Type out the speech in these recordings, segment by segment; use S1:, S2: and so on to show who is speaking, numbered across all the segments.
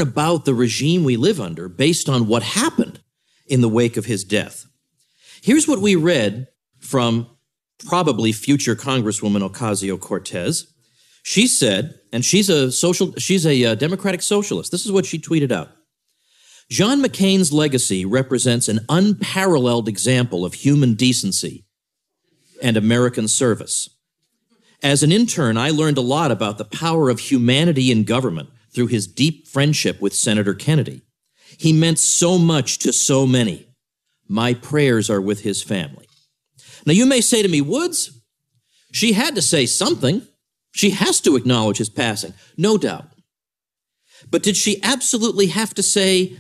S1: about the regime we live under based on what happened in the wake of his death. Here's what we read from probably future Congresswoman Ocasio-Cortez. She said, and she's a Democratic socialist. This is what she tweeted out. John McCain's legacy represents an unparalleled example of human decency and American service. As an intern, I learned a lot about the power of humanity in government through his deep friendship with Senator Kennedy. He meant so much to so many. My prayers are with his family. Now, you may say to me, Woods, she had to say something. She has to acknowledge his passing, no doubt. But did she absolutely have to say,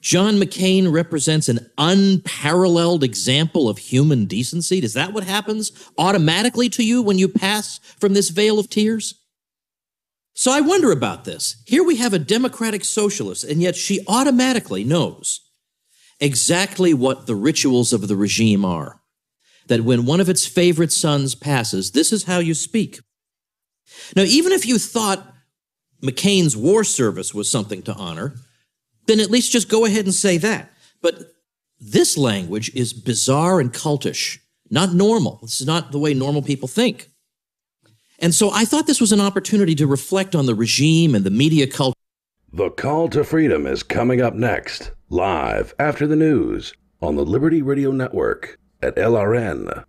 S1: John McCain represents an unparalleled example of human decency? Is that what happens automatically to you when you pass from this vale of tears? So I wonder about this. Here we have a Democratic socialist, and yet she automatically knows exactly what the rituals of the regime are. That when one of its favorite sons passes, this is how you speak. Now, even if you thought McCain's war service was something to honor, then at least just go ahead and say that. But this language is bizarre and cultish, not normal. This is not the way normal people think. And so I thought this was an opportunity to reflect on the regime and the media culture.
S2: The Call to Freedom is coming up next, live after the news on the Liberty Radio Network at LRN.FM.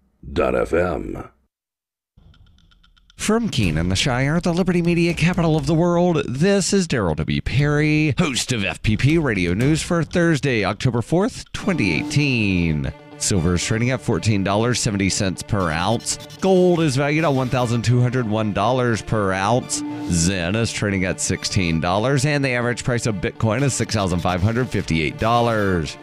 S3: From Keene in the Shire, the Liberty Media capital of the world, this is Daryl W. Perry, host of FPP Radio News for Thursday, October 4th, 2018. Silver is trading at $14.70 per ounce. Gold is valued at $1,201 per ounce. Zen is trading at $16, and the average price of Bitcoin is $6,558.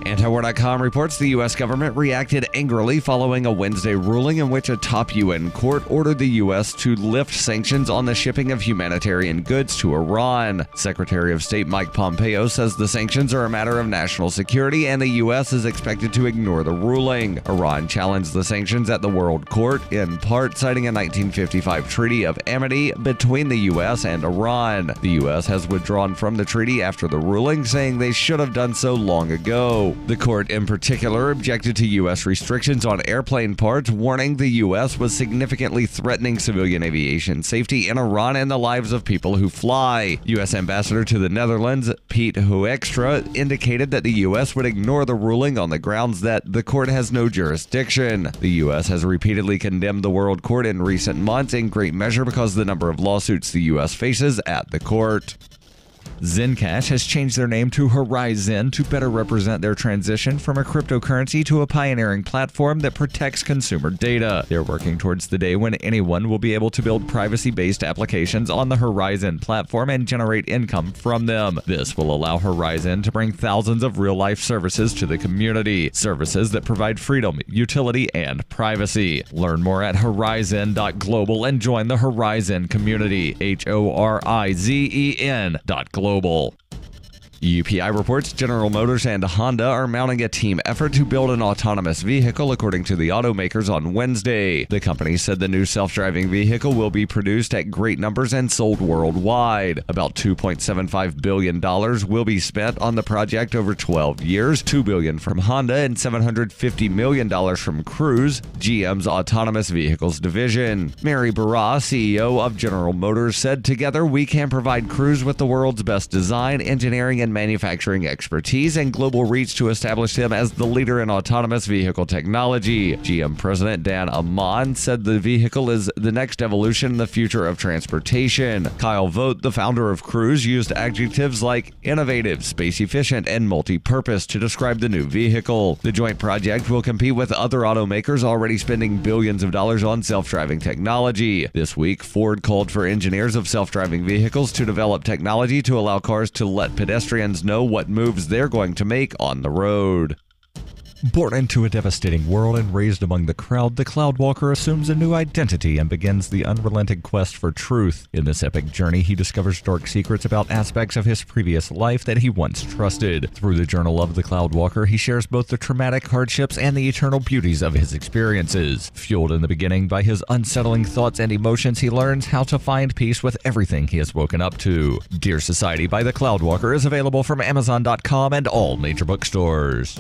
S3: Antiwar.com reports the U.S. government reacted angrily following a Wednesday ruling in which a top UN court ordered the U.S. to lift sanctions on the shipping of humanitarian goods to Iran. Secretary of State Mike Pompeo says the sanctions are a matter of national security and the U.S. is expected to ignore the ruling. Iran challenged the sanctions at the World Court, in part citing a 1955 treaty of amity between the U.S. and Iran. The U.S. has withdrawn from the treaty after the ruling, saying they should have done so long ago. The court in particular objected to U.S. restrictions on airplane parts, warning the U.S. was significantly threatening civilian aviation safety in Iran and the lives of people who fly. U.S. Ambassador to the Netherlands, Piet Hoekstra, indicated that the U.S. would ignore the ruling on the grounds that the court has no jurisdiction. The U.S. has repeatedly condemned the World Court in recent months, in great measure because of the number of lawsuits the U.S. faces at the court. Zencash has changed their name to Horizon to better represent their transition from a cryptocurrency to a pioneering platform that protects consumer data. They're working towards the day when anyone will be able to build privacy-based applications on the Horizon platform and generate income from them. This will allow Horizon to bring thousands of real-life services to the community, services that provide freedom, utility, and privacy. Learn more at horizon.global and join the Horizon community, HORIZEN.global. UPI reports General Motors and Honda are mounting a team effort to build an autonomous vehicle, according to the automakers on Wednesday. The company said the new self-driving vehicle will be produced at great numbers and sold worldwide. About $2.75 billion will be spent on the project over 12 years, $2 billion from Honda and $750 million from Cruise, GM's autonomous vehicles division. Mary Barra, CEO of General Motors, said, "Together we can provide Cruise with the world's best design, engineering, and manufacturing expertise and global reach to establish them as the leader in autonomous vehicle technology." GM President Dan Amon said the vehicle is the next evolution in the future of transportation. Kyle Vogt, the founder of Cruise, used adjectives like innovative, space-efficient, and multi-purpose to describe the new vehicle. The joint project will compete with other automakers already spending billions of dollars on self-driving technology. This week, Ford called for engineers of self-driving vehicles to develop technology to allow cars to let pedestrians know what moves they're going to make on the road. Born into a devastating world and raised among the crowd, the Cloudwalker assumes a new identity and begins the unrelenting quest for truth. In this epic journey, he discovers dark secrets about aspects of his previous life that he once trusted. Through the journal of the Cloudwalker, he shares both the traumatic hardships and the eternal beauties of his experiences. Fueled in the beginning by his unsettling thoughts and emotions, he learns how to find peace with everything he has woken up to. Dear Society by the Cloudwalker is available from Amazon.com and all major bookstores.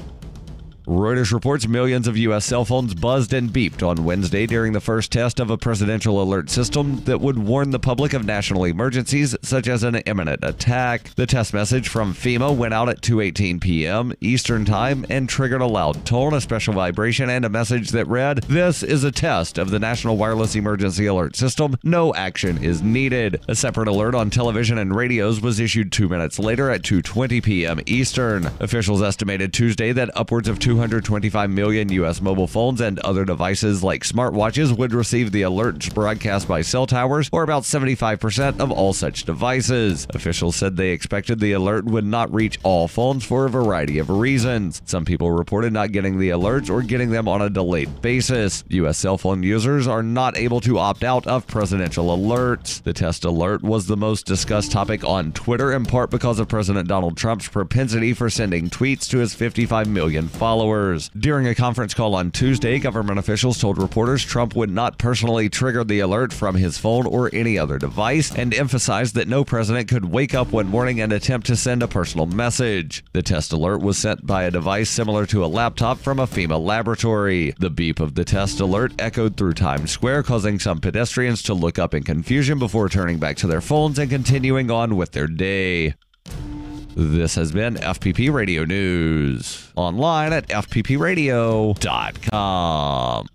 S3: Reuters reports millions of U.S. cell phones buzzed and beeped on Wednesday during the first test of a presidential alert system that would warn the public of national emergencies, such as an imminent attack. The test message from FEMA went out at 2:18 p.m. Eastern Time and triggered a loud tone, a special vibration, and a message that read, "This is a test of the National Wireless Emergency Alert System. No action is needed." A separate alert on television and radios was issued 2 minutes later at 2:20 p.m. Eastern. Officials estimated Tuesday that upwards of 225 million U.S. mobile phones and other devices like smartwatches would receive the alerts broadcast by cell towers, or about 75% of all such devices. Officials said they expected the alert would not reach all phones for a variety of reasons. Some people reported not getting the alerts or getting them on a delayed basis. U.S. cell phone users are not able to opt out of presidential alerts. The test alert was the most discussed topic on Twitter, in part because of President Donald Trump's propensity for sending tweets to his 55 million followers. During a conference call on Tuesday, government officials told reporters Trump would not personally trigger the alert from his phone or any other device, and emphasized that no president could wake up one morning and attempt to send a personal message. The test alert was sent by a device similar to a laptop from a FEMA laboratory. The beep of the test alert echoed through Times Square, causing some pedestrians to look up in confusion before turning back to their phones and continuing on with their day. This has been FPP Radio News. Online at fppradio.com.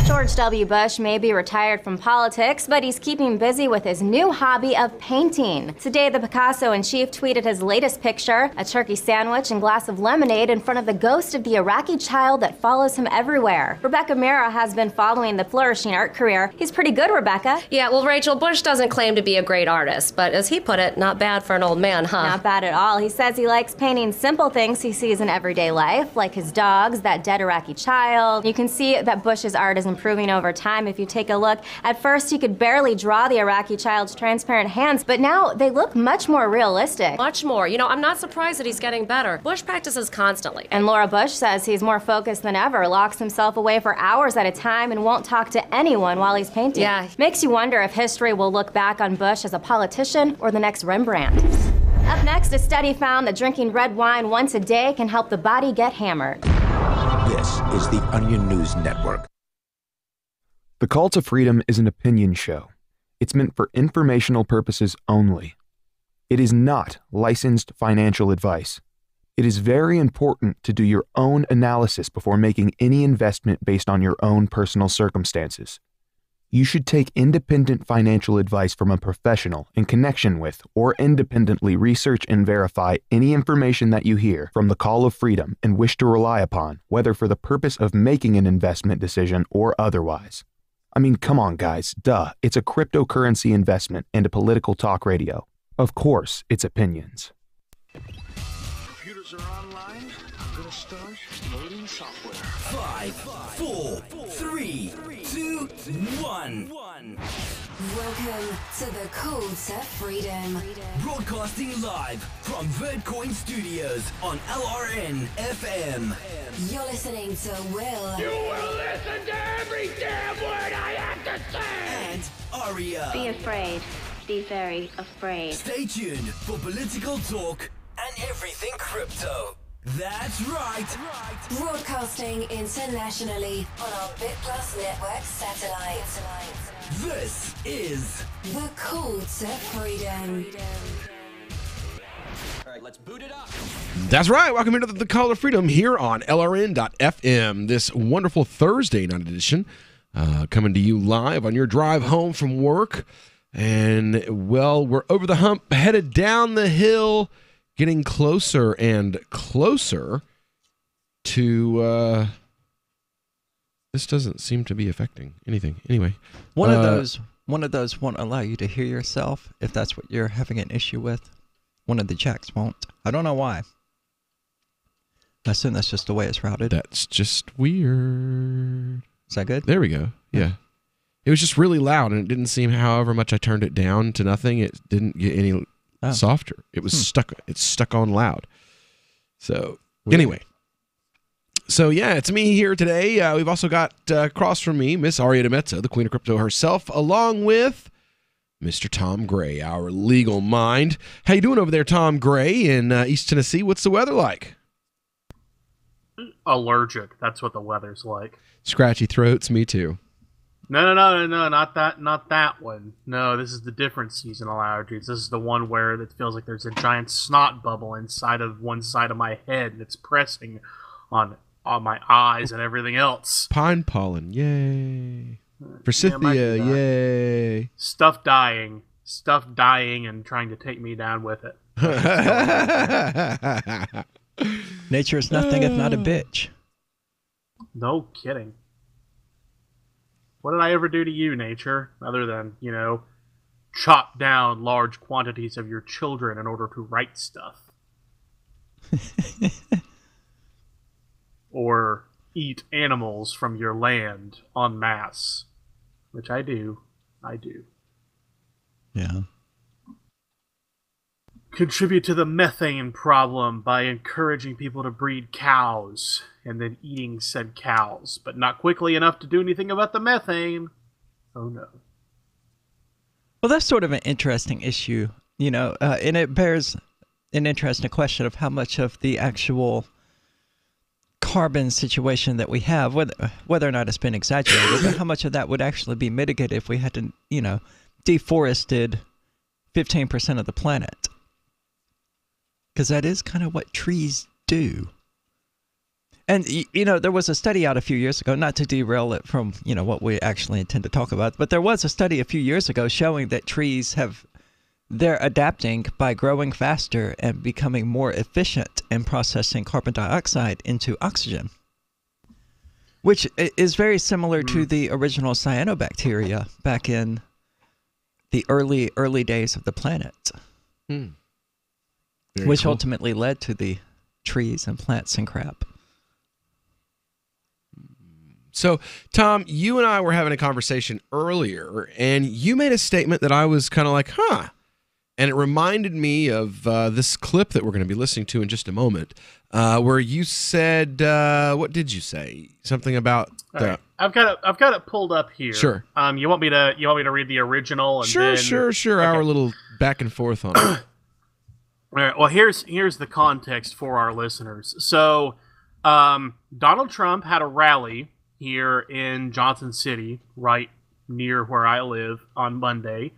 S4: George W. Bush may be retired from politics, but he's keeping busy with his new hobby of painting. Today, the Picasso-in-chief tweeted his latest picture, a turkey sandwich and glass of lemonade in front of the ghost of the Iraqi child that follows him everywhere. Rebecca Mera has been following the flourishing art career. He's pretty good, Rebecca.
S5: Yeah, well, Rachel, Bush doesn't claim to be a great artist, but as he put it, not bad for an old man, huh?
S4: Not bad at all. He says he likes painting simple things he sees in everyday life, like his dogs, that dead Iraqi child. You can see that Bush's art is improving over time if you take a look. At first, he could barely draw the Iraqi child's transparent hands, but now they look much more realistic.
S5: Much more. You know, I'm not surprised that he's getting better. Bush practices constantly.
S4: And Laura Bush says he's more focused than ever, locks himself away for hours at a time, and won't talk to anyone while he's painting.
S5: Yeah.
S4: Makes you wonder if history will look back on Bush as a politician or the next Rembrandt. Up next, a study found that drinking red wine once a day can help the body get hammered.
S6: This is the Onion News Network.
S7: The Call to Freedom is an opinion show. It's meant for informational purposes only. It is not licensed financial advice. It is very important to do your own analysis before making any investment based on your own personal circumstances. You should take independent financial advice from a professional in connection with or independently research and verify any information that you hear from the Call of Freedom and wish to rely upon, whether for the purpose of making an investment decision or otherwise. I mean, come on, guys. Duh. It's a cryptocurrency investment and a political talk radio. Of course, it's opinions.
S8: Computers are online. I'm gonna start loading software.
S9: 5, 4, 3, 2, 1.
S10: Welcome to the Call to Freedom.
S9: Broadcasting live from Vertcoin Studios on LRN FM.
S10: You're listening to Will.
S8: You will listen to every damn word I have to say!
S9: And Aria.
S11: Be afraid. Be very afraid.
S9: Stay tuned for political talk and everything crypto. That's right.
S10: Broadcasting internationally on our BitPlus network satellite.
S9: This is
S10: the Call to Freedom.
S9: All right, let's boot it up.
S12: That's right. Welcome into the Call of Freedom here on LRN.FM. This wonderful Thursday night edition coming to you live on your drive home from work. And, well, we're over the hump, headed down the hill, getting closer and closer to, this doesn't seem to be affecting anything. Anyway.
S13: One of those won't allow you to hear yourself if that's what you're having an issue with. One of the checks won't. I don't know why. I assume that's just the way it's routed.
S12: That's just weird.
S13: Is that good?
S12: There we go. Yeah. It was just really loud, and it didn't seem, however much I turned it down to nothing, it didn't get any softer. It was stuck. It's stuck on loud. So anyway. So yeah, it's me here today. We've also got across from me, Miss Aria DeMezzo, the Queen of Crypto herself, along with Mr. Tom Gray, our legal mind. How you doing over there, Tom Gray, in East Tennessee? What's the weather like?
S14: Allergic. That's what the weather's like.
S12: Scratchy throats. Me too.
S14: No, not that one. No, this is the different seasonal allergies. This is the one where it feels like there's a giant snot bubble inside of one side of my head, and it's pressing on my eyes and everything else.
S12: Pine pollen, yay. Forsythia, yay.
S14: Stuff dying and trying to take me down with it.
S13: Nature is nothing if not a bitch.
S14: No kidding. What did I ever do to you, nature, other than, chop down large quantities of your children in order to write stuff? Or eat animals from your land en masse, which I do.
S13: Yeah.
S14: Contribute to the methane problem by encouraging people to breed cows and then eating said cows, but not quickly enough to do anything about the methane. Oh no.
S13: Well, that's sort of an interesting issue, and it bears an interesting question of how much of the actual carbon situation that we have, whether or not it's been exaggerated, but how much of that would actually be mitigated if we had to, deforested 15% of the planet. Because that is kind of what trees do. And, there was a study out a few years ago, not to derail it from, what we actually intend to talk about, but there was a study a few years ago showing that trees they're adapting by growing faster and becoming more efficient in processing carbon dioxide into oxygen, which is very similar to the original cyanobacteria back in the early days of the planet. Which cool. Ultimately led to the trees and plants and crap.
S12: So, Tom, you and I were having a conversation earlier, and you made a statement that I was kind of like, huh. And it reminded me of this clip that we're going to be listening to in just a moment, where you said, what did you say? Something about the...
S14: Right. I've got it pulled up here.
S12: Sure.
S14: You want me to read the original? And
S12: sure.
S14: Okay.
S12: Our little back and forth on it.
S14: All right. Well, here's the context for our listeners. So, Donald Trump had a rally here in Johnson City, right near where I live, on Monday.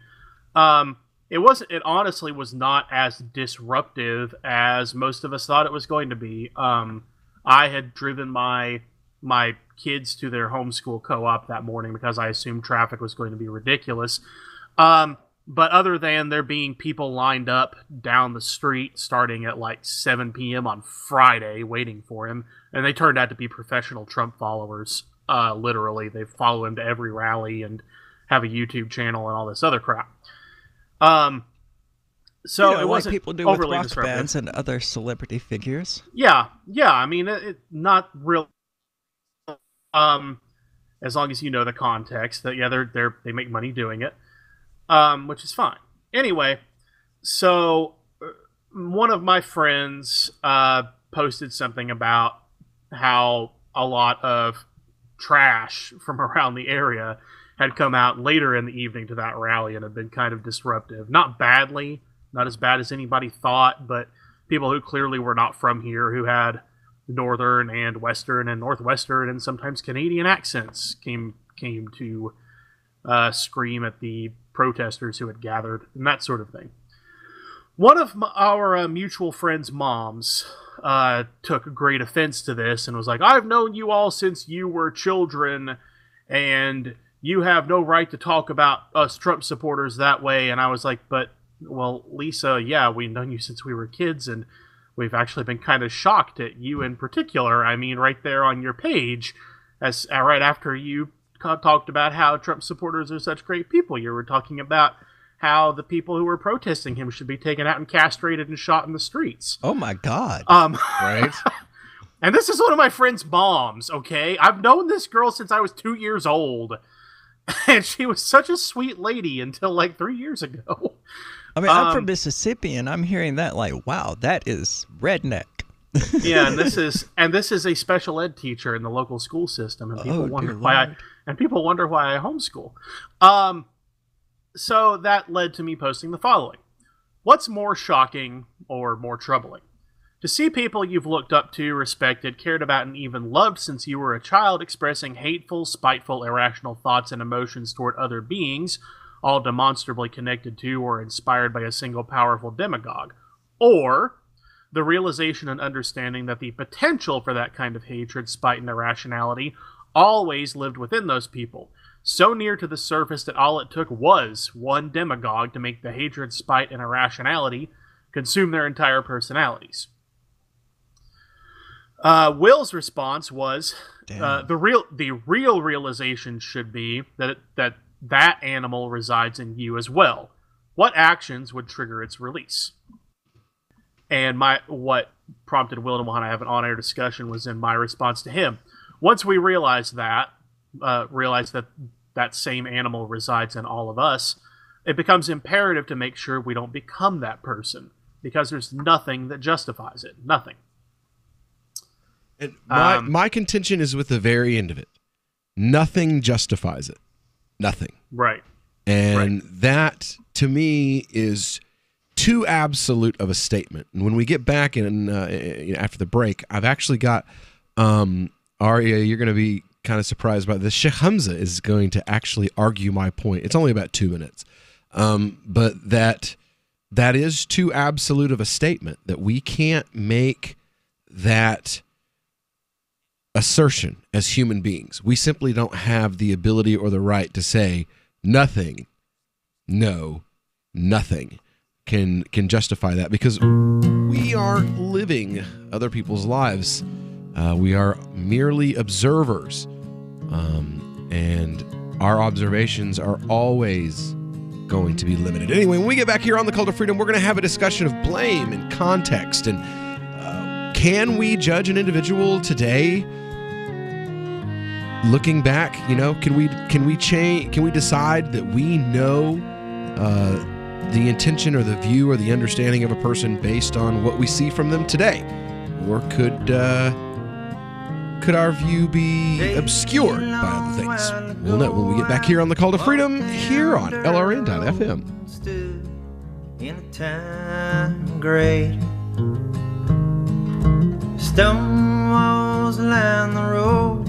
S14: It honestly was not as disruptive as most of us thought it was going to be. I had driven my kids to their homeschool co-op that morning because I assumed traffic was going to be ridiculous. But other than there being people lined up down the street starting at like 7 p.m. on Friday waiting for him, and they turned out to be professional Trump followers, literally. They follow him to every rally and have a YouTube channel and all this other crap. So it wasn't
S13: people do with
S14: overly
S13: rock
S14: disruptive.
S13: bands and other celebrity figures.
S14: Yeah. I mean, it not real. As long as you know the context, that they make money doing it, which is fine. Anyway, so one of my friends posted something about how a lot of trash from around the area had come out later in the evening to that rally and had been kind of disruptive. Not badly, not as bad as anybody thought, but people who clearly were not from here, who had northern and western and northwestern and sometimes Canadian accents, came to scream at the protesters who had gathered and that sort of thing. One of our mutual friends' moms took great offense to this and was like, "I've known you all since you were children, and you have no right to talk about us Trump supporters that way." And I was like, well, Lisa, yeah, we've known you since we were kids, and we've actually been kind of shocked at you in particular. I mean, right there on your page, as right after you talked about how Trump supporters are such great people, you were talking about how the people who were protesting him should be taken out and castrated and shot in the streets.
S13: Oh my God!
S12: Right.
S14: And this is one of my friend's moms, okay? I've known this girl since I was 2 years old. And she was such a sweet lady until like 3 years ago.
S13: I mean, I'm from Mississippi, and I'm hearing that like, wow, that is redneck.
S14: Yeah, and this is a special ed teacher in the local school system, and people wonder why I homeschool. So that led to me posting the following. What's more shocking or more troubling? To see people you've looked up to, respected, cared about, and even loved since you were a child expressing hateful, spiteful, irrational thoughts and emotions toward other beings, all demonstrably connected to or inspired by a single powerful demagogue. Or the realization and understanding that the potential for that kind of hatred, spite, and irrationality always lived within those people, so near to the surface that all it took was one demagogue to make the hatred, spite, and irrationality consume their entire personalities. Will's response was, the real realization should be that animal resides in you as well. What actions would trigger its release? And what prompted Will to want to have an on-air discussion was in my response to him. Once we realize that same animal resides in all of us, it becomes imperative to make sure we don't become that person, because there's nothing that justifies it. Nothing.
S12: And my contention is with the very end of it. Nothing justifies it. Nothing.
S14: Right.
S12: And that, to me, is too absolute of a statement. And when we get back in after the break, I've actually got Aria, you're going to be kind of surprised by this. Sheikh Hamza is going to actually argue my point. It's only about 2 minutes. But that is too absolute of a statement, that we can't make that assertion as human beings. We simply don't have the ability or the right to say nothing can justify that, because we are living other people's lives. We are merely observers, and our observations are always going to be limited. Anyway, when we get back here on the Cult of Freedom, we're going to have a discussion of blame and context, and can we judge an individual today? Looking back, can we change? Can we decide that we know the intention or the view or the understanding of a person based on what we see from them today, or could our view be obscured by other things? We'll know when we get back here on the Call to Freedom here on LRN.FM.
S15: In a time great, stone walls line the road.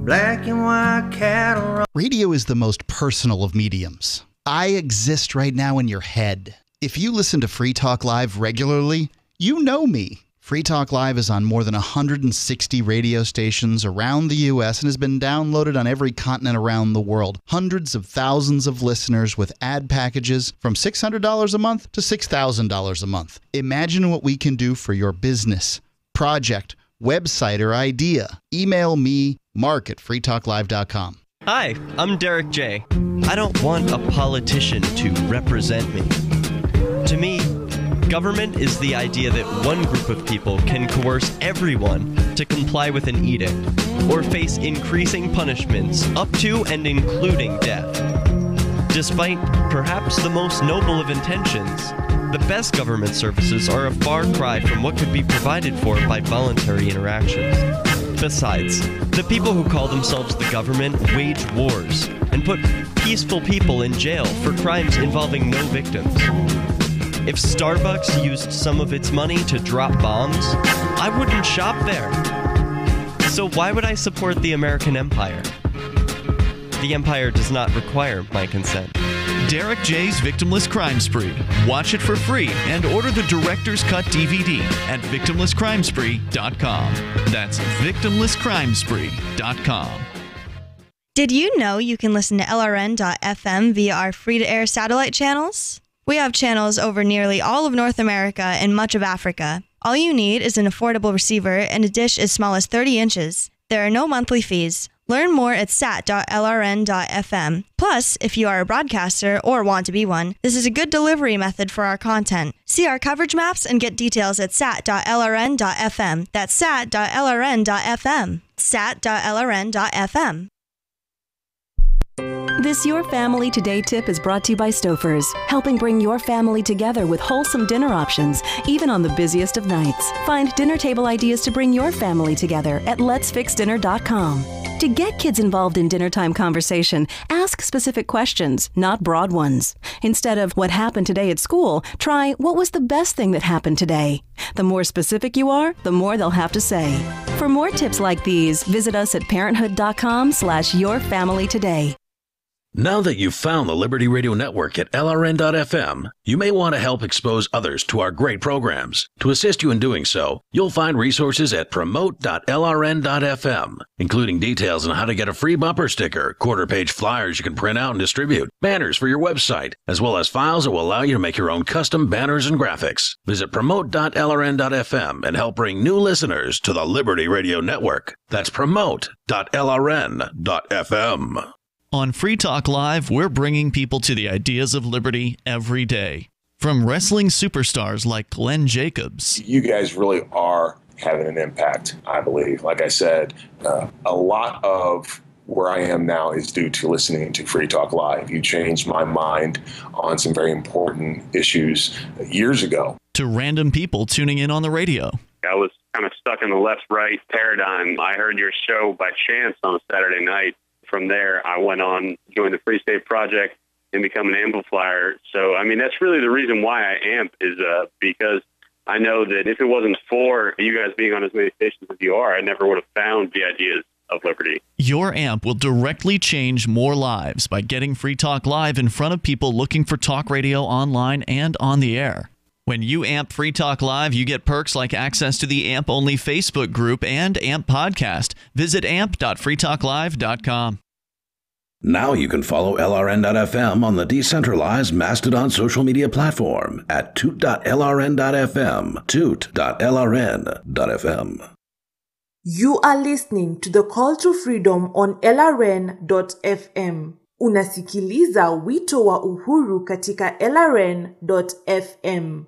S15: Black and white cattle.
S16: Radio is the most personal of mediums. I exist right now in your head. If you listen to Free Talk Live regularly, you know me. Free Talk Live is on more than 160 radio stations around the U.S. and has been downloaded on every continent around the world. Hundreds of thousands of listeners with ad packages from $600 a month to $6,000 a month. Imagine what we can do for your business, project, website, or idea. Email me, mark@freetalklive.com.
S17: Hi, I'm Derek J. I don't want a politician to represent me. To me, government is the idea that one group of people can coerce everyone to comply with an edict or face increasing punishments up to and including death. Despite perhaps the most noble of intentions, the best government services are a far cry from what could be provided for by voluntary interactions. Besides, the people who call themselves the government wage wars and put peaceful people in jail for crimes involving no victims. If Starbucks used some of its money to drop bombs, I wouldn't shop there. So why would I support the American empire? The empire does not require my consent.
S18: Derek J's Victimless Crime Spree. Watch it for free and order the Director's Cut DVD at victimlesscrimespree.com. That's victimlesscrimespree.com.
S19: Did you know you can listen to LRN.FM via our free-to-air satellite channels? We have channels over nearly all of North America and much of Africa. All you need is an affordable receiver and a dish as small as 30 inches. There are no monthly fees. Learn more at sat.lrn.fm. Plus, if you are a broadcaster or want to be one, this is a good delivery method for our content. See our coverage maps and get details at sat.lrn.fm. That's sat.lrn.fm. sat.lrn.fm.
S20: This Your Family Today tip is brought to you by Stouffer's, helping bring your family together with wholesome dinner options, even on the busiest of nights. Find dinner table ideas to bring your family together at letsfixdinner.com. To get kids involved in dinnertime conversation, ask specific questions, not broad ones. Instead of what happened today at school, try what was the best thing that happened today. The more specific you are, the more they'll have to say. For more tips like these, visit us at parenthood.com/yourfamilytoday.
S2: Now that you've found the Liberty Radio Network at LRN.FM, you may want to help expose others to our great programs. To assist you in doing so, you'll find resources at promote.lrn.fm, including details on how to get a free bumper sticker, quarter-page flyers you can print out and distribute, banners for your website, as well as files that will allow you to make your own custom banners and graphics. Visit promote.lrn.fm and help bring new listeners to the Liberty Radio Network. That's promote.lrn.fm.
S18: On Free Talk Live, we're bringing people to the ideas of liberty every day. From wrestling superstars like Glenn Jacobs.
S21: You guys really are having an impact, I believe. Like I said, a lot of where I am now is due to listening to Free Talk Live. You changed my mind on some very important issues years ago.
S18: To random people tuning in on the radio.
S22: I was kind of stuck in the left-right paradigm. I heard your show by chance on a Saturday night. From there, I went on, joined the Free State Project, and become an amplifier. So, I mean, that's really the reason why I amp is because I know that if it wasn't for you guys being on as many stations as you are, I never would have found the ideas of liberty.
S18: Your amp will directly change more lives by getting Free Talk Live in front of people looking for talk radio online and on the air. When you amp Free Talk Live, you get perks like access to the AMP-only Facebook group and AMP podcast. Visit amp.freetalklive.com.
S2: Now you can follow LRN.FM on the decentralized Mastodon social media platform at toot.lrn.fm, toot.lrn.fm.
S23: You are listening to The Call to Freedom on LRN.fm. Unasikiliza wito wa uhuru katika LRN.fm.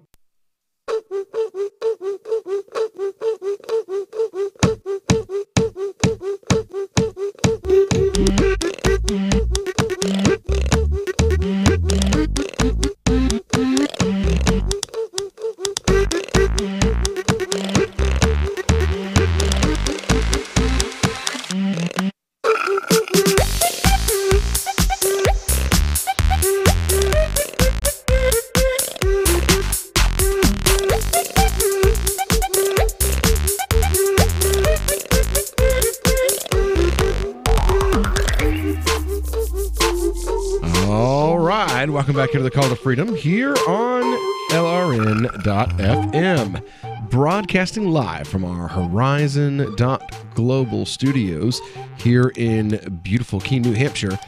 S12: Welcome back here to the Call to Freedom here on LRN.FM, broadcasting live from our Horizon.global studios here in beautiful Keene, New Hampshire.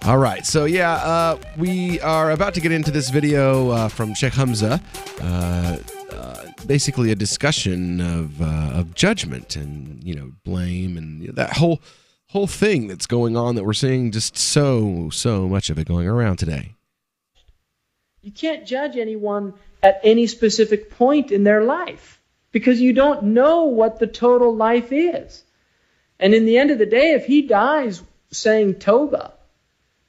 S12: All right, so we are about to get into this video from Sheikh Hamza. Basically a discussion of judgment and blame and that whole thing that's going on that we're seeing, just so much of it going around today.
S24: You can't judge anyone at any specific point in their life because you don't know what the total life is. And in the end of the day, if he dies saying Tawbah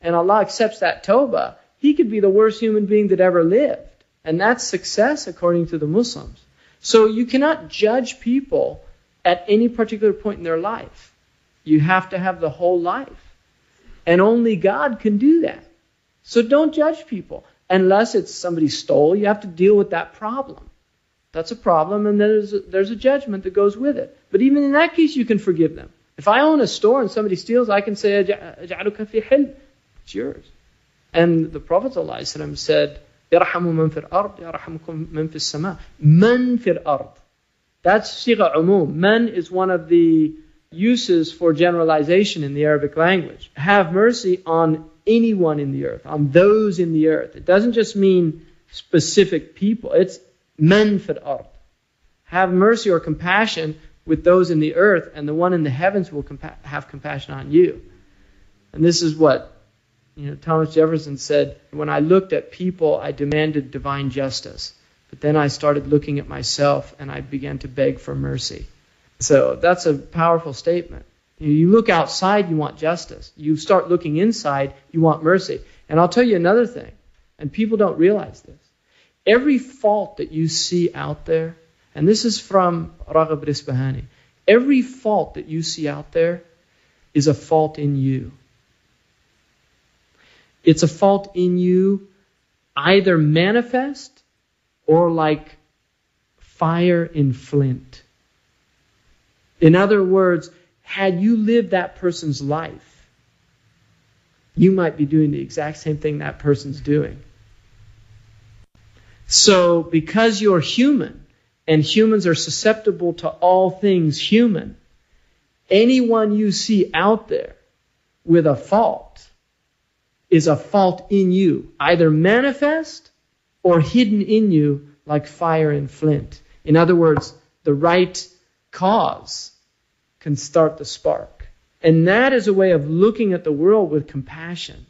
S24: and Allah accepts that Tawbah, he could be the worst human being that ever lived. And that's success according to the Muslims. So you cannot judge people at any particular point in their life. You have to have the whole life. And only God can do that. So don't judge people. Unless it's somebody stole, you have to deal with that problem. That's a problem, and then there's a judgment that goes with it. But even in that case, you can forgive them. If I own a store and somebody steals, I can say, "Aj'aluka fi hil." It's yours. And the Prophet ﷺ said, يَرْحَمُ مَنْ فِي الْأَرْضِ يَرْحَمُكُمْ مَنْ فِي السَّمَاءِ. Man fil ard. That's sigha umum. Man is one of the uses for generalization in the Arabic language. Have mercy on anyone in the earth, on those in the earth. It doesn't just mean specific people. It's man fil ard. Have mercy or compassion with those in the earth, and the one in the heavens will have compassion on you. And this is what Thomas Jefferson said, when I looked at people, I demanded divine justice. But then I started looking at myself, and I began to beg for mercy. So that's a powerful statement. You look outside, you want justice. You start looking inside, you want mercy. And I'll tell you another thing, and people don't realize this. Every fault that you see out there, and this is from Raghib Isfahani, every fault that you see out there is a fault in you. It's a fault in you, either manifest or like fire in flint. In other words, had you lived that person's life, you might be doing the exact same thing that person's doing. So because you're human, and humans are susceptible to all things human, anyone you see out there with a fault is a fault in you, either manifest or hidden in you like fire in flint. In other words, the right cause can start the spark. And that is a way of looking at the world with compassion.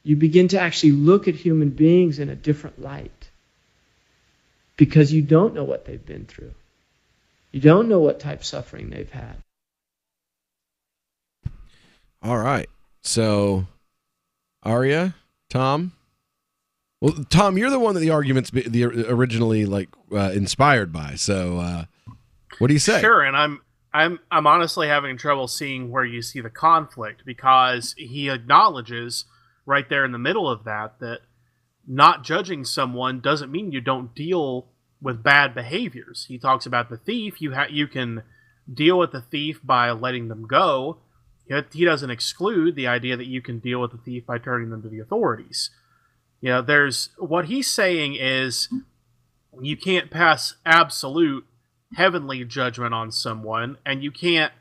S24: You begin to actually look at human beings in a different light. Because you don't know what they've been through. You don't know what type of suffering they've had.
S12: All right. So, Arya, Tom. Well, Tom, you're the one that the argument's originally inspired by. So, what do you say?
S14: Sure, and I'm honestly having trouble seeing where you see the conflict, because he acknowledges right there in the middle of that not judging someone doesn't mean you don't deal with bad behaviors. He talks about the thief. You can deal with the thief by letting them go. He doesn't exclude the idea that you can deal with the thief by turning them to the authorities. There's what he's saying is you can't pass absolute heavenly judgment on someone, and you can't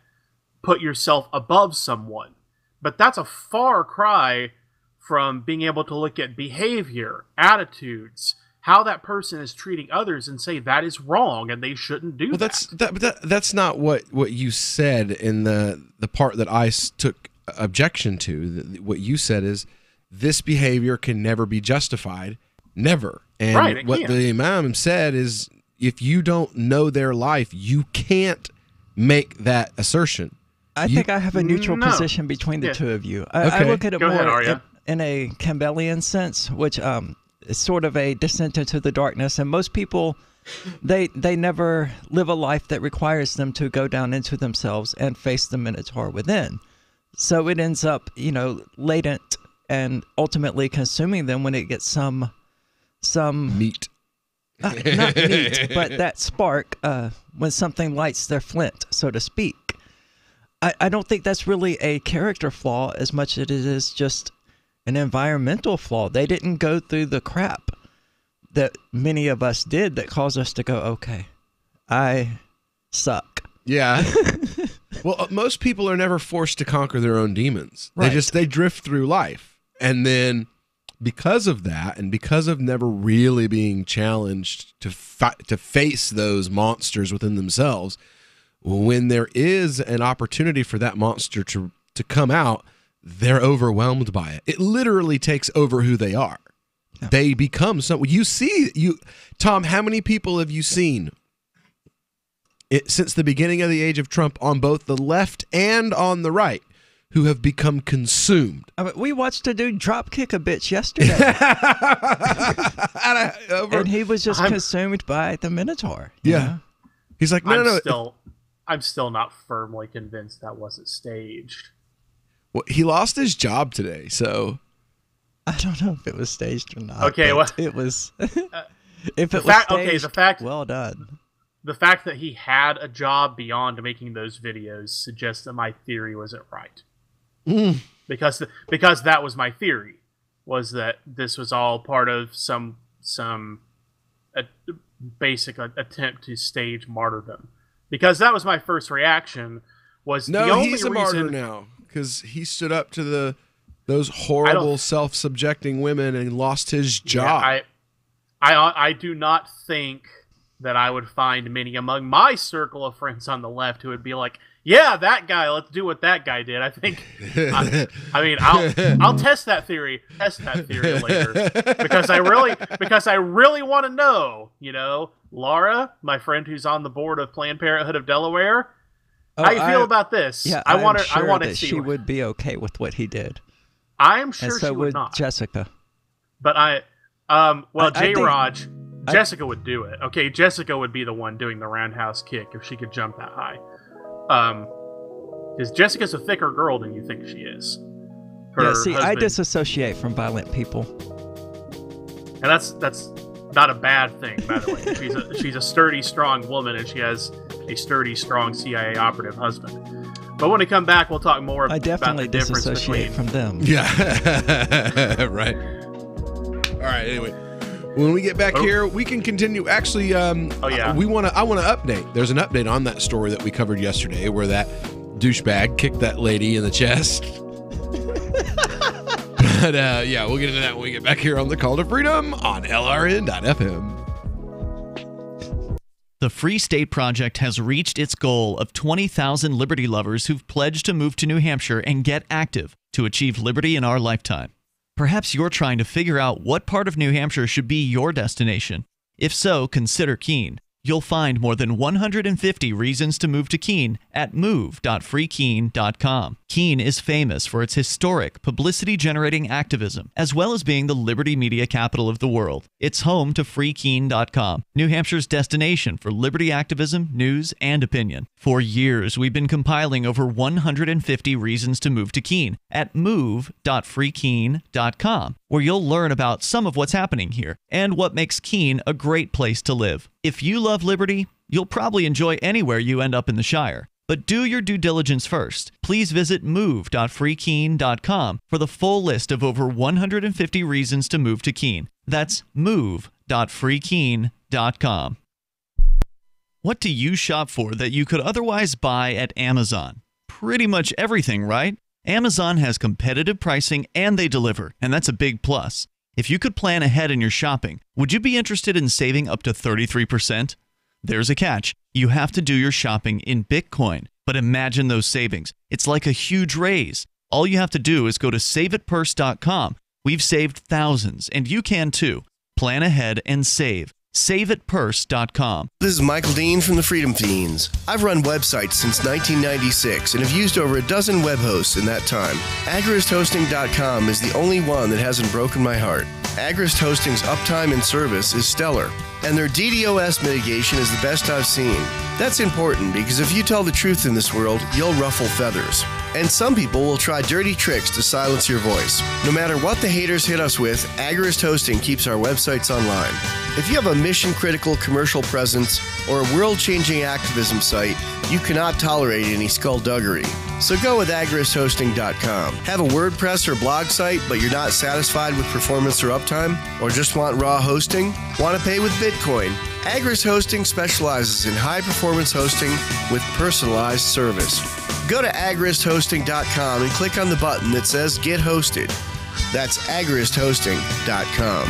S14: put yourself above someone. But that's a far cry from being able to look at behavior, attitudes, how that person is treating others, and say that is wrong and they shouldn't do that.
S12: That's not what you said in the part that I took objection to. What you said is this behavior can never be justified, never. And
S14: right,
S12: what the Imam said is if you don't know their life, you can't make that assertion.
S13: I think I have a neutral position between the two of you. I look at it more in a Campbellian sense, which is sort of a descent into the darkness. And most people, they never live a life that requires them to go down into themselves and face the Minotaur within. So it ends up, latent and ultimately consuming them when it gets some
S12: meat.
S13: Not meat, but that spark when something lights their flint, so to speak. I don't think that's really a character flaw as much as it is just an environmental flaw. They didn't go through the crap that many of us did that caused us to go, okay, I suck.
S12: Yeah. Well, most people are never forced to conquer their own demons.
S13: Right.
S12: They drift through life. And then because of that, and because of never really being challenged to face those monsters within themselves, when there is an opportunity for that monster to come out, they're overwhelmed by it. It literally takes over who they are. Yeah. They become someone. Tom, how many people have you seen since the beginning of the age of Trump on both the left and on the right who have become consumed?
S13: We watched a dude drop kick a bitch yesterday. And he was just consumed by the Minotaur.
S12: Yeah. He's like,
S14: I'm still not firmly convinced that wasn't staged.
S12: Well, he lost his job today, so
S13: I don't know if it was staged or not.
S14: Okay, well,
S13: it was. If it was staged, well done.
S14: The fact that he had a job beyond making those videos suggests that my theory wasn't right. Because that was my theory, was that this was all part of some basic attempt to stage martyrdom. Because that was my first reaction.
S12: He's a martyr now. Because he stood up to those horrible self-subjecting women and lost his job.
S14: Yeah, I do not think that I would find many among my circle of friends on the left who would be like, yeah, that guy, let's do what that guy did. I think, I'll test that theory later because I really want to know, Laura, my friend who's on the board of Planned Parenthood of Delaware, how you feel about this?
S13: Yeah,
S14: I want
S13: sure
S14: to
S13: that
S14: see.
S13: She would be okay with what he did.
S14: I'm sure
S13: and so
S14: she would not.
S13: Jessica.
S14: But J-Raj, Jessica would do it. Okay, Jessica would be the one doing the roundhouse kick if she could jump that high. Because Jessica's a thicker girl than you think she is.
S13: I disassociate from violent people.
S14: And that's not a bad thing, by the way. She's a sturdy, strong woman, and she has a sturdy, strong CIA operative husband. But when we come back, we'll talk more about the difference between...
S13: I definitely disassociate from them.
S12: Yeah, right. All right, anyway. When we get back here, we can continue. Actually, I want to update. There's an update on that story that we covered yesterday where that douchebag kicked that lady in the chest. But we'll get into that when we get back here on the Call to Freedom on LRN.FM.
S18: The Free State Project has reached its goal of 20,000 liberty lovers who've pledged to move to New Hampshire and get active to achieve liberty in our lifetime. Perhaps you're trying to figure out what part of New Hampshire should be your destination. If so, consider Keene. You'll find more than 150 reasons to move to Keene at move.freekeene.com. Keene is famous for its historic, publicity-generating activism, as well as being the liberty media capital of the world. It's home to freekeene.com, New Hampshire's destination for liberty activism, news, and opinion. For years, we've been compiling over 150 reasons to move to Keene at move.freekeene.com, where you'll learn about some of what's happening here and what makes Keene a great place to live. If you love liberty, you'll probably enjoy anywhere you end up in the Shire. But do your due diligence first. Please visit move.freekeene.com for the full list of over 150 reasons to move to Keene. That's move.freekeene.com. What do you shop for that you could otherwise buy at Amazon? Pretty much everything, right? Amazon has competitive pricing and they deliver, and that's a big plus. If you could plan ahead in your shopping, would you be interested in saving up to 33%? There's a catch. You have to do your shopping in Bitcoin. But imagine those savings. It's like a huge raise. All you have to do is go to saveitpurse.com. We've saved thousands, and you can too. Plan ahead and save. SaveItPurse.com.
S1: This is Michael Dean from the Freedom Fiends. I've run websites since 1996 and have used over a dozen web hosts in that time. AgristHosting.com is the only one that hasn't broken my heart. Agrist Hosting's uptime and service is stellar, and their DDoS mitigation is the best I've seen. That's important because if you tell the truth in this world, you'll ruffle feathers. And some people will try dirty tricks to silence your voice. No matter what the haters hit us with, Agrist Hosting keeps our websites online. If you have a mission-critical commercial presence or a world-changing activism site, you cannot tolerate any skullduggery. So go with agristhosting.com. Have a WordPress or blog site, but you're not satisfied with performance or uptime? Or just want raw hosting? Want to pay with Bitcoin? Agrist Hosting specializes in high-performance hosting with personalized service. Go to agristhosting.com and click on the button that says Get Hosted. That's agristhosting.com.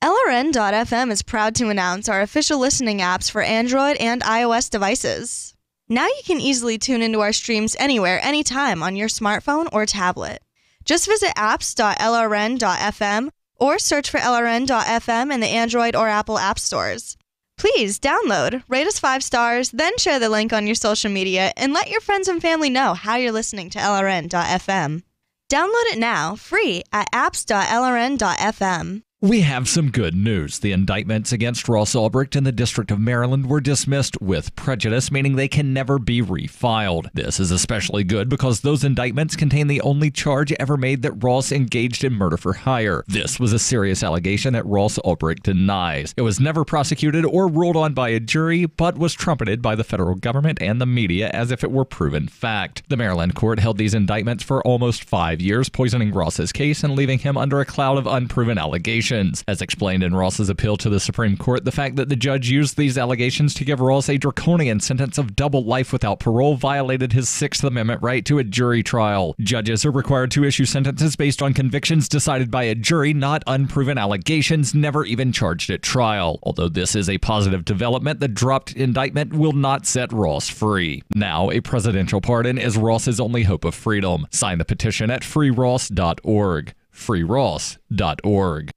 S19: LRN.FM is proud to announce our official listening apps for Android and iOS devices. Now you can easily tune into our streams anywhere, anytime on your smartphone or tablet. Just visit apps.lrn.fm or search for LRN.FM in the Android or Apple app stores. Please download, rate us 5 stars, then share the link on your social media and let your friends and family know how you're listening to LRN.FM. Download it now, free at apps.lrn.fm.
S3: We have some good news. The indictments against Ross Ulbricht in the District of Maryland were dismissed with prejudice, meaning they can never be refiled. This is especially good because those indictments contain the only charge ever made that Ross engaged in murder for hire. This was a serious allegation that Ross Ulbricht denies. It was never prosecuted or ruled on by a jury, but was trumpeted by the federal government and the media as if it were proven fact. The Maryland court held these indictments for almost 5 years, poisoning Ross's case and leaving him under a cloud of unproven allegations. allegations. As explained in Ross's appeal to the Supreme Court, the fact that the judge used these allegations to give Ross a draconian sentence of double life without parole violated his Sixth Amendment right to a jury trial. Judges are required to issue sentences based on convictions decided by a jury, not unproven allegations never even charged at trial. Although this is a positive development, the dropped indictment will not set Ross free. Now, a presidential pardon is Ross's only hope of freedom. Sign the petition at freeross.org. freeross.org.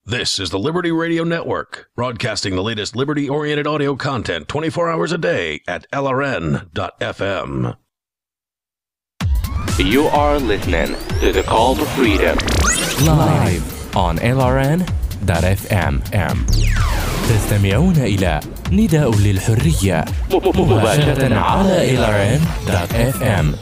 S2: This is the Liberty Radio Network, broadcasting the latest liberty-oriented audio content 24 hours a day at LRN.FM.
S4: You are listening to the Call to Freedom live on LRN.FM. تستمعون إلى نداء للحرية مباشرة على LRN.FM.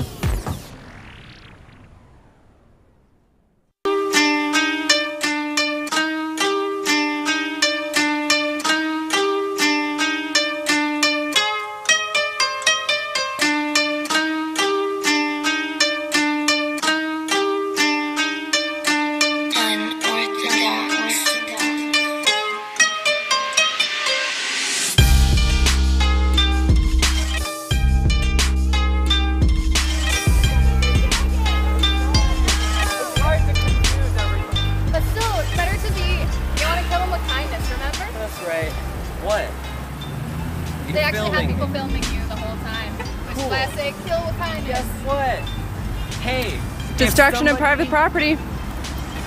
S5: Destruction of private property.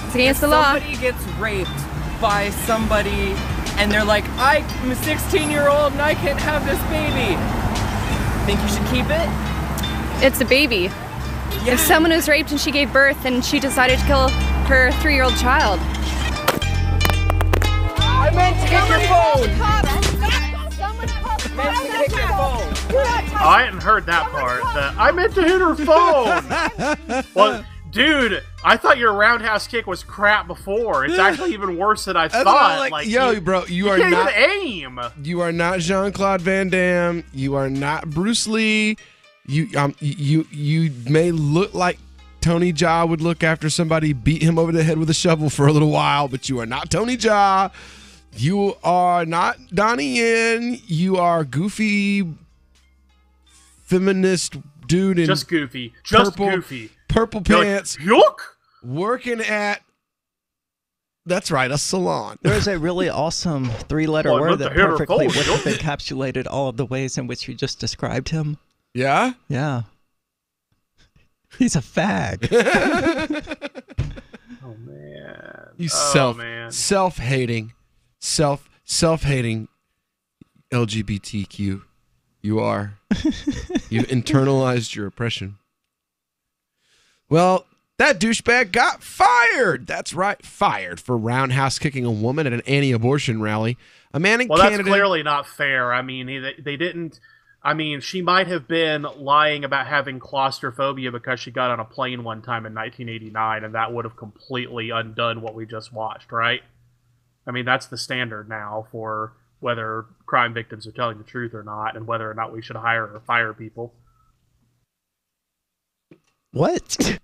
S5: It's against the law.
S6: Somebody gets raped by somebody and they're like, I'm a 16-year-old and I can't have this baby. Think you should keep it?
S5: It's a baby. Yeah. If someone was raped and she gave birth and she decided to kill her 3-year-old child.
S6: I meant to get your phone.
S14: I hadn't heard that part. I meant to hit her phone. Well, dude, I thought your roundhouse kick was crap before. It's actually even worse than I thought.
S12: Bro, you are
S14: can't
S12: not
S14: even aim.
S12: You are not Jean-Claude Van Damme. You are not Bruce Lee. You may look like Tony Jaa would look after somebody beat him over the head with a shovel for a little while, but you are not Tony Jaa. You are not Donnie Yen. You are goofy feminist dude in
S14: just goofy. Just goofy.
S12: Purple pants.
S14: Like, yuck!
S12: Working at, that's right, a salon.
S13: There's a really awesome 3-letter word that perfectly would have encapsulated all of the ways in which you just described him.
S12: Yeah?
S13: Yeah. He's a fag.
S14: Oh, man.
S12: You self-hating LGBTQ. You are. You've internalized your oppression. Well, that douchebag got fired. That's right, fired for roundhouse kicking a woman at an anti-abortion rally. A man in Canada.
S14: That's clearly not fair. I mean, they didn't. I mean, she might have been lying about having claustrophobia because she got on a plane one time in 1989, and that would have completely undone what we just watched, right? I mean, that's the standard now for whether crime victims are telling the truth or not, and whether or not we should hire or fire people.
S13: What?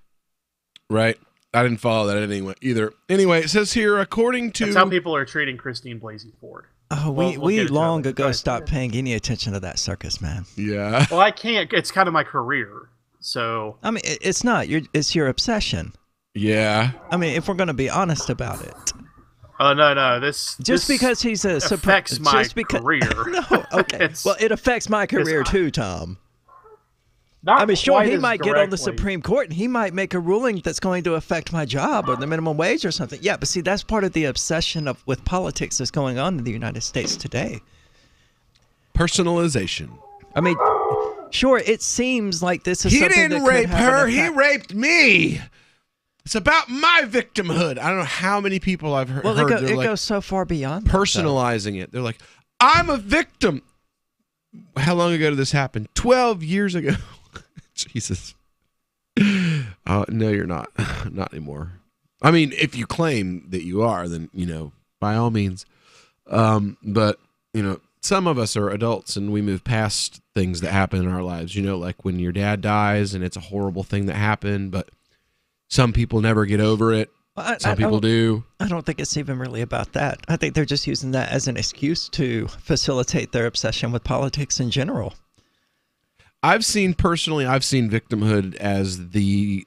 S12: Right. I didn't follow that anyway either. Anyway, it says here, according to...
S14: That's how people are treating Christine Blasey Ford.
S13: Oh, we long ago stopped paying any attention to that circus, man.
S12: Yeah.
S14: Well, I can't. It's kind of my career, so...
S13: I mean, it's not. It's your obsession.
S12: Yeah.
S13: I mean, if we're going to be honest about it.
S14: Oh, no. This
S13: because he's a...
S14: affects my career.
S13: No, okay. Well, it affects my career too, Tom. I mean, sure, he might get on the Supreme Court and he might make a ruling that's going to affect my job or the minimum wage or something. Yeah, but see, that's part of the obsession with politics that's going on in the United States today.
S12: Personalization.
S13: I mean, sure, it seems like this is something that
S12: He didn't rape her. He raped me. It's about my victimhood. I don't know how many people I've heard.
S13: Well, it goes so far beyond
S12: personalizing it. They're like, I'm a victim. How long ago did this happen? 12 years ago. Jesus. No, you're not. Not anymore. I mean, if you claim that you are, then, by all means. But, some of us are adults and we move past things that happen in our lives. Like when your dad dies and it's a horrible thing that happened, but some people never get over it. Some people do.
S13: I don't think it's even really about that. I think they're just using that as an excuse to facilitate their obsession with politics in general.
S12: I've seen victimhood as the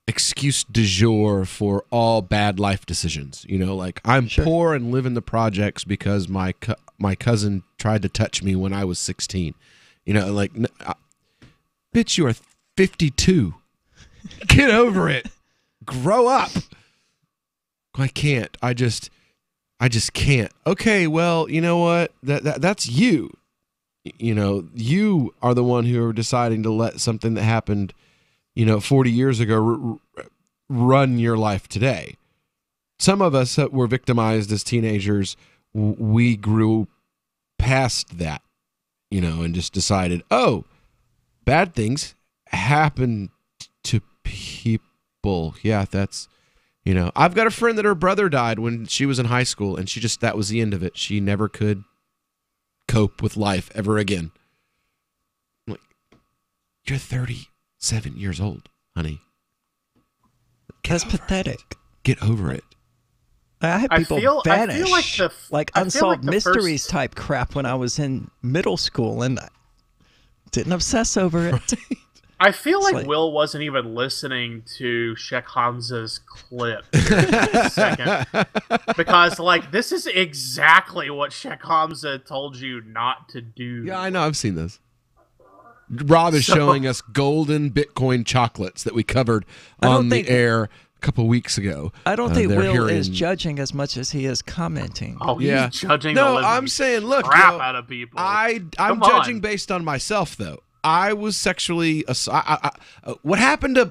S12: excuse du jour for all bad life decisions. You know, like I'm poor and live in the projects because my cousin tried to touch me when I was 16. You know, like, bitch, you are 52. Get over it. Grow up. I can't. I just can't. Okay, well, you know what? That's you. You know, you are the one who are deciding to let something that happened, 40 years ago run your life today. Some of us that were victimized as teenagers, we grew past that, and just decided, oh, bad things happen to people. Yeah, that's, I've got a friend that her brother died when she was in high school, and that was the end of it. She never could cope with life ever again. I'm like, you're 37 years old, honey.
S13: That's pathetic.
S12: Get over it.
S13: I had people vanish,
S14: I feel
S13: like unsolved mysteries type crap when I was in middle school, and I didn't obsess over it.
S14: I feel like Will wasn't even listening to Sheikh Hamza's clip for a second. Because, this is exactly what Sheikh Hamza told you not to do.
S12: Yeah, I know. I've seen this. Rob is showing us golden Bitcoin chocolates that we covered on the air a couple weeks ago.
S13: I don't think Will is judging as much as he is commenting.
S14: Oh, he's judging
S12: the I'm saying, look,
S14: crap out of people.
S12: I'm judging based on myself, though. I was sexually what happened to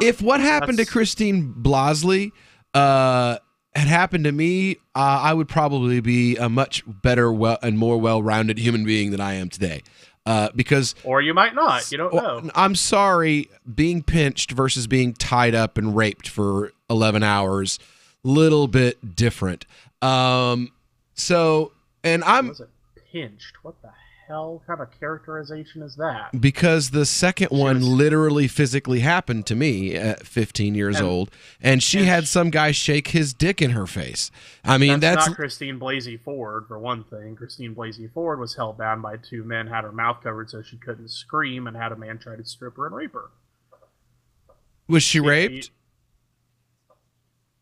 S12: if what happened to Christine Blasley had happened to me, I would probably be a much better and more well-rounded human being than I am today. Because
S14: or you might not. You don't know.
S12: I'm sorry, being pinched versus being tied up and raped for 11 hours, little bit different. I'm
S14: was it pinched? What the hell kind of characterization is that?
S12: Because the second one literally physically happened to me at 15 years old, and she had some guy shake his dick in her face. I mean, that's
S14: not Christine Blasey Ford, for one thing. Christine Blasey Ford was held down by two men, had her mouth covered so she couldn't scream, and had a man try to strip her and rape her.
S12: Was she raped?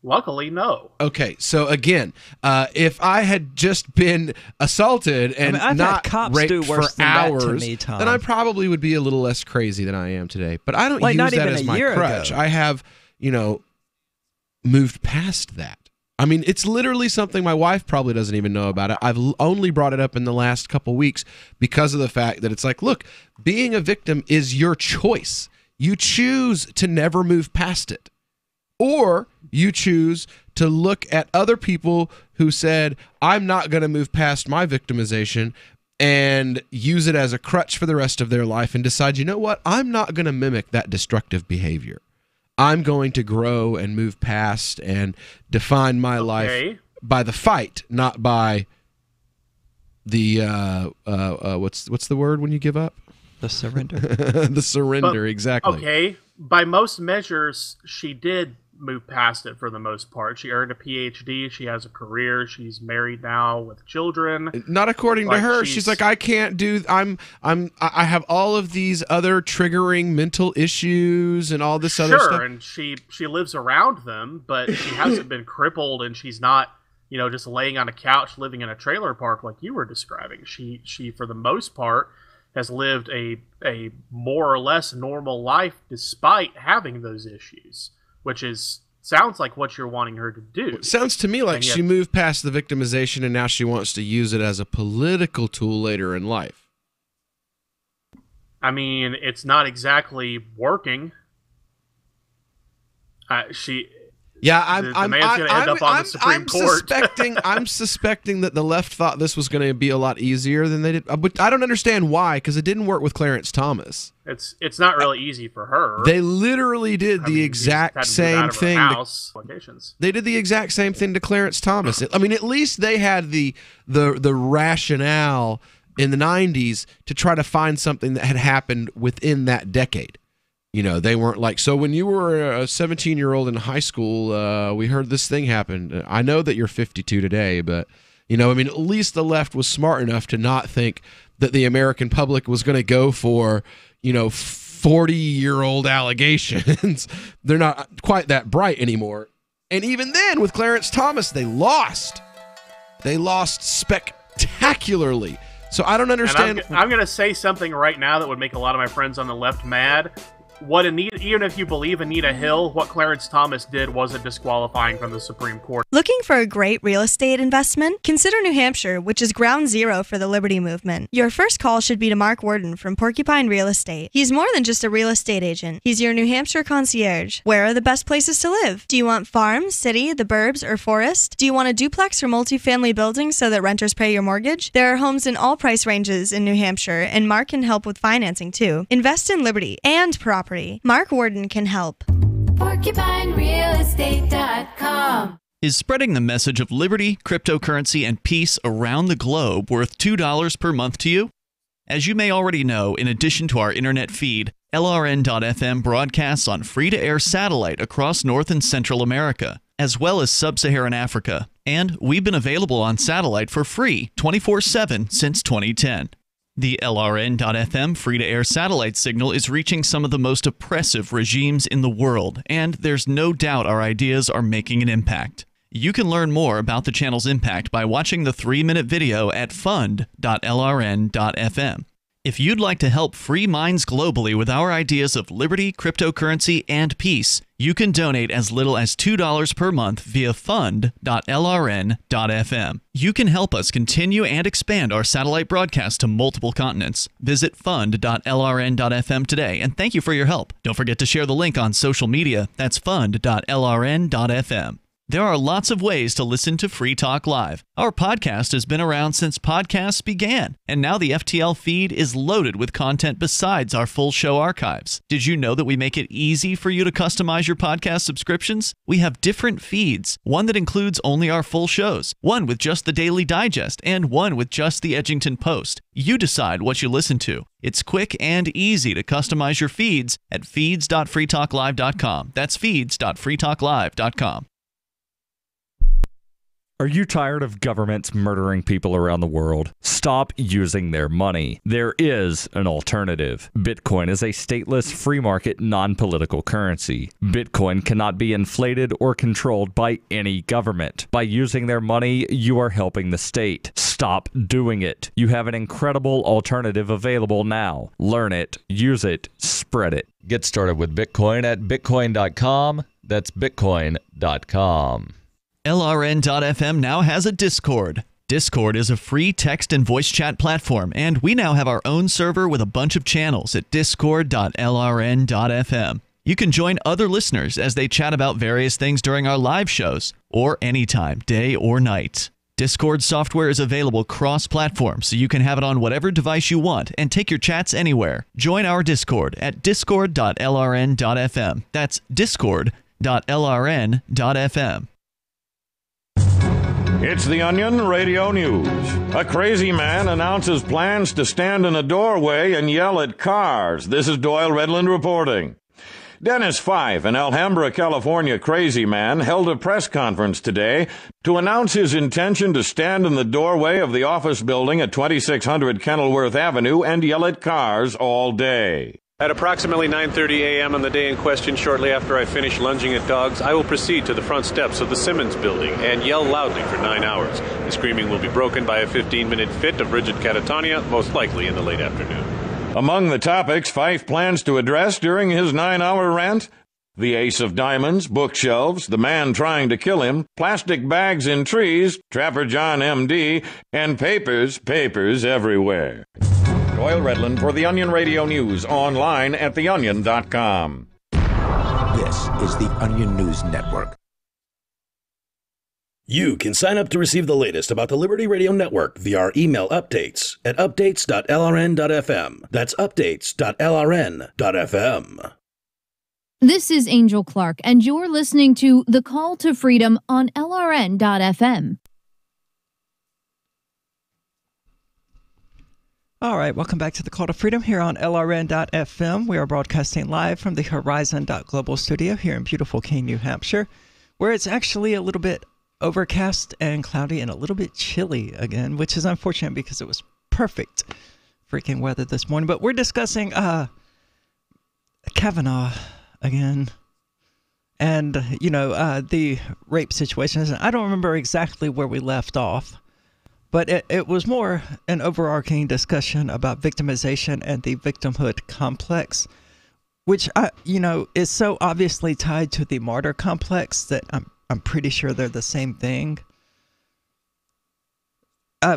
S14: Luckily, no.
S12: Okay, so again, if I had just been assaulted and not raped for hours, then I probably would be a little less crazy than I am today. But I don't use that as my crutch. I have, moved past that. I mean, it's literally something my wife probably doesn't even know about it. I've only brought it up in the last couple weeks because of the fact that it's like, look, being a victim is your choice. You choose to never move past it. Or you choose to look at other people who said, I'm not going to move past my victimization, and use it as a crutch for the rest of their life and decide, you know what? I'm not going to mimic that destructive behavior. I'm going to grow and move past and define my life by the fight, not by the, what's the word when you give up?
S13: The surrender.
S12: The surrender, exactly.
S14: Okay. By most measures, she did move past it for the most part. She earned a PhD. She has a career. She's married now with children.
S12: Not according to her. She's like, I can't do. I have all of these other triggering mental issues and all this other stuff.
S14: Sure, and she lives around them, but she hasn't been crippled, and she's not, just laying on a couch living in a trailer park like you were describing. She for the most part has lived a more or less normal life despite having those issues, which sounds like what you're wanting her to do.
S12: It sounds to me like she moved past the victimization and now she wants to use it as a political tool later in life.
S14: I mean, it's not exactly working.
S12: I'm suspecting that the left thought this was going to be a lot easier than they did, but I don't understand why, because it didn't work with Clarence Thomas.
S14: It's not really easy for her.
S12: They literally did the exact same thing. They did the exact same thing to Clarence Thomas. I mean, at least they had the rationale in the 90s to try to find something that had happened within that decade. They weren't like, so when you were a 17-year-old in high school, we heard this thing happen. I know that you're 52 today, but, at least the left was smart enough to not think that the American public was going to go for, 40-year-old allegations. They're not quite that bright anymore. And even then, with Clarence Thomas, they lost. They lost spectacularly. So I don't understand.
S14: I'm going to say something right now that would make a lot of my friends on the left mad. Even if you believe Anita Hill, what Clarence Thomas did wasn't disqualifying from the Supreme Court.
S19: Looking for a great real estate investment? Consider New Hampshire, which is ground zero for the Liberty Movement. Your first call should be to Mark Worden from Porcupine Real Estate. He's more than just a real estate agent. He's your New Hampshire concierge. Where are the best places to live? Do you want farm, city, the burbs, or forest? Do you want a duplex or multifamily building so that renters pay your mortgage? There are homes in all price ranges in New Hampshire, and Mark can help with financing too. Invest in Liberty and property. Mark Worden can help.
S23: PorcupineRealEstate.com
S18: Is spreading the message of liberty, cryptocurrency, and peace around the globe worth $2 per month to you? As you may already know, in addition to our internet feed, LRN.FM broadcasts on free-to-air satellite across North and Central America, as well as Sub-Saharan Africa. And we've been available on satellite for free 24/7 since 2010. The LRN.FM free-to-air satellite signal is reaching some of the most oppressive regimes in the world, and there's no doubt our ideas are making an impact. You can learn more about the channel's impact by watching the 3-minute video at fund.lrn.fm. If you'd like to help free minds globally with our ideas of liberty, cryptocurrency, and peace, you can donate as little as $2 per month via fund.lrn.fm. You can help us continue and expand our satellite broadcast to multiple continents. Visit fund.lrn.fm today, and thank you for your help. Don't forget to share the link on social media. That's fund.lrn.fm. There are lots of ways to listen to Free Talk Live. Our podcast has been around since podcasts began, and now the FTL feed is loaded with content besides our full show archives. Did you know that we make it easy for you to customize your podcast subscriptions? We have different feeds, one that includes only our full shows, one with just the Daily Digest, and one with just the Edgington Post. You decide what you listen to. It's quick and easy to customize your feeds at feeds.freetalklive.com. That's feeds.freetalklive.com.
S3: Are you tired of governments murdering people around the world? Stop using their money. There is an alternative. Bitcoin is a stateless, free market, non-political currency. Bitcoin cannot be inflated or controlled by any government. By using their money, you are helping the state. Stop doing it. You have an incredible alternative available now. Learn it, use it, spread it.
S7: Get started with Bitcoin at bitcoin.com. That's bitcoin.com.
S18: LRN.FM now has a Discord. Discord is a free text and voice chat platform, and we now have our own server with a bunch of channels at discord.lrn.fm. You can join other listeners as they chat about various things during our live shows, or anytime, day or night. Discord software is available cross-platform, so you can have it on whatever device you want and take your chats anywhere. Join our Discord at discord.lrn.fm. That's discord.lrn.fm.
S8: It's the Onion Radio News. A crazy man announces plans to stand in a doorway and yell at cars. This is Doyle Redland reporting. Dennis Fife, an Alhambra, California crazy man, held a press conference today to announce his intention to stand in the doorway of the office building at 2600 Kenilworth Avenue and yell at cars all day.
S10: At approximately 9:30 a.m. on the day in question, shortly after I finish lunging at dogs, I will proceed to the front steps of the Simmons building and yell loudly for 9 hours. The screaming will be broken by a 15-minute fit of rigid catatonia, most likely in the late afternoon.
S8: Among the topics Fife plans to address during his 9-hour rant, the ace of diamonds, bookshelves, the man trying to kill him, plastic bags in trees, Trapper John M.D., and papers everywhere. Doyle Redland for the Onion Radio News, online at theonion.com.
S11: This is the Onion News Network.
S2: You can sign up to receive the latest about the Liberty Radio Network via our email updates at updates.lrn.fm. That's updates.lrn.fm.
S25: This is Angel Clark, and you're listening to The Call to Freedom on LRN.fm.
S13: All right, welcome back to the Call to Freedom here on LRN.FM. We are broadcasting live from the Horizon.global studio here in beautiful Keene, New Hampshire, where it's actually a little bit overcast and cloudy and a little bit chilly again, which is unfortunate because it was perfect freaking weather this morning. But we're discussing Kavanaugh again. And, you know, the rape situation. I don't remember exactly where we left off, but it was more an overarching discussion about victimization and the victimhood complex, which, you know, is so obviously tied to the martyr complex that I'm pretty sure they're the same thing.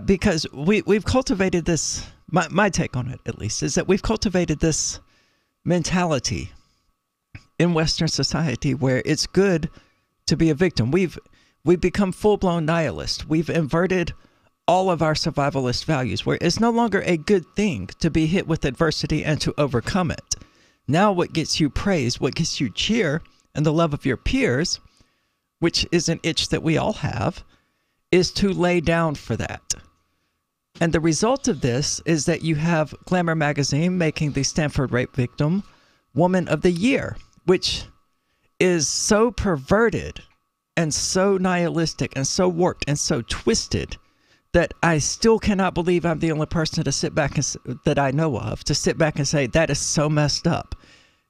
S13: Because we've cultivated this, my take on it at least, is that we've cultivated this mentality in Western society where it's good to be a victim. We've become full-blown nihilists. We've inverted all of our survivalist values where it's no longer a good thing to be hit with adversity and to overcome it. Now what gets you praise, what gets you cheer and the love of your peers, which is an itch that we all have, is to lay down for that. And the result of this is that you have Glamour magazine making the Stanford rape victim Woman of the Year, which is so perverted and so nihilistic and so warped and so twisted that I still cannot believe I'm the only person to sit back and that I know of to sit back and say that is so messed up.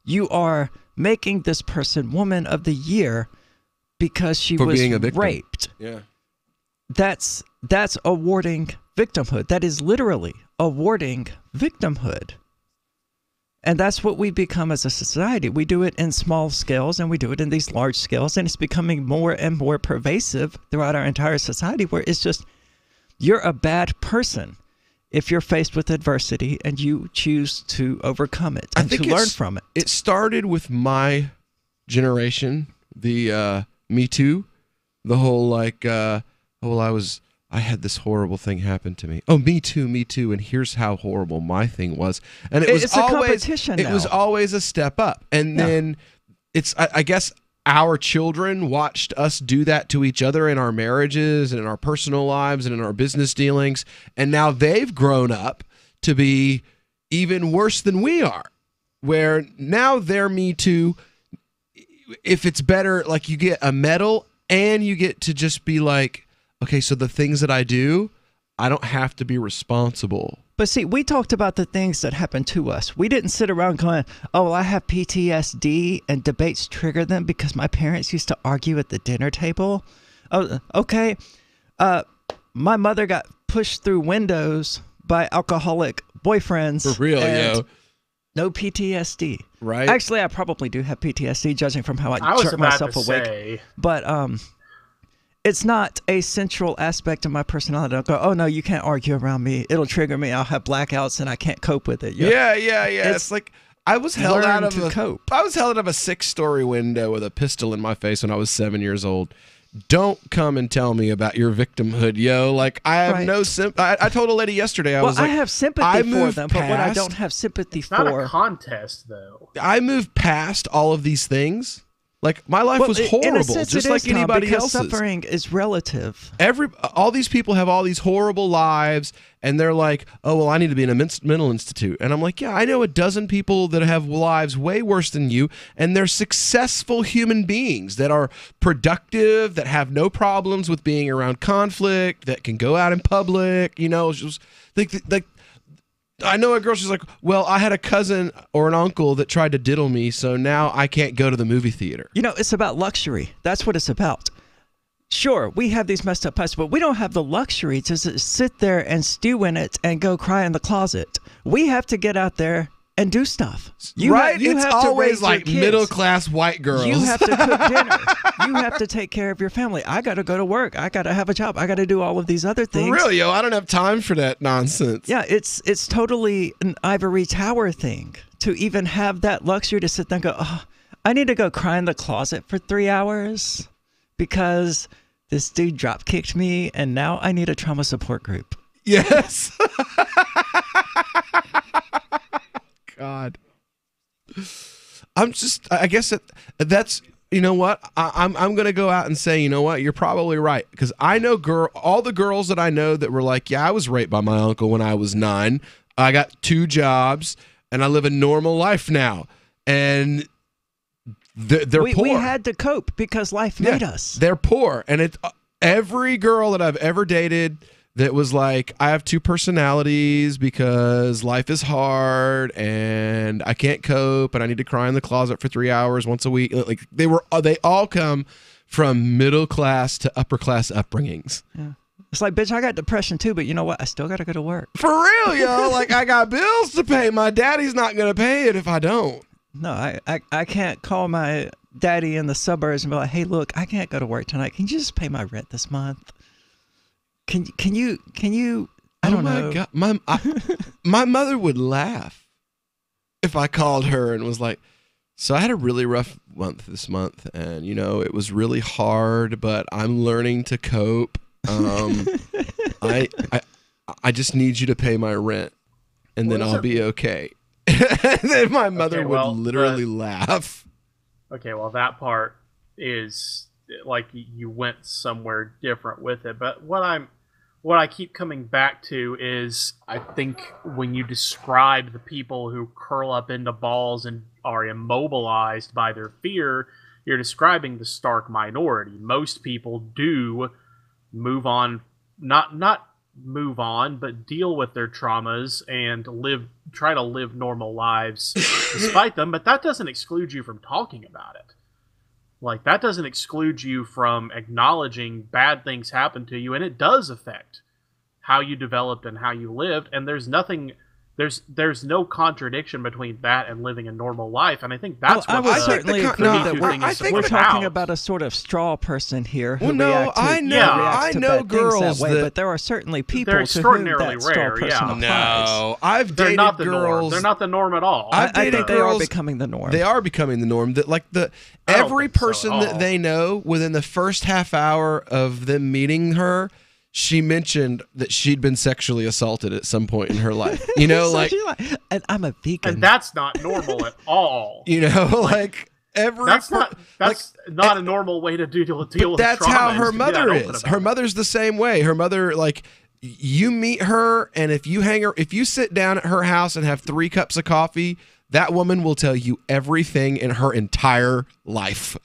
S13: You are making this person Woman of the Year because she was being a victim. Raped.
S12: Yeah,
S13: that's awarding victimhood. That is literally awarding victimhood. And that's what we become as a society. We do it in small scales and we do it in these large scales, and it's becoming more and more pervasive throughout our entire society where it's just, you're a bad person if you're faced with adversity and you choose to overcome it and to learn from it.
S12: It started with my generation, the Me Too, the whole like, I had this horrible thing happen to me. Oh, me too, and here's how horrible my thing was. And it's always a competition now. It was always a step up. And then it's, I guess our children watched us do that to each other in our marriages and in our personal lives and in our business dealings. And now they've grown up to be even worse than we are, where now they're Me Too. If it's better, like you get a medal and you get to just be like, okay, so the things that I do, I don't have to be responsible.
S13: But see, we talked about the things that happened to us. We didn't sit around going, oh, well, I have PTSD and debates trigger them because my parents used to argue at the dinner table. Oh, okay. My mother got pushed through windows by alcoholic boyfriends.
S12: For real, yo.
S13: No PTSD.
S12: Right.
S13: Actually, I probably do have PTSD, judging from how I jerk myself awake. But it's not a central aspect of my personality. I'll go, oh no, you can't argue around me. It'll trigger me. I'll have blackouts and I can't cope with it.
S12: Yeah. It's like I was held out of a 6-story window with a pistol in my face when I was 7 years old. Don't come and tell me about your victimhood, yo. Like, I have no sympathy. I told a lady yesterday, I
S13: have sympathy for them, but what I don't have sympathy for...
S14: It's not a contest, though.
S12: I moved past all of these things. Like, my life was horrible, just like anybody else's.
S13: Suffering is relative.
S12: All these people have all these horrible lives, and they're like, oh, well, I need to be in a mental institute. And I'm like, yeah, I know a dozen people that have lives way worse than you, and they're successful human beings that are productive, that have no problems with being around conflict, that can go out in public, you know, just like I know a girl, she's like, well, I had a cousin or an uncle that tried to diddle me, so now I can't go to the movie theater.
S13: You know, it's about luxury. That's what it's about. Sure, we have these messed up pasts, but we don't have the luxury to sit there and stew in it and go cry in the closet. We have to get out there and do stuff.
S12: It's always like middle-class white girls.
S13: You have to cook dinner. You have to take care of your family. I got to go to work. I got to have a job. I got to do all of these other things.
S12: Really, yo, I don't have time for that nonsense.
S13: Yeah, it's totally an ivory tower thing to even have that luxury to sit there and go, oh, I need to go cry in the closet for 3 hours because this dude drop kicked me and now I need a trauma support group.
S12: Yes. God. I guess that's, you know what? I'm going to go out and say, you know what? You're probably right. Because I know all the girls that I know that were like, yeah, I was raped by my uncle when I was 9. I got 2 jobs, and I live a normal life now. And they're poor.
S13: We had to cope because life made us.
S12: They're poor. And it's every girl that I've ever dated that was like, I have 2 personalities because life is hard and I can't cope and I need to cry in the closet for 3 hours once a week. Like they all come from middle class to upper class upbringings.
S13: Yeah. It's like, bitch, I got depression too, but you know what? I still got to go to work.
S12: For real, yo. Like, I got bills to pay. My daddy's not going to pay it if I don't.
S13: No, I can't call my daddy in the suburbs and be like, hey, look, I can't go to work tonight. Can you just pay my rent this month? Can you, I don't know.
S12: God. My mother would laugh if I called her and was like, so I had a really rough month this month, and, you know, it was really hard, but I'm learning to cope. I just need you to pay my rent, and then I'll be okay. And then my mother would literally laugh.
S14: Okay, well, that part is like you went somewhere different with it. But what I keep coming back to is, I think when you describe the people who curl up into balls and are immobilized by their fear, you're describing the stark minority. Most people do move on, not move on, but deal with their traumas and try to live normal lives despite them. But that doesn't exclude you from talking about it. Like, that doesn't exclude you from acknowledging bad things happen to you, and it does affect how you developed and how you lived. And there's no contradiction between that and living a normal life. And I think that's what
S13: I would certainly agree that we're talking
S14: out.
S13: About a sort of straw person here who
S12: Well, no,
S13: reacts
S12: I
S13: to
S12: know
S13: bad
S12: girls
S13: things that way,
S12: that-
S13: but there are certainly people
S14: They're
S13: to whom
S14: extraordinarily
S13: that straw
S14: rare,
S13: person
S14: yeah.
S13: applies.
S12: No, I've
S14: They're
S12: dated
S14: not the
S12: girls.
S14: norm. They're not the norm at all.
S12: I've
S13: I
S12: dated
S13: think they
S12: girls.
S13: are becoming the norm.
S12: They are becoming the norm. That like every person that they know, within the first half hour of them meeting her, she mentioned that she'd been sexually assaulted at some point in her life. You know,
S13: So
S12: like,
S13: she's like, and I'm a vegan.
S14: And that's not normal at all.
S12: you know, like every.
S14: That's not a normal way to deal with
S12: That's
S14: trauma.
S12: how
S14: is
S12: her
S14: to be
S12: mother
S14: that open
S12: is.
S14: about
S12: Her
S14: it.
S12: mother's the same way. Her mother, like, you meet her, and if you sit down at her house and have 3 cups of coffee, that woman will tell you everything in her entire life.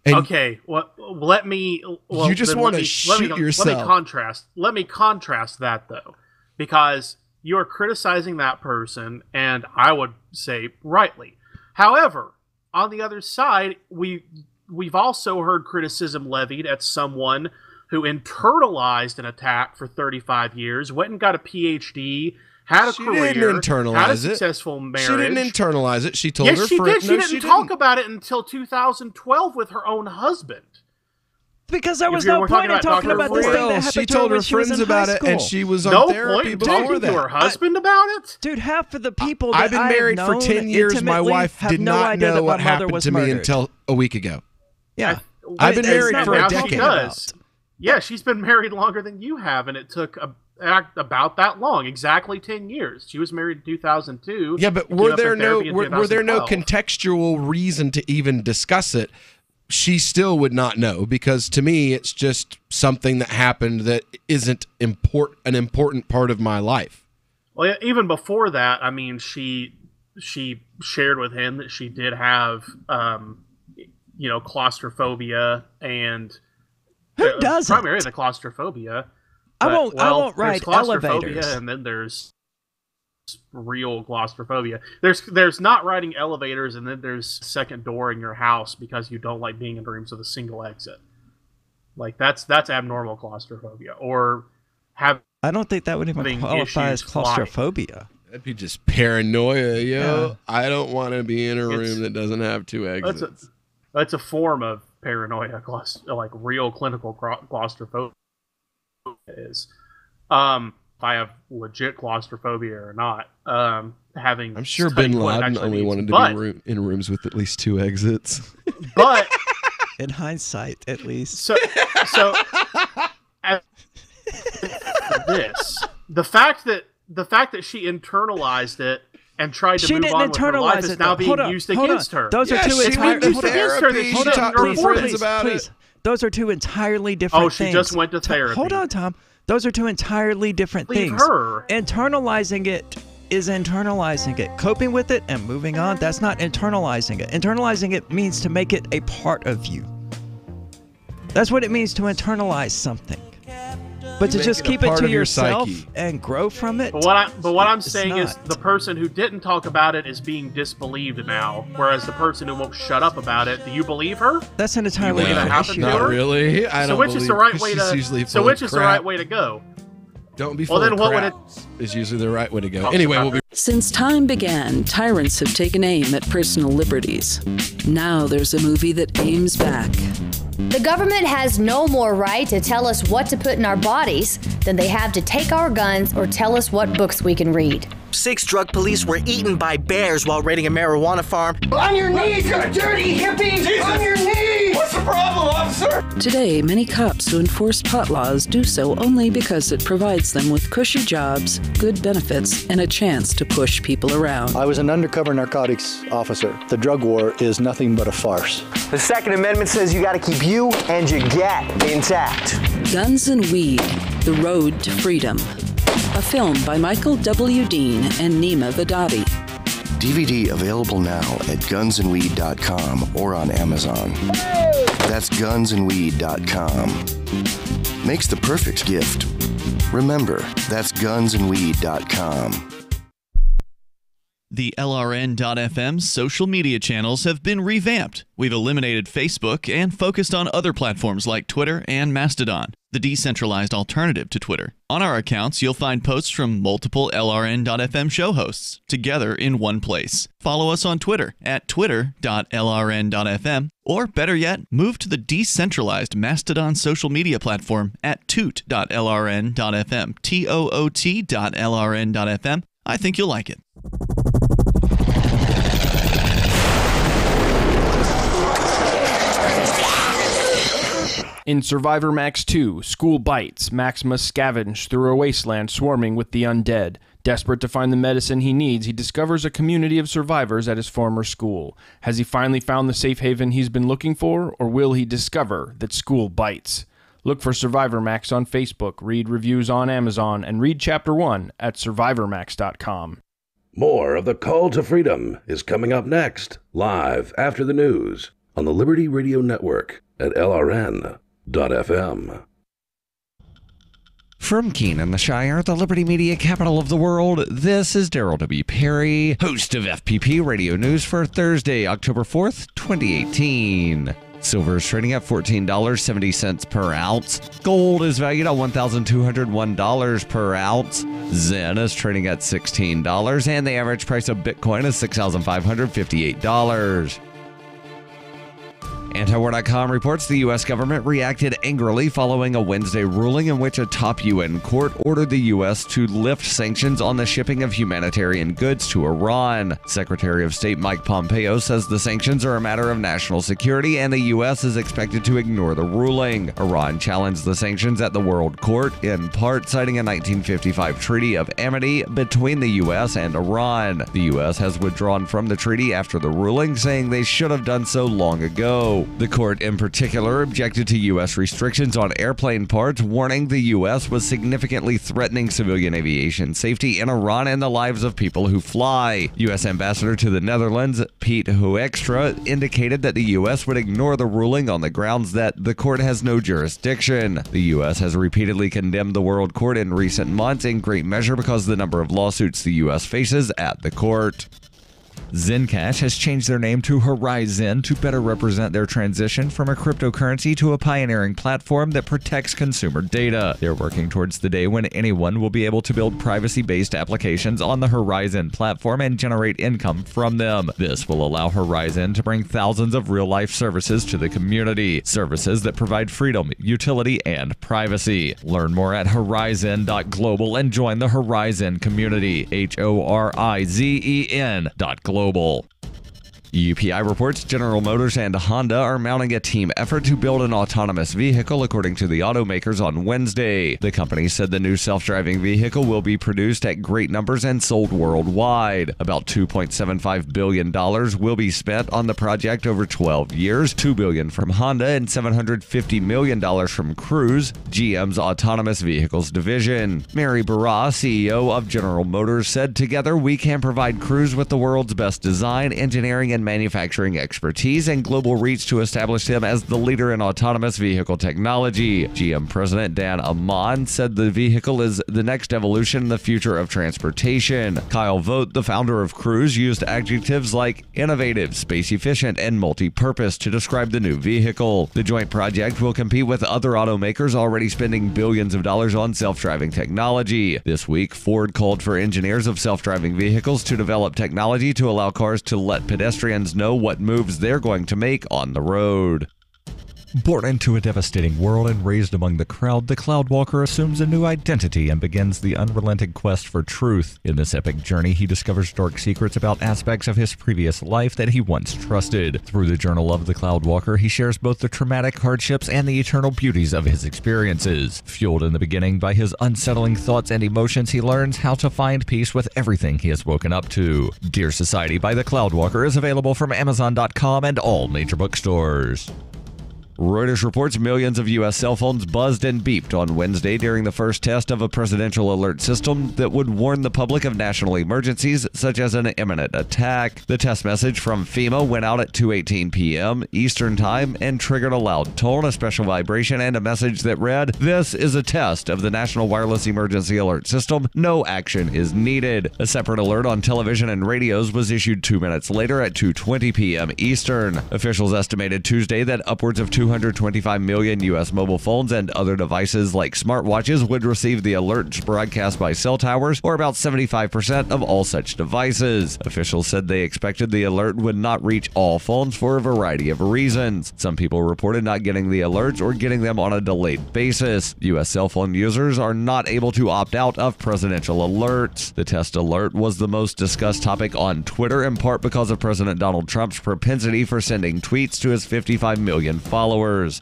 S12: And
S14: okay, well, let me. Well,
S12: you just
S14: then
S12: want
S14: let
S12: to
S14: me-
S12: shoot
S14: let me
S12: yourself.
S14: contrast. Let me contrast that though, because you are criticizing that person, and I would say rightly. However, on the other side, we've also heard criticism levied at someone who internalized an attack for 35 years, went and got a PhD, had a
S12: She
S14: career,
S12: didn't internalize
S14: had a
S12: it.
S14: successful marriage.
S12: She didn't internalize it. She told her
S14: Yes, she
S12: friend.
S14: did. She
S12: No,
S14: didn't talk about it until 2012 with her own husband.
S13: Because there
S14: If
S13: was
S14: you
S13: no
S14: were
S13: point in
S14: Dr.
S13: talking about this thing that
S12: Well,
S13: happened
S12: she
S13: to her
S12: told
S13: when
S12: her
S13: she was
S12: friends
S13: in high
S12: about it, and
S13: school.
S12: she was on
S14: No
S12: therapy
S14: point
S12: before
S14: talking
S12: that.
S14: to her husband about it?
S13: Dude, half of the people
S12: I've
S13: that
S12: been
S13: I've
S12: married for
S13: known
S12: 10 years. My
S13: intimately
S12: wife
S13: have
S12: did
S13: no
S12: not
S13: idea
S12: know
S13: that
S12: what
S13: my mother
S12: happened
S13: was
S12: to me
S13: murdered.
S12: until a week ago.
S13: Yeah.
S12: I've been married
S14: And
S12: for a
S14: now she
S12: decade.
S14: does. Yeah, she's been married longer than you have, and it took about that long, exactly 10 years. She was married in 2002.
S12: Yeah, but
S14: and
S12: were
S14: came up
S12: there
S14: in
S12: no
S14: therapy in
S12: were there no
S14: 2012.
S12: contextual reason to even discuss it? She still would not know, because to me it's just something that happened that isn't an important part of my life.
S14: Well, even before that, I mean, she shared with him that she did have, claustrophobia and
S13: Who doesn't?
S14: primarily the claustrophobia.
S13: I
S14: But,
S13: won't
S14: there's
S13: ride
S14: claustrophobia,
S13: elevators.
S14: and then there's real claustrophobia. There's not riding elevators, and then there's second door in your house because you don't like being in rooms with a single exit. Like that's abnormal claustrophobia, or have.
S13: I don't think that would even
S14: having
S13: qualify as
S14: issues flying.
S13: claustrophobia.
S12: That'd be just paranoia, yo.
S13: Yeah.
S12: I don't want to be in a
S14: It's-
S12: room that doesn't have 2 exits.
S14: That's a form of paranoia, like real clinical claustrophobia is. If I have legit claustrophobia or not, having
S12: I'm sure
S14: studied
S12: Bin
S14: what it
S12: Laden
S14: actually
S12: only
S14: means.
S12: wanted to
S14: But-
S12: be in rooms with at least 2 exits.
S14: But
S13: In hindsight, at least.
S14: so as this, the fact that she internalized it and tried to
S13: She
S14: move
S13: didn't
S14: on with her life
S13: internalize
S14: is
S13: it,
S14: now
S13: though.
S14: being
S13: Hold on,
S14: used
S13: hold
S14: against
S13: on.
S14: her.
S13: Those are two
S14: It's
S13: entirely
S14: being used against her that she didn't
S12: talked to her
S14: report
S12: friends
S14: it.
S12: about
S13: Please.
S12: it.
S13: Those are two entirely different
S14: Oh,
S13: things.
S14: she just went to therapy.
S13: Hold on, Tom. Those are two entirely different
S14: Leave
S13: things.
S14: her.
S13: Internalizing it is internalizing it. Coping with it and moving on, that's not internalizing it. Internalizing it means to make it a part of you. That's what it means to internalize something. But to just keep it to yourself and grow from it.
S14: But what I'm saying is the person who didn't talk about it is being disbelieved now, whereas the person who won't shut up about it, do you believe her?
S13: That's an entirely different issue.
S12: Not really. I don't
S14: so which is the right way to go?
S12: Don't be full of crap is usually the right way to go. Anyway, we'll be...
S9: Since time began, tyrants have taken aim at personal liberties. Now there's a movie that aims back.
S15: The government has no more right to tell us what to put in our bodies than they have to take our guns or tell us what books we can read.
S16: 6 drug police were eaten by bears while raiding a marijuana farm.
S17: On your knees, you dirty hippies! Jesus. On your knees! What's the problem, officer?
S9: Today, many cops who enforce pot laws do so only because it provides them with cushy jobs, good benefits, and a chance to push people around.
S20: I was an undercover narcotics officer. The drug war is nothing but a farce.
S17: The Second Amendment says you gotta keep you and your gat intact.
S9: Guns and Weed, The Road to Freedom. A film by Michael W. Dean and Nima Vadadi.
S1: DVD available now at gunsandweed.com or on Amazon. That's gunsandweed.com. Makes the perfect gift. Remember, that's gunsandweed.com.
S18: The LRN.FM social media channels have been revamped. We've eliminated Facebook and focused on other platforms like Twitter and Mastodon, the decentralized alternative to Twitter. On our accounts, you'll find posts from multiple LRN.FM show hosts together in one place. Follow us on Twitter at twitter.lrn.fm, or better yet, move to the decentralized Mastodon social media platform at toot.lrn.fm, toot.lrn.fm. I think you'll like it.
S26: In Survivor Max 2, School Bites, Max must scavenge through a wasteland swarming with the undead. Desperate to find the medicine he needs, he discovers a community of survivors at his former school. Has he finally found the safe haven he's been looking for, or will he discover that school bites? Look for Survivor Max on Facebook, read reviews on Amazon, and read Chapter 1 at survivormax.com.
S27: More of The Call to Freedom is coming up next, live after the news, on the Liberty Radio Network at LRN.FM.
S3: From Keene in the Shire, the Liberty Media capital of the world, this is Daryl W. Perry, host of FPP Radio News for Thursday, October 4th, 2018. Silver is trading at $14.70 per ounce. Gold is valued at $1,201 per ounce. Zen is trading at $16, and the average price of Bitcoin is $6,558. Antiwar.com reports the U.S. government reacted angrily following a Wednesday ruling in which a top UN court ordered the U.S. to lift sanctions on the shipping of humanitarian goods to Iran. Secretary of State Mike Pompeo says the sanctions are a matter of national security and the U.S. is expected to ignore the ruling. Iran challenged the sanctions at the World Court, in part citing a 1955 treaty of amity between the U.S. and Iran. The U.S. has withdrawn from the treaty after the ruling, saying they should have done so long ago. The court in particular objected to U.S. restrictions on airplane parts, warning the U.S. was significantly threatening civilian aviation safety in Iran and the lives of people who fly. U.S. Ambassador to the Netherlands, Piet Hoekstra, indicated that the U.S. would ignore the ruling on the grounds that the court has no jurisdiction. The U.S. has repeatedly condemned the World Court in recent months, in great measure because of the number of lawsuits the U.S. faces at the court. Zencash has changed their name to Horizon to better represent their transition from a cryptocurrency to a pioneering platform that protects consumer data. They're working towards the day when anyone will be able to build privacy-based applications on the Horizon platform and generate income from them. This will allow Horizon to bring thousands of real-life services to the community, services that provide freedom, utility, and privacy. Learn more at horizon.global and join the Horizon community, HORIZEN.global. UPI reports General Motors and Honda are mounting a team effort to build an autonomous vehicle, according to the automakers on Wednesday. The company said the new self-driving vehicle will be produced at great numbers and sold worldwide. About $2.75 billion will be spent on the project over 12 years, $2 billion from Honda and $750 million from Cruise, GM's autonomous vehicles division. Mary Barra, CEO of General Motors, said, "Together we can provide Cruise with the world's best design, engineering, and manufacturing expertise and global reach to establish them as the leader in autonomous vehicle technology." GM President Dan Amon said the vehicle is the next evolution in the future of transportation. Kyle Vogt, the founder of Cruise, used adjectives like innovative, space-efficient, and multi-purpose to describe the new vehicle. The joint project will compete with other automakers already spending billions of dollars on self-driving technology. This week, Ford called for engineers of self-driving vehicles to develop technology to allow cars to let pedestrians know what moves they're going to make on the road. Born into a devastating world and raised among the crowd, the Cloudwalker assumes a new identity and begins the unrelenting quest for truth. In this epic journey, he discovers dark secrets about aspects of his previous life that he once trusted. Through the Journal of the Cloudwalker, he shares both the traumatic hardships and the eternal beauties of his experiences. Fueled in the beginning by his unsettling thoughts and emotions, he learns how to find peace with everything he has woken up to. Dear Society by the Cloudwalker is available from Amazon.com and all major bookstores. Reuters reports millions of U.S. cell phones buzzed and beeped on Wednesday during the first test of a presidential alert system that would warn the public of national emergencies, such as an imminent attack. The test message from FEMA went out at 2:18 p.m. Eastern Time and triggered a loud tone, a special vibration, and a message that read, "This is a test of the National Wireless Emergency Alert System. No action is needed." A separate alert on television and radios was issued 2 minutes later at 2:20 p.m. Eastern. Officials estimated Tuesday that upwards of 225 million U.S. mobile phones and other devices like smartwatches would receive the alerts broadcast by cell towers, or about 75% of all such devices. Officials said they expected the alert would not reach all phones for a variety of reasons. Some people reported not getting the alerts or getting them on a delayed basis. U.S. cell phone users are not able to opt out of presidential alerts. The test alert was the most discussed topic on Twitter, in part because of President Donald Trump's propensity for sending tweets to his 55 million followers.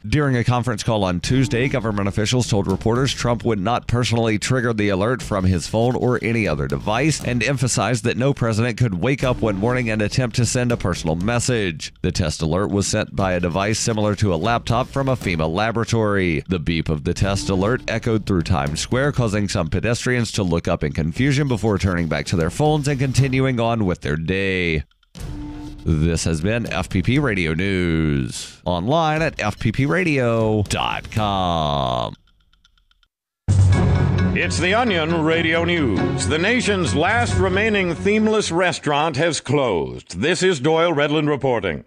S3: During a conference call on Tuesday, government officials told reporters Trump would not personally trigger the alert from his phone or any other device, and emphasized that no president could wake up one morning and attempt to send a personal message. The test alert was sent by a device similar to a laptop from a FEMA laboratory. The beep of the test alert echoed through Times Square, causing some pedestrians to look up in confusion before turning back to their phones and continuing on with their day. This has been FPP Radio News. Online at fppradio.com.
S8: It's the Onion Radio News. The nation's last remaining themeless restaurant has closed. This is Doyle Redland reporting.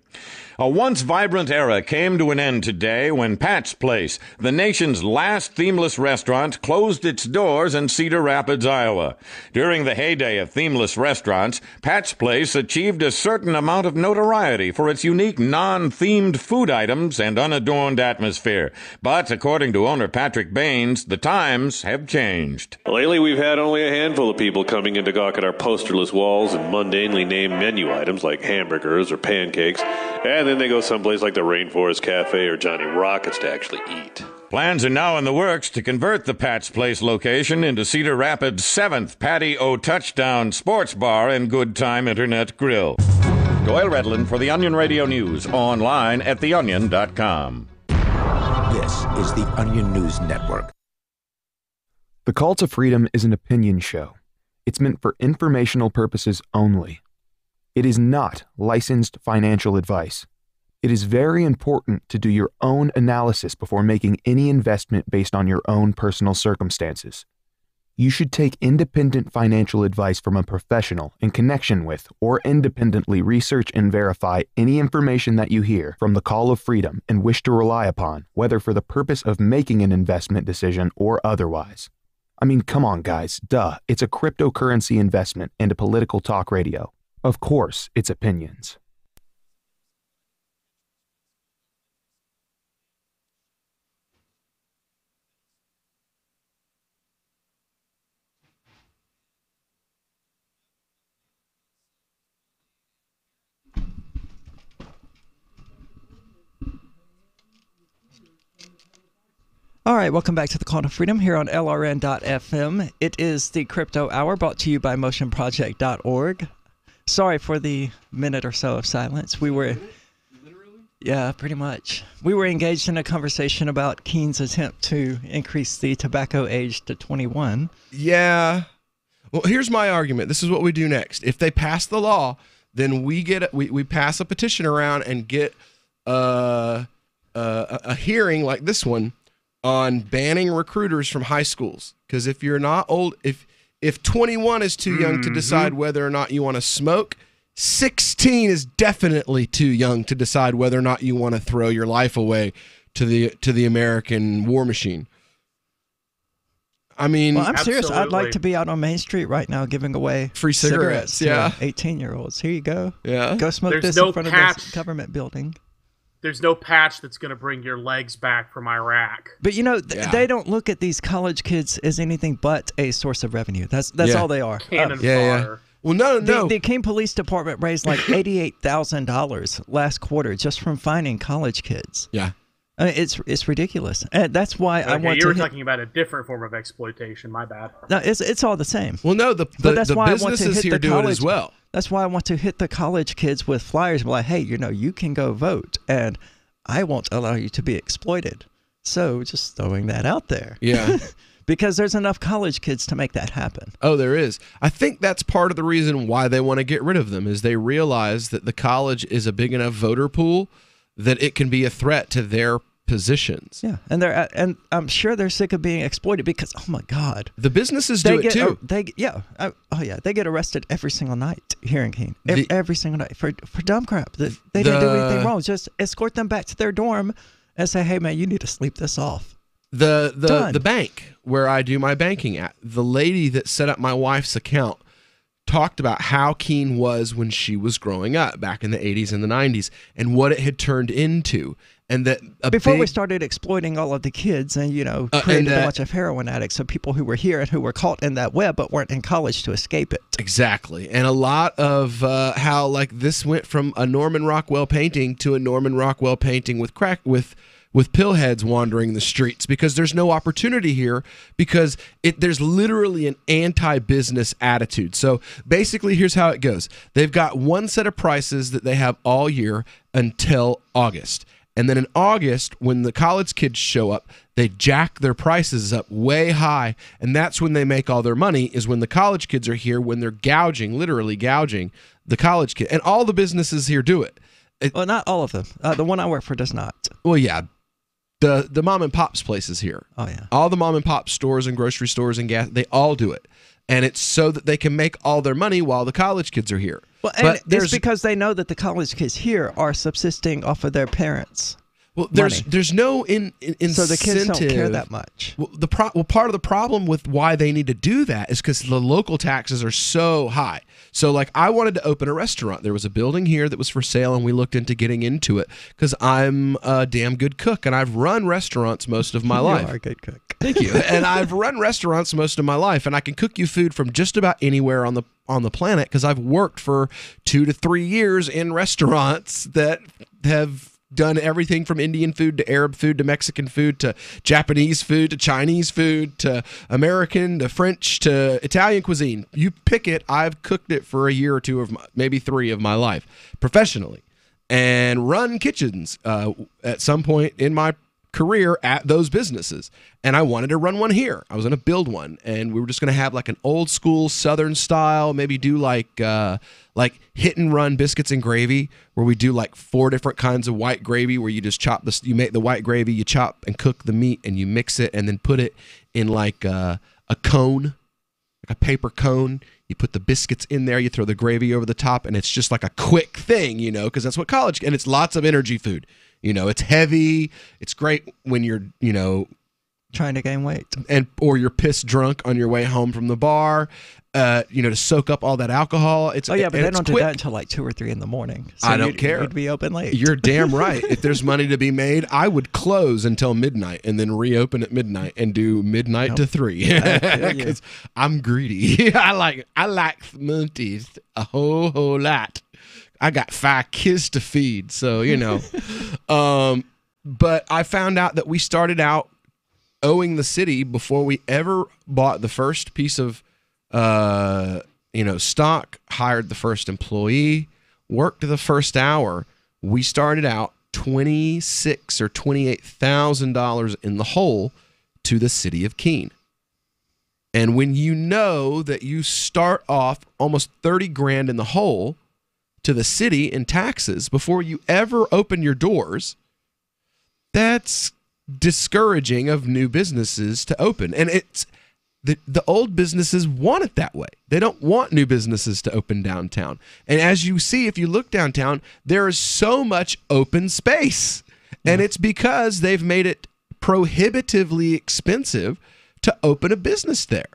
S8: A once vibrant era came to an end today when Pat's Place, the nation's last themeless restaurant, closed its doors in Cedar Rapids, Iowa. During the heyday of themeless restaurants, Pat's Place achieved a certain amount of notoriety for its unique non-themed food items and unadorned atmosphere. But according to owner Patrick Baines, the times have changed.
S10: Lately, we've had only a handful of people coming in to gawk at our posterless walls and mundanely named menu items like hamburgers or pancakes, and then they go someplace like the Rainforest Cafe or Johnny Rockets to actually eat.
S8: Plans are now in the works to convert the Pat's Place location into Cedar Rapids' 7th Patty O Touchdown Sports Bar and Good Time Internet Grill. Doyle Redland for the Onion Radio News, online at theonion.com.
S11: This is the Onion News Network.
S4: The Call to Freedom is an opinion show. It's meant for informational purposes only. It is not licensed financial advice. It is very important to do your own analysis before making any investment based on your own personal circumstances. You should take independent financial advice from a professional in connection with or independently research and verify any information that you hear from the Call of Freedom and wish to rely upon, whether for the purpose of making an investment decision or otherwise. I mean, come on, guys. Duh. It's a cryptocurrency investment and a political talk radio. Of course, it's opinions.
S13: All right, welcome back to the Call to Freedom here on LRN.FM. It is the Crypto Hour brought to you by MotionProject.org. Sorry for the minute or so of silence. We were... Yeah, pretty much. We were engaged in a conversation about Keene's attempt to increase the tobacco age to 21.
S12: Yeah. Well, here's my argument. This is what we do next. If they pass the law, then we pass a petition around and get a hearing like this one on banning recruiters from high schools. Because if you're not old, if 21 is too young to decide whether or not you want to smoke, 16 is definitely too young to decide whether or not you want to throw your life away to the American war machine. I mean,
S13: well, I'm serious. I'd like to be out on Main Street right now giving away
S12: free cigarettes.
S13: To 18-years. Here you go.
S12: Yeah.
S13: Go smoke
S14: There's
S13: this
S14: no
S13: in front
S14: patch.
S13: of the government building.
S14: There's no patch that's going to bring your legs back from Iraq.
S13: But you know, they don't look at these college kids as anything but a source of revenue. That's all they are.
S14: Cannon fodder.
S12: Well, no.
S13: The Keene Police Department raised like $88,000 last quarter just from finding college kids.
S12: Yeah.
S13: I mean, it's ridiculous. And that's why I want to.
S14: You were talking about a different form of exploitation. My bad.
S13: No, it's all the same.
S12: Well, no, the businesses here do it as well.
S13: That's why I want to hit the college kids with flyers like, hey, you can go vote, and I won't allow you to be exploited. So just throwing that out there.
S12: Yeah.
S13: Because there's enough college kids to make that happen.
S12: Oh, there is. I think that's part of the reason why they want to get rid of them is they realize that the college is a big enough voter pool that it can be a threat to their positions.
S13: Yeah, and I'm sure they're sick of being exploited because, oh my God,
S12: the businesses do it too.
S13: They get arrested every single night here in Keene. Every single night for dumb crap. They didn't do anything wrong. Just escort them back to their dorm and say, hey man, you need to sleep this off.
S12: The bank where I do my banking at, the lady that set up my wife's account talked about how Keene was when she was growing up back in the 80s and the 90s and what it had turned into. And that
S13: before we started exploiting all of the kids and, created a bunch of heroin addicts, so people who were here and who were caught in that web but weren't in college to escape it.
S12: Exactly. And a lot of how like this went from a Norman Rockwell painting to a Norman Rockwell painting with pillheads wandering the streets because there's no opportunity here because there's literally an anti-business attitude. So basically, here's how it goes. They've got one set of prices that they have all year until August. And then in August, when the college kids show up, they jack their prices up way high. And that's when they make all their money is when the college kids are here, when they're literally gouging the college kid. And all the businesses here do it.
S13: Well, not all of them. The one I work for does not.
S12: Well, yeah. The mom and pop's places here.
S13: Oh, yeah.
S12: All the mom and pop stores and grocery stores and gas, they all do it. And it's so that they can make all their money while the college kids are here.
S13: Well, and it's because they know that the college kids here are subsisting off of their parents'
S12: Well, there's no incentive.
S13: So the kids don't care that much.
S12: Well, part of the problem with why they need to do that is because the local taxes are so high. So, like, I wanted to open a restaurant. There was a building here that was for sale, and we looked into getting into it because I'm a damn good cook, and I've run restaurants most of my life.
S13: You are a good cook.
S12: Thank you. And I've run restaurants most of my life, and I can cook you food from just about anywhere on the planet because I've worked for 2 to 3 years in restaurants that have done everything from Indian food to Arab food to Mexican food to Japanese food to Chinese food to American to French to Italian cuisine. You pick it. I've cooked it for a year or two of maybe 3 of my life professionally and run kitchens at some point in my career at those businesses. And I wanted to run one here. I was going to build one, and we were just going to have like an old school Southern style, maybe do like hit and run biscuits and gravy, where we do like 4 different kinds of white gravy, where you just you make the white gravy, you chop and cook the meat, and you mix it, and then put it in like a cone, like a paper cone. You put the biscuits in there, you throw the gravy over the top, and it's just like a quick thing, because that's what college, and it's lots of energy food. It's heavy. It's great when you're,
S13: trying to gain weight,
S12: or you're pissed drunk on your way home from the bar. To soak up all that alcohol.
S13: But they don't do that until like 2 or 3 in the morning. So
S12: I don't care.
S13: You'd be open late.
S12: You're damn right. If there's money to be made, I would close until midnight and then reopen at midnight and do midnight to 3. Because I'm greedy. I like smoothies a whole lot. I got 5 kids to feed, so But I found out that we started out owing the city before we ever bought the first piece of stock, hired the first employee, worked the first hour. We started out $26,000 or $28,000 in the hole to the city of Keene. And when you know that you start off almost $30,000 in the hole to the city in taxes before you ever open your doors, that's discouraging of new businesses to open. And it's the old businesses want it that way. They don't want new businesses to open downtown. And as you see, if you look downtown, there is so much open space. And it's because they've made it prohibitively expensive to open a business there.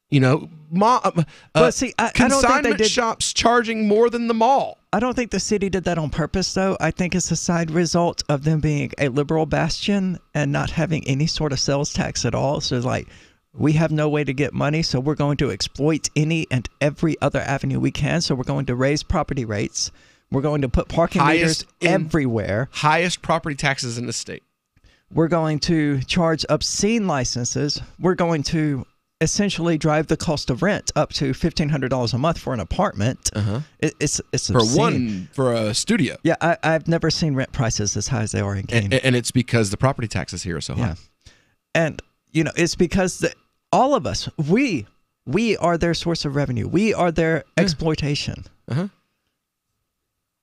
S13: But see, I don't think they did
S12: shops charging more than the mall.
S13: I don't think the city did that on purpose, though. I think it's a side result of them being a liberal bastion and not having any sort of sales tax at all. So it's like, we have no way to get money, so we're going to exploit any and every other avenue we can. So we're going to raise property rates. We're going to put parking meters everywhere.
S12: Highest property taxes in the state.
S13: We're going to charge obscene licenses. We're going to essentially drive the cost of rent up to $1,500 a month for an apartment. It's obscene.
S12: For a studio.
S13: Yeah, I've never seen rent prices as high as they are in Keene.
S12: And it's because the property taxes here are so high.
S13: And it's because all of us, we are their source of revenue. We are their exploitation.
S12: And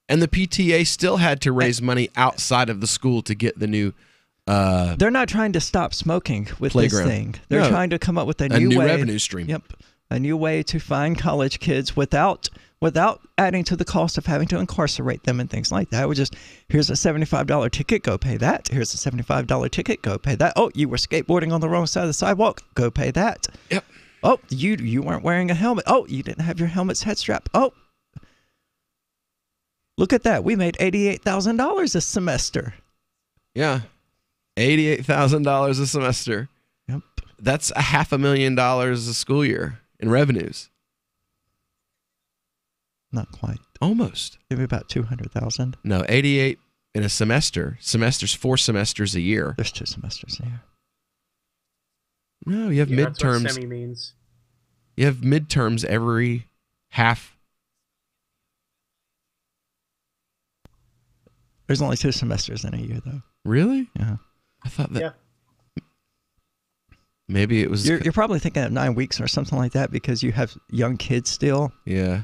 S12: the PTA still had to raise money outside of the school to get the new
S13: they're not trying to stop smoking with
S12: playground.
S13: This thing. They're trying to come up with a new way,
S12: revenue stream.
S13: Yep, a new way to find college kids without adding to the cost of having to incarcerate them and things like that. Here's a $75 ticket, go pay that. Here's a $75 ticket, go pay that. Oh, you were skateboarding on the wrong side of the sidewalk, go pay that.
S12: Yep.
S13: Oh, you weren't wearing a helmet. Oh, you didn't have your helmet's head strap. Oh, look at that. We made $88,000 this semester.
S12: Yeah. $88,000 a semester.
S13: Yep.
S12: That's $500,000 a school year in revenues.
S13: Not quite.
S12: Almost.
S13: Maybe about 200,000.
S12: No, 88 in a semester. Semesters, 4 semesters a year.
S13: There's 2 semesters a year.
S12: No, you have midterms.
S14: That's what semi means.
S12: You have midterms every half.
S13: There's only 2 semesters in a year, though.
S12: Really?
S13: Yeah.
S12: I thought that. Maybe it was.
S13: You're probably thinking of 9 weeks or something like that because you have young kids still.
S12: Yeah.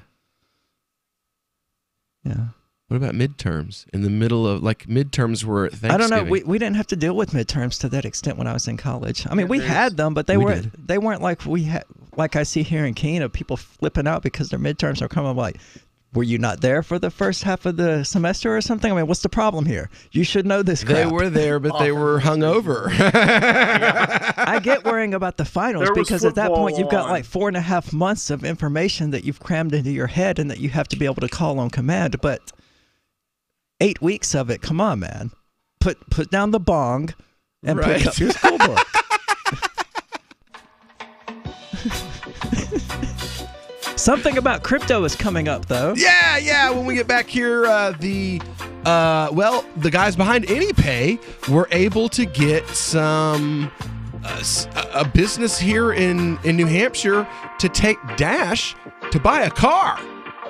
S13: Yeah.
S12: What about midterms? In the middle of, midterms were at Thanksgiving.
S13: I don't know. We didn't have to deal with midterms to that extent when I was in college. I mean, we had them, but they weren't like we had, like I see here in Keene, of people flipping out because their midterms are coming. Like, were you not there for the first half of the semester or something? I mean, what's the problem here? You should know this crap.
S12: They were there, but they were hungover.
S13: I get worrying about the finals because at that point you've got like 4.5 months of information that you've crammed into your head and that you have to be able to call on command. But 8 weeks of it, come on, man. Put down the bong and pick up your school book. Something about crypto is coming up, though.
S12: Yeah. When we get back here, the guys behind AnyPay were able to get some a business here in New Hampshire to take Dash to buy a car.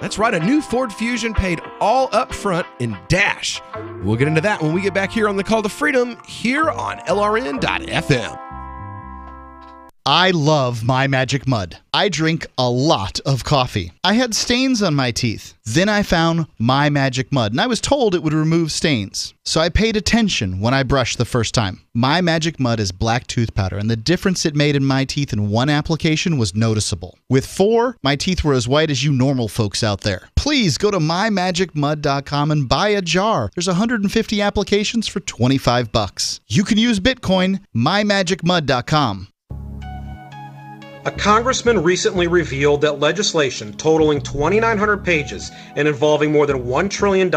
S12: That's right, a new Ford Fusion paid all up front in Dash. We'll get into that when we get back here on the Call to Freedom here on LRN.FM.
S5: I love My Magic Mud. I drink a lot of coffee. I had stains on my teeth. Then I found My Magic Mud, and I was told it would remove stains. So I paid attention when I brushed the first time. My Magic Mud is black tooth powder, and the difference it made in my teeth in one application was noticeable. With 4, my teeth were as white as you normal folks out there. Please go to mymagicmud.com and buy a jar. There's 150 applications for $25. You can use Bitcoin, mymagicmud.com.
S6: A congressman recently revealed that legislation totaling 2,900 pages and involving more than $1 trillion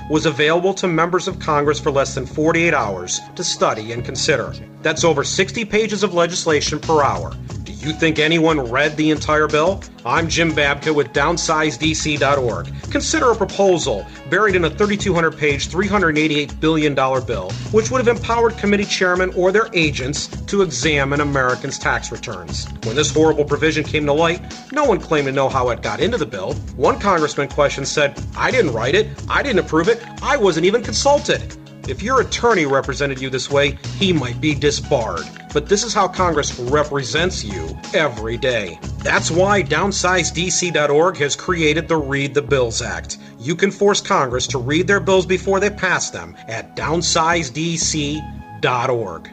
S6: was available to members of Congress for less than 48 hours to study and consider. That's over 60 pages of legislation per hour. Do You think anyone read the entire bill? I'm Jim Babka with DownsizeDC.org. Consider a proposal buried in a 3,200-page, $388 billion bill, which would have empowered committee chairmen or their agents to examine Americans' tax returns. When this horrible provision came to light, no one claimed to know how it got into the bill. One congressman questioned said, "I didn't write it, I didn't approve it, I wasn't even consulted." If your attorney represented you this way, he might be disbarred. But this is how Congress represents you every day. That's why DownsizeDC.org has created the Read the Bills Act. You can force Congress to read their bills before they pass them at DownsizeDC.org.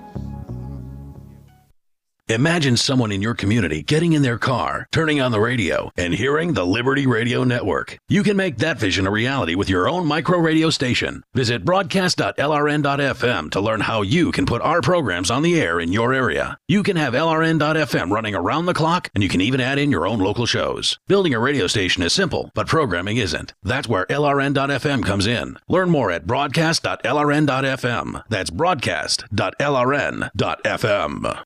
S27: Imagine someone in your community getting in their car, turning on the radio, and hearing the Liberty Radio Network. You can make that vision a reality with your own micro radio station. Visit broadcast.lrn.fm to learn how you can put our programs on the air in your area. You can have LRN.FM running around the clock, and you can even add in your own local shows. Building a radio station is simple, but programming isn't. That's where LRN.FM comes in. Learn more at broadcast.lrn.fm. That's broadcast.lrn.fm.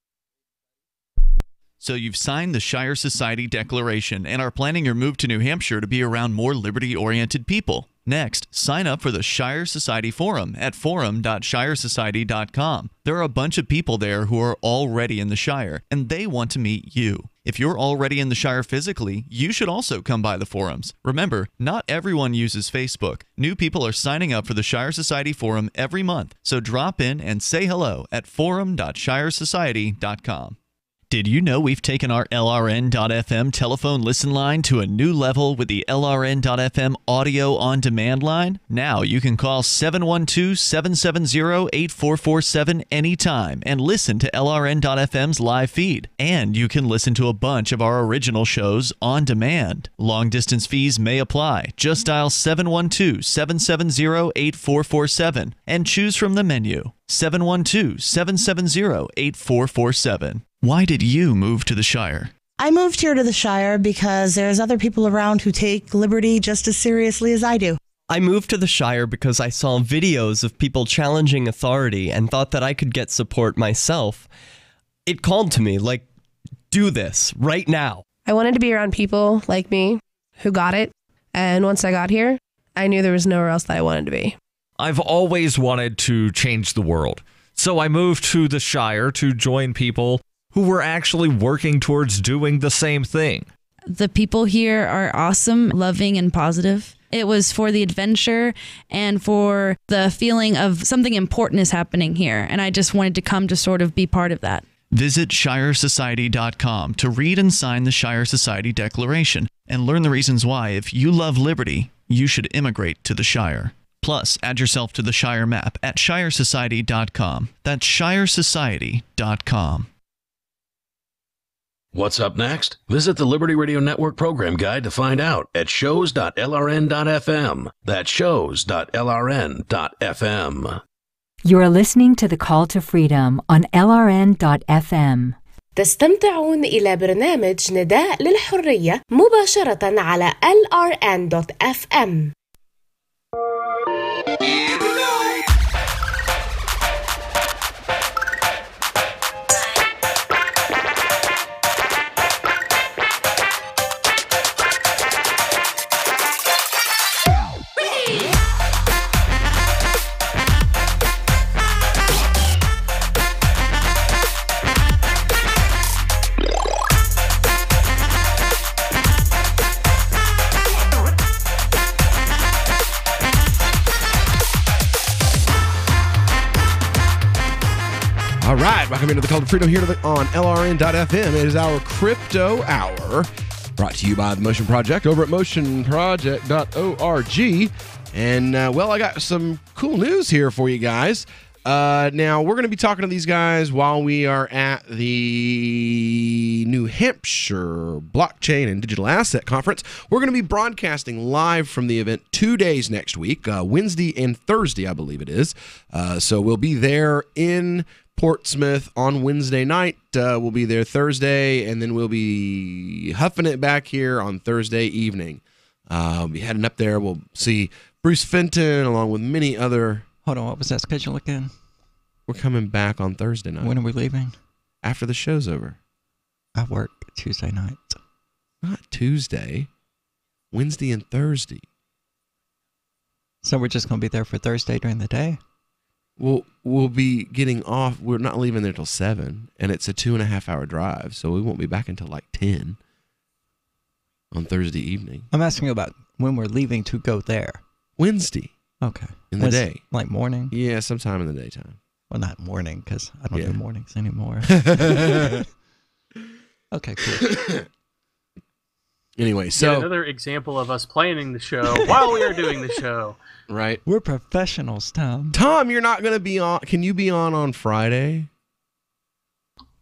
S18: So you've signed the Shire Society Declaration and are planning your move to New Hampshire to be around more liberty-oriented people. Next, sign up for the Shire Society Forum at forum.shiresociety.com. There are a bunch of people there who are already in the Shire, and they want to meet you. If you're already in the Shire physically, you should also come by the forums. Remember, not everyone uses Facebook. New people are signing up for the Shire Society Forum every month, so drop in and say hello at forum.shiresociety.com. Did you know we've taken our LRN.FM telephone listen line to a new level with the LRN.FM audio on demand line? Now you can call 712-770-8447 anytime and listen to LRN.FM's live feed. And you can listen to a bunch of our original shows on demand. Long distance fees may apply. Just dial 712-770-8447 and choose from the menu. 712-770-8447. Why did you move to the Shire?
S2: I moved here to the Shire because there's other people around who take liberty just as seriously as I do.
S7: I moved to the Shire because I saw videos of people challenging authority and thought that I could get support myself. It called to me, like, do this right now.
S19: I wanted to be around people like me who got it. And once I got here, I knew there was nowhere else that I wanted to be.
S3: I've always wanted to change the world. So I moved to the Shire to join people who were actually working towards doing the same thing.
S21: The people here are awesome, loving, and positive. It was for the adventure and for the feeling of something important is happening here. And I just wanted to come to sort of be part of that.
S18: Visit shiresociety.com to read and sign the Shire Society Declaration and learn the reasons why, if you love liberty, you should immigrate to the Shire. Plus, add yourself to the Shire map at shiresociety.com. That's shiresociety.com.
S27: What's up next? Visit the Liberty Radio Network program guide to find out at shows.lrn.fm. That's shows.lrn.fm.
S22: You're listening to The Call to Freedom on LRN.FM.
S23: تستمتعون إلى برنامج نداء للحرية مباشرة على LRN.FM.
S12: All right, welcome into the Call to Freedom here on LRN.FM. It is our Crypto Hour, brought to you by the Motion Project over at motionproject.org. And, well, I got some cool news here for you guys. Now, we're going to be talking to these guys while we are at the New Hampshire Blockchain and Digital Asset Conference. We're going to be broadcasting live from the event 2 days next week, Wednesday and Thursday, I believe it is. So we'll be there in Portsmouth on Wednesday night. We'll be there Thursday, and then we'll be huffing it back here on Thursday evening. We'll be heading up there. We'll see Bruce Fenton along with many other...
S13: Hold on, what was that schedule again?
S12: We're coming back on Thursday night.
S13: When are we leaving?
S12: After the show's over.
S13: I work. Tuesday night.
S12: Not Tuesday. Wednesday and Thursday.
S13: So we're just going to be there for Thursday during the day?
S12: We'll be getting off. We're not leaving there till 7, and it's a 2.5 hour drive, so we won't be back until like 10 on Thursday evening.
S13: I'm asking about when we're leaving to go there.
S12: Wednesday.
S13: Okay.
S12: In the day.
S13: Like morning?
S12: Yeah, sometime in the daytime.
S13: Well, not morning, because I don't do mornings anymore. Okay, cool.
S12: Anyway, so
S14: Yet another example of us planning the show while we are doing the show.
S12: Right.
S13: We're professionals, Tom.
S12: Tom, you're not going to be on. Can you be on Friday?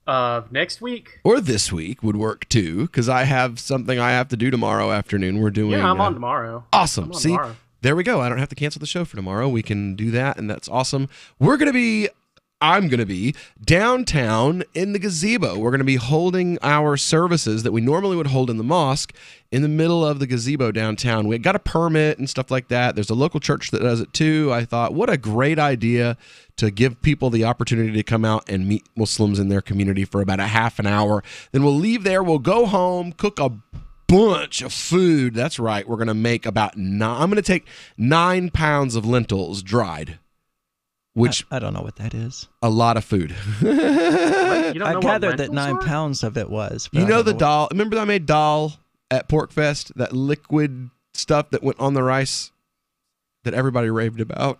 S14: Next week?
S12: Or this week would work too, because I have something I have to do tomorrow afternoon. We're doing.
S14: Yeah, I'm on tomorrow.
S12: Awesome.
S14: I'm on
S12: See,
S14: tomorrow.
S12: there we go. I don't have to cancel the show for tomorrow. We can do that, and that's awesome. I'm going to be downtown in the gazebo. We're going to be holding our services that we normally would hold in the mosque in the middle of the gazebo downtown. We got a permit and stuff like that. There's a local church that does it too. I thought, what a great idea to give people the opportunity to come out and meet Muslims in their community for about a half an hour. Then we'll leave there. We'll go home, cook a bunch of food. That's right. We're going to make I'm going to take 9 pounds of lentils dried. Which
S13: I don't know what that is.
S12: A lot of food.
S13: I gathered that 9 pounds of it was.
S12: You know the dal. Remember I made dal at Pork Fest? That liquid stuff that went on the rice that everybody raved about?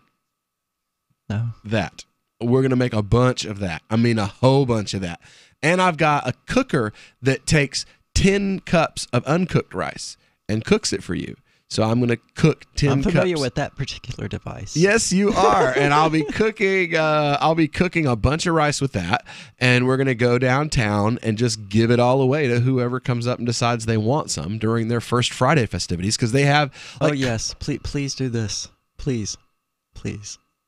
S13: No.
S12: That. We're going to make a bunch of that. I mean, a whole bunch of that. And I've got a cooker that takes 10 cups of uncooked rice and cooks it for you. So I'm going to cook 10 cups.
S13: I'm familiar with that particular device.
S12: Yes, you are. And I'll be cooking a bunch of rice with that. And we're going to go downtown and just give it all away to whoever comes up and decides they want some during their first Friday festivities. Because they have...
S13: oh, yes. Please do this. Please.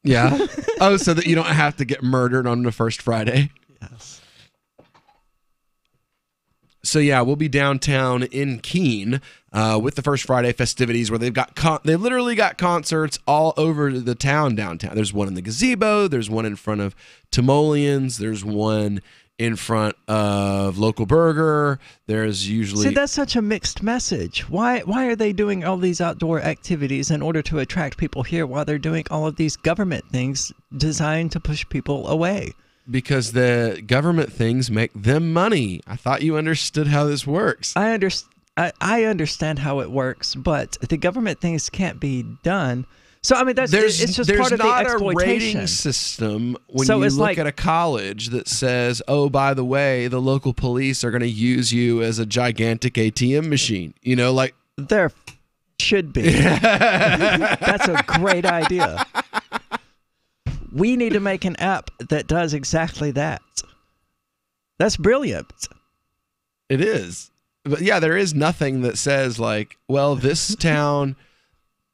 S12: Yeah? Oh, so that you don't have to get murdered on the first Friday?
S13: Yes.
S12: So yeah, we'll be downtown in Keene with the First Friday festivities, where they've literally got concerts all over the town downtown. There's one in the gazebo. There's one in front of Timoleon's. There's one in front of Local Burger. There's usually...
S13: See, that's such a mixed message. Why are they doing all these outdoor activities in order to attract people here while they're doing all of these government things designed to push people away?
S12: Because the government things make them money. I thought you understood how this works.
S13: I understand how it works, but the government things can't be done. So I mean, it's just part of the exploitation.
S12: There's not a rating system when you look at a college that says, "Oh, by the way, the local police are going to use you as a gigantic ATM machine." You know, like
S13: there should be. That's a great idea. We need to make an app that does exactly that. That's brilliant.
S12: It is. But yeah, there is nothing that says like, well, this town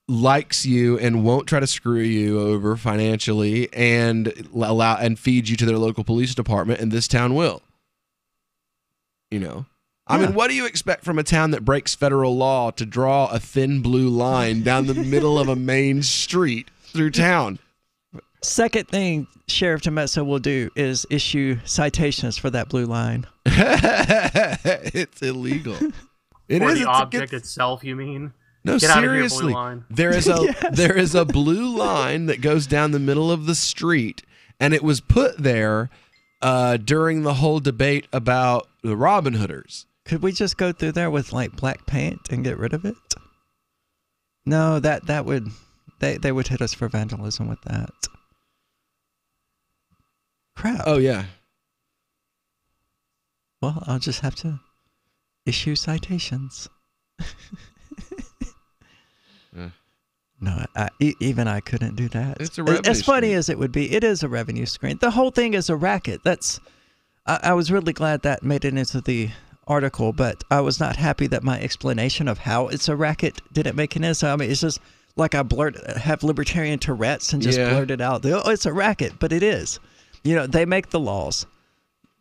S12: likes you and won't try to screw you over financially and allow and feed you to their local police department, and this town will. You know? I mean, what do you expect from a town that breaks federal law to draw a thin blue line down the middle of a main street through town?
S13: Second thing Sheriff Temesa will do is issue citations for that blue line.
S12: It's illegal.
S14: For the object itself, you mean?
S12: No,
S14: Get out of here,
S12: seriously.
S14: blue line.
S12: There is a blue line that goes down the middle of the street, and it was put there during the whole debate about the Robin Hooders.
S13: Could we just go through there with like black paint and get rid of it? No, that would they would hit us for vandalism with that. Crap.
S12: Oh, yeah.
S13: Well, I'll just have to issue citations. No, even I couldn't do that.
S12: It's a revenue
S13: As funny as it would be, it is a revenue screen. The whole thing is a racket. I was really glad that made it into the article, but I was not happy that my explanation of how it's a racket didn't make it in. So, I mean, it's just like I have libertarian Tourette's and just blurted out, oh, it's a racket, but it is. You know, they make the laws.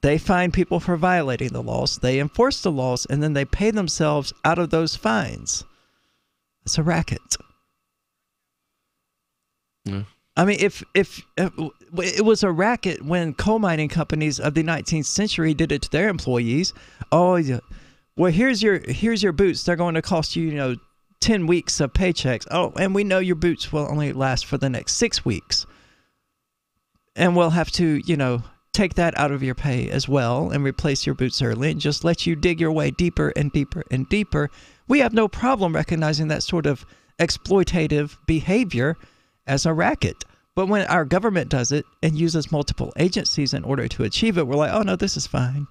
S13: They fine people for violating the laws. They enforce the laws, and then they pay themselves out of those fines. It's a racket.
S12: Yeah.
S13: I mean, if it was a racket when coal mining companies of the 19th century did it to their employees. Oh, yeah. Well, here's your boots. They're going to cost you, 10 weeks of paychecks. Oh, and we know your boots will only last for the next 6 weeks. And we'll have to, take that out of your pay as well and replace your boots early and just let you dig your way deeper and deeper and deeper. We have no problem recognizing that sort of exploitative behavior as a racket. But when our government does it and uses multiple agencies in order to achieve it, we're like, oh, no, this is fine.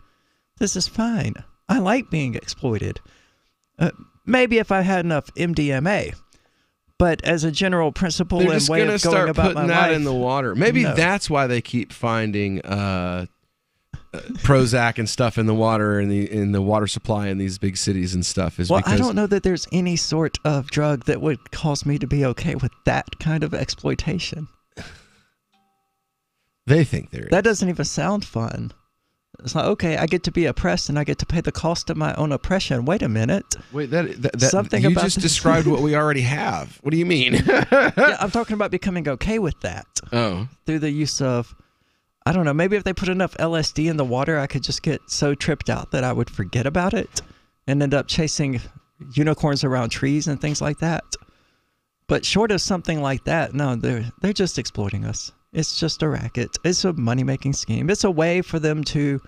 S13: This is fine. I like being exploited. Maybe if I had enough MDMA. But as a general principle and way of going about my life,
S12: putting that in the water. Maybe that's why they keep finding Prozac and stuff in the water in the water supply in these big cities and stuff.
S13: Because I don't know that there's any sort of drug that would cause me to be okay with that kind of exploitation.
S12: They think there is.
S13: That doesn't even sound fun. It's like, okay, I get to be oppressed and I get to pay the cost of my own oppression. Wait a minute.
S12: Wait, that
S13: something
S12: you
S13: about
S12: just
S13: this.
S12: described what we already have. What do you mean?
S13: Yeah, I'm talking about becoming okay with that.
S12: Oh.
S13: Through the use of, I don't know, maybe if they put enough LSD in the water, I could just get so tripped out that I would forget about it and end up chasing unicorns around trees and things like that. But short of something like that, no, they're just exploiting us. It's just a racket. It's a money-making scheme. It's a way for them to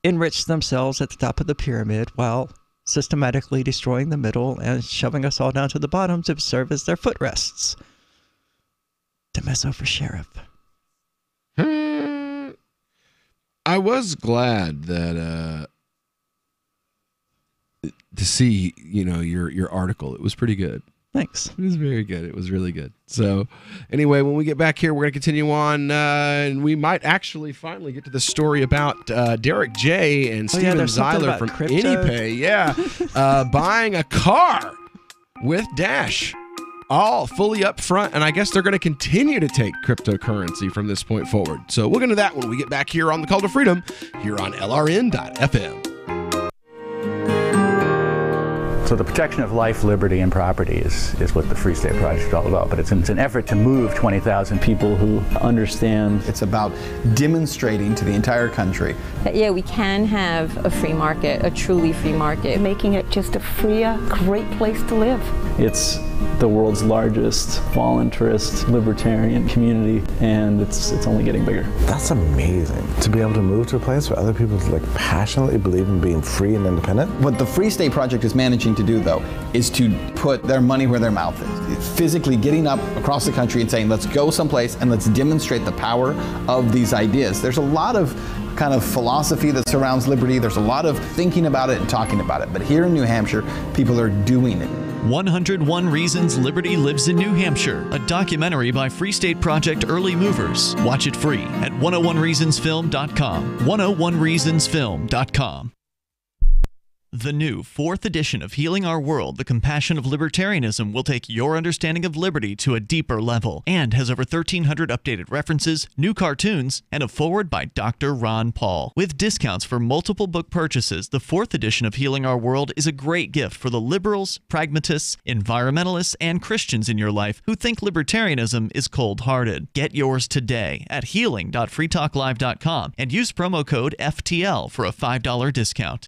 S13: enrich themselves at the top of the pyramid while systematically destroying the middle and shoving us all down to the bottom to serve as their footrests. DeMezzo for sheriff.
S12: I was glad that to see, your article. It was pretty good.
S13: Thanks.
S12: It was very good. It was really good. So anyway, when we get back here, we're going to continue on, and we might actually finally get to the story about Derek J. and Steven Zeiler from AnyPay. Yeah. Buying a car with Dash. All fully up front, and I guess they're going to continue to take cryptocurrency from this point forward. So we'll get into that when we get back here on The Call to Freedom here on LRN.FM.
S9: So the protection of life, liberty, and property is what the Free State Project is all about. But it's an effort to move 20,000 people who understand.
S15: It's about demonstrating to the entire country
S16: that, yeah, we can have a free market, a truly free market. Making it just a freer, great place to live.
S9: It's the world's largest voluntarist libertarian community, and it's only getting bigger.
S17: That's amazing, to be able to move to a place where other people passionately believe in being free and independent.
S15: What the Free State Project is managing to do, though, is to put their money where their mouth is. Physically getting up across the country and saying, let's go someplace and let's demonstrate the power of these ideas. There's a lot of kind of philosophy that surrounds liberty. There's a lot of thinking about it and talking about it. But here in New Hampshire, people are doing it.
S18: 101 Reasons Liberty Lives in New Hampshire, a documentary by Free State Project Early Movers. Watch it free at 101reasonsfilm.com. 101reasonsfilm.com. The new 4th edition of Healing Our World, The Compassion of Libertarianism, will take your understanding of liberty to a deeper level and has over 1,300 updated references, new cartoons, and a foreword by Dr. Ron Paul. With discounts for multiple book purchases, the 4th edition of Healing Our World is a great gift for the liberals, pragmatists, environmentalists, and Christians in your life who think libertarianism is cold-hearted. Get yours today at healing.freetalklive.com and use promo code FTL for a $5 discount.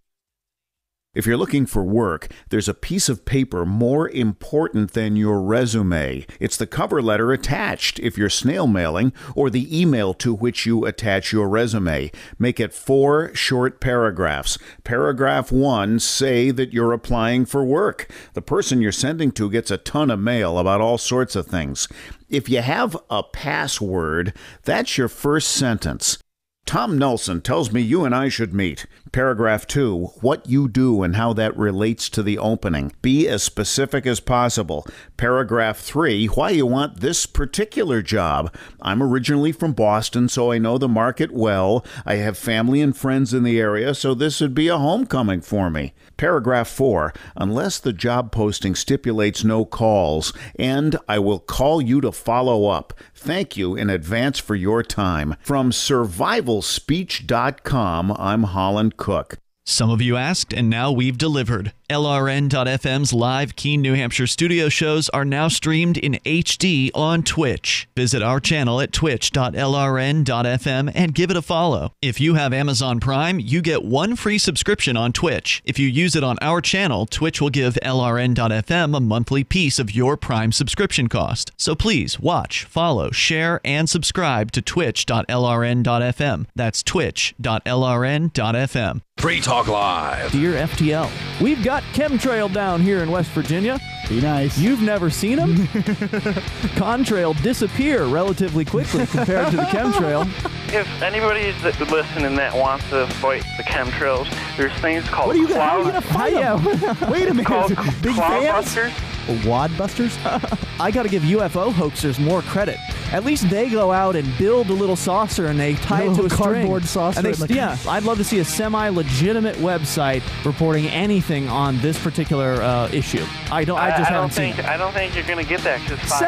S20: If you're looking for work, there's a piece of paper more important than your resume. It's the cover letter attached if you're snail mailing, or the email to which you attach your resume. Make it 4 short paragraphs. Paragraph 1, say that you're applying for work. The person you're sending to gets a ton of mail about all sorts of things. If you have a password, that's your first sentence. Tom Nelson tells me you and I should meet. Paragraph 2, what you do and how that relates to the opening. Be as specific as possible. Paragraph 3, why you want this particular job. I'm originally from Boston, so I know the market well. I have family and friends in the area, so this would be a homecoming for me. Paragraph 4, unless the job posting stipulates no calls, and I will call you to follow up. Thank you in advance for your time. From survivalspeech.com, I'm Holland Cook.
S18: Some of you asked, and now we've delivered. LRN.FM's live Keene, New Hampshire studio shows are now streamed in HD on Twitch. Visit our channel at twitch.lrn.fm and give it a follow. If you have Amazon Prime, you get 1 free subscription on Twitch. If you use it on our channel, Twitch will give LRN.FM a monthly piece of your Prime subscription cost. So please watch, follow, share, and subscribe to twitch.lrn.fm. That's twitch.lrn.fm.
S27: Free Talk Live.
S1: Dear FTL, we've got chemtrail down here in West Virginia. Be nice. You've never seen them? Contrail disappear relatively quickly compared to the chemtrail.
S8: If anybody's listening that wants to fight the chemtrails, there's things called
S1: What are you gonna, how are you going to fight them? Wait a minute.
S8: called
S1: Big fans?
S8: Cloudbusters.
S1: Wadbusters? I got to give UFO hoaxers more credit. At least they go out and build a little saucer and they tie it to a
S10: cardboard
S1: string.
S10: saucer.
S1: And they, yeah, I'd love to see a semi-legitimate website reporting anything on this particular issue. I don't think
S8: you're going to get that.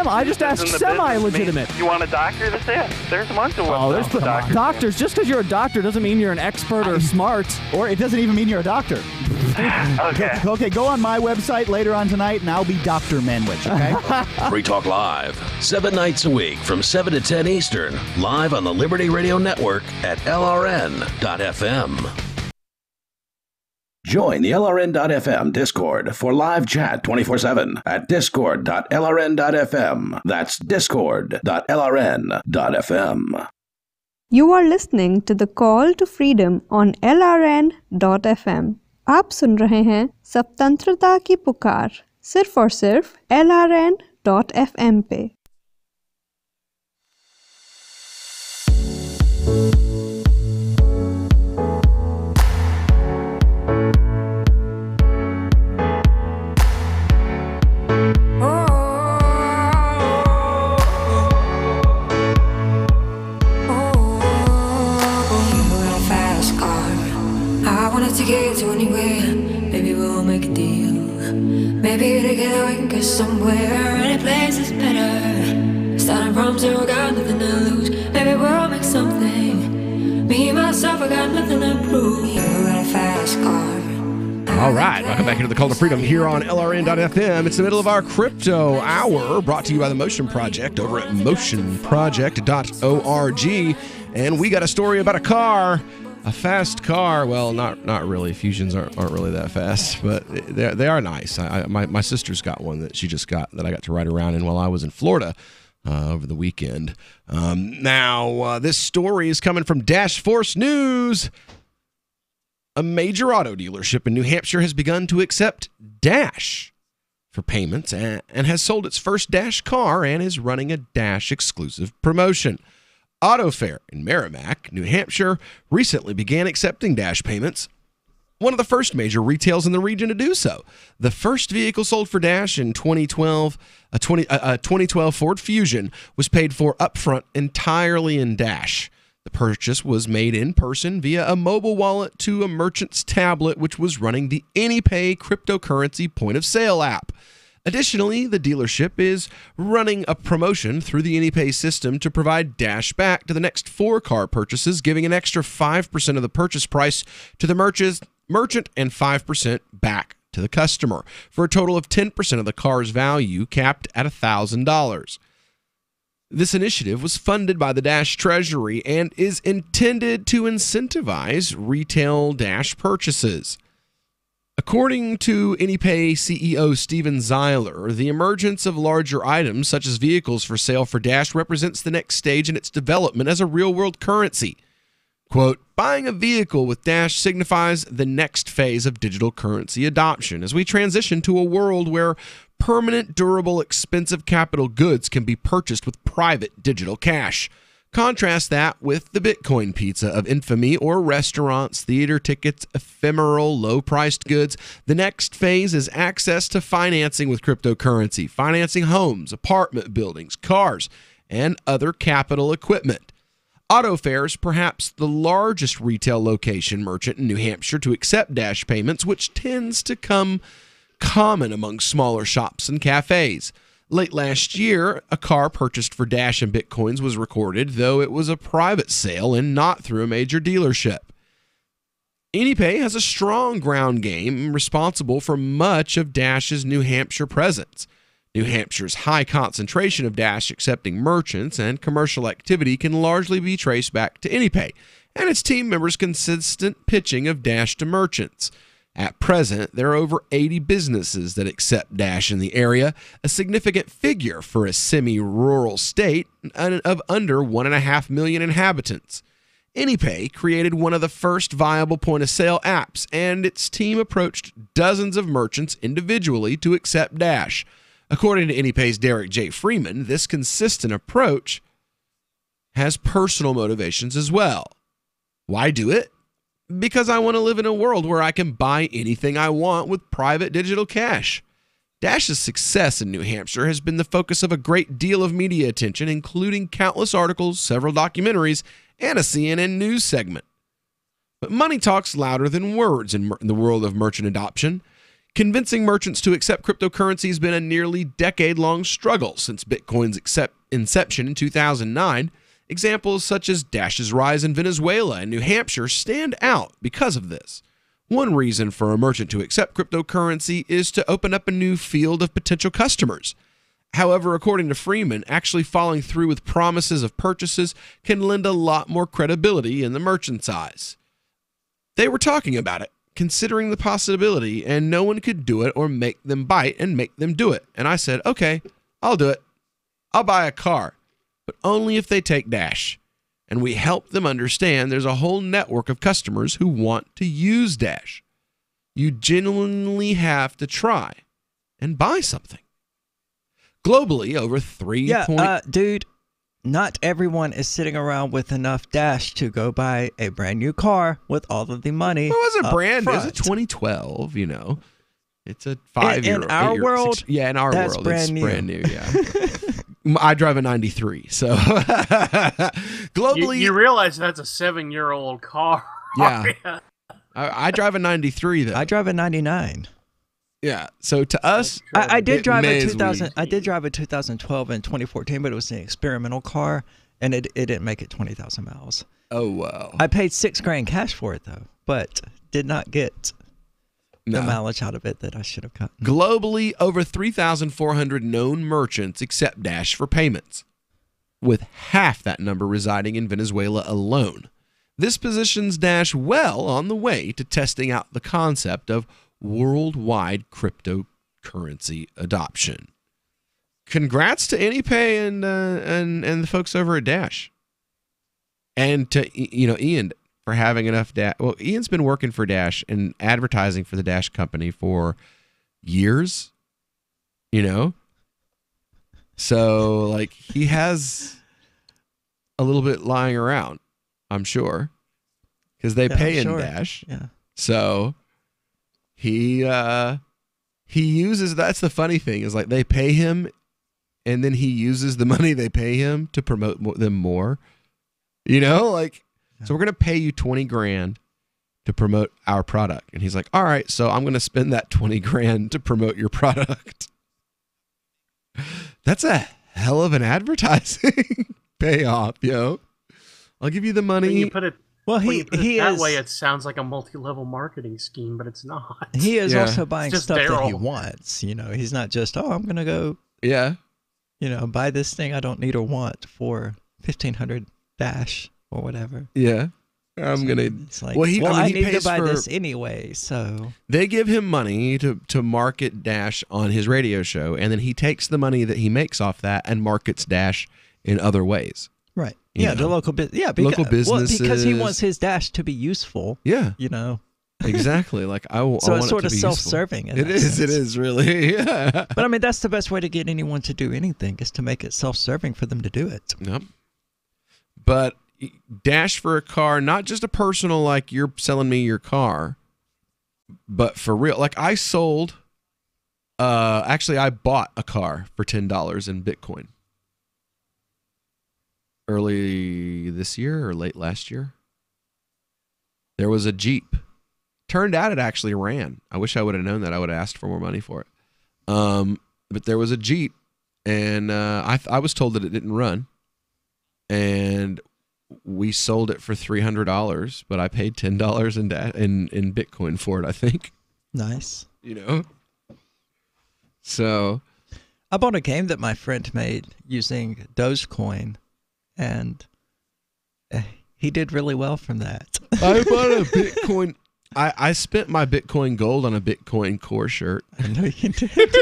S1: I just asked semi-legitimate.
S8: You want a doctor to say it? There's a bunch of
S1: there's doctors. Just because you're a doctor doesn't mean you're an expert or smart.
S10: Or it doesn't even mean you're a doctor. Okay, go on my website later on tonight and I'll be Dr. Manwich, okay?
S27: Free Talk Live, 7 nights a week from 7 to 10 Eastern, live on the Liberty Radio Network at LRN.FM. Join the LRN.FM Discord for live chat 24/7 at discord.lrn.fm. That's discord.lrn.fm.
S11: You are listening to the Call to Freedom on LRN.FM. आप सुन रहे हैं स्वतंत्रता की पुकार सिर्फ और सिर्फ LRN.FM पे।
S24: To get to anywhere, maybe we'll make a deal. Maybe together we can get somewhere. Any place is better. Starting from zero, got nothing to lose. Maybe we'll make something. Me, myself, I got nothing to prove. You got a fast car.
S12: All right, welcome back into the Call to Freedom here on LRN.FM. It's the middle of our crypto hour, brought to you by the Motion Project over at motionproject.org. And we got a story about a car. A fast car. Well, not really. Fusions aren't really that fast, but they are nice. My sister's got one that she just got that I got to ride around in while I was in Florida over the weekend. Now, this story is coming from Dash Force News. A major auto dealership in New Hampshire has begun to accept Dash for payments and has sold its first Dash car and is running a Dash exclusive promotion. Auto Fair in Merrimack, New Hampshire, recently began accepting Dash payments, one of the first major retails in the region to do so. The first vehicle sold for Dash in 2012, a 2012 Ford Fusion, was paid for upfront entirely in Dash. The purchase was made in person via a mobile wallet to a merchant's tablet, which was running the AnyPay cryptocurrency point-of-sale app. Additionally, the dealership is running a promotion through the AnyPay system to provide Dash back to the next 4 car purchases, giving an extra 5% of the purchase price to the merchant and 5% back to the customer, for a total of 10% of the car's value, capped at $1,000. This initiative was funded by the Dash Treasury and is intended to incentivize retail Dash purchases. According to AnyPay CEO Steven Zeiler, the emergence of larger items such as vehicles for sale for Dash represents the next stage in its development as a real-world currency. Quote, buying a vehicle with Dash signifies the next phase of digital currency adoption as we transition to a world where permanent, durable, expensive capital goods can be purchased with private digital cash. Contrast that with the Bitcoin pizza of infamy, or restaurants, theater tickets, ephemeral, low-priced goods. The next phase is access to financing with cryptocurrency, financing homes, apartment buildings, cars, and other capital equipment. Auto Fair is perhaps the largest retail location merchant in New Hampshire to accept Dash payments, which tends to come common among smaller shops and cafes. Late last year, a car purchased for Dash and Bitcoins was recorded, though it was a private sale and not through a major dealership. AnyPay has a strong ground game responsible for much of Dash's New Hampshire presence. New Hampshire's high concentration of Dash accepting merchants and commercial activity can largely be traced back to AnyPay and its team members' consistent pitching of Dash to merchants. At present, there are over 80 businesses that accept Dash in the area, a significant figure for a semi-rural state of under 1.5 million inhabitants. AnyPay created one of the first viable point-of-sale apps, and its team approached dozens of merchants individually to accept Dash. According to AnyPay's Derek J. Freeman, this consistent approach has personal motivations as well. Why do it? Because I want to live in a world where I can buy anything I want with private digital cash. Dash's success in New Hampshire has been the focus of a great deal of media attention, including countless articles, several documentaries, and a CNN news segment. But money talks louder than words in the world of merchant adoption. Convincing merchants to accept cryptocurrency has been a nearly decade-long struggle since Bitcoin's inception in 2009. Examples such as Dash's rise in Venezuela and New Hampshire stand out because of this. One reason for a merchant to accept cryptocurrency is to open up a new field of potential customers. However, according to Freeman, actually following through with promises of purchases can lend a lot more credibility in the merchant's eyes. They were talking about it, considering the possibility, and no one could do it or make them bite and make them do it. And I said, okay, I'll do it. I'll buy a car, but only if they take Dash. And we help them understand there's a whole network of customers who want to use Dash. You genuinely have to try and buy something. Globally, over 3.
S13: Dude, not everyone is sitting around with enough Dash to go buy a brand new car with all of the money.
S12: It wasn't brand new. It was a
S13: front.
S12: 2012, you know. It's a 5-year.
S13: In our world,
S12: yeah, in our
S13: that's
S12: world,
S13: brand
S12: it's
S13: new.
S12: brand new. Yeah. I drive a 93, so globally,
S14: you realize that's a 7-year-old car.
S12: Yeah. I drive a 93 though.
S13: I drive a 99.
S12: Yeah. So to us,
S13: I did drive a
S12: may as
S13: 2000. I did drive a 2012 and 2014, but it was an experimental car, and it didn't make it 20,000 miles.
S12: Oh wow!
S13: I paid $6,000 cash for it though, but did not get the mileage out of it that I should have gotten.
S12: Globally, over 3,400 known merchants accept Dash for payments, with half that number residing in Venezuela alone. This positions Dash well on the way to testing out the concept of worldwide cryptocurrency adoption. Congrats to AnyPay and the folks over at Dash, and to Ian for having enough Dash. Well, Ian's been working for Dash and advertising for the Dash company for years, so like he has a little bit lying around, I'm sure, because they pay in Dash.
S13: Yeah.
S12: So he uses, that's the funny thing, is like they pay him and then he uses the money they pay him to promote them more. So we're going to pay you $20,000 to promote our product. And he's like, all right, so I'm going to spend that $20,000 to promote your product. That's a hell of an advertising payoff, yo. I'll give you the money.
S14: When you put it,
S13: well,
S14: he that way, it sounds like a multi-level marketing scheme, but it's not.
S13: He is also buying
S14: It's just
S13: stuff that he
S14: Daryl.
S13: wants. He's not just, I'm going to go, buy this thing I don't need or want for 1,500 Dash or whatever.
S12: Yeah. I'm going to.
S13: It's like, I need to buy this anyway, so.
S12: They give him money to market Dash on his radio show, and then he takes the money that he makes off that and markets Dash in other ways.
S13: Right.
S12: You
S13: The
S12: know.
S13: local business. Yeah,
S12: Local businesses.
S13: because he wants his Dash to be useful.
S12: Yeah. Exactly. Like I
S13: So
S12: want
S13: it's
S12: it
S13: sort
S12: to
S13: of
S12: be
S13: self-serving.
S12: useful. It is really. Yeah.
S13: But I mean, that's the best way to get anyone to do anything is to make it self-serving for them to do it.
S12: Yep. But Dash for a car, not just a personal, like you're selling me your car, but for real. Like I sold, actually I bought a car for $10 in Bitcoin. Early this year or late last year. There was a Jeep. Turned out it actually ran. I wish I would have known that. I would have asked for more money for it. But there was a Jeep, and I was told that it didn't run. And we sold it for $300, but I paid $10 in Bitcoin for it, I think.
S13: Nice.
S12: So
S13: I bought a game that my friend made using Dogecoin, and he did really well from that.
S12: I bought a Bitcoin. I spent my Bitcoin gold on a Bitcoin Core shirt.
S13: I know you did.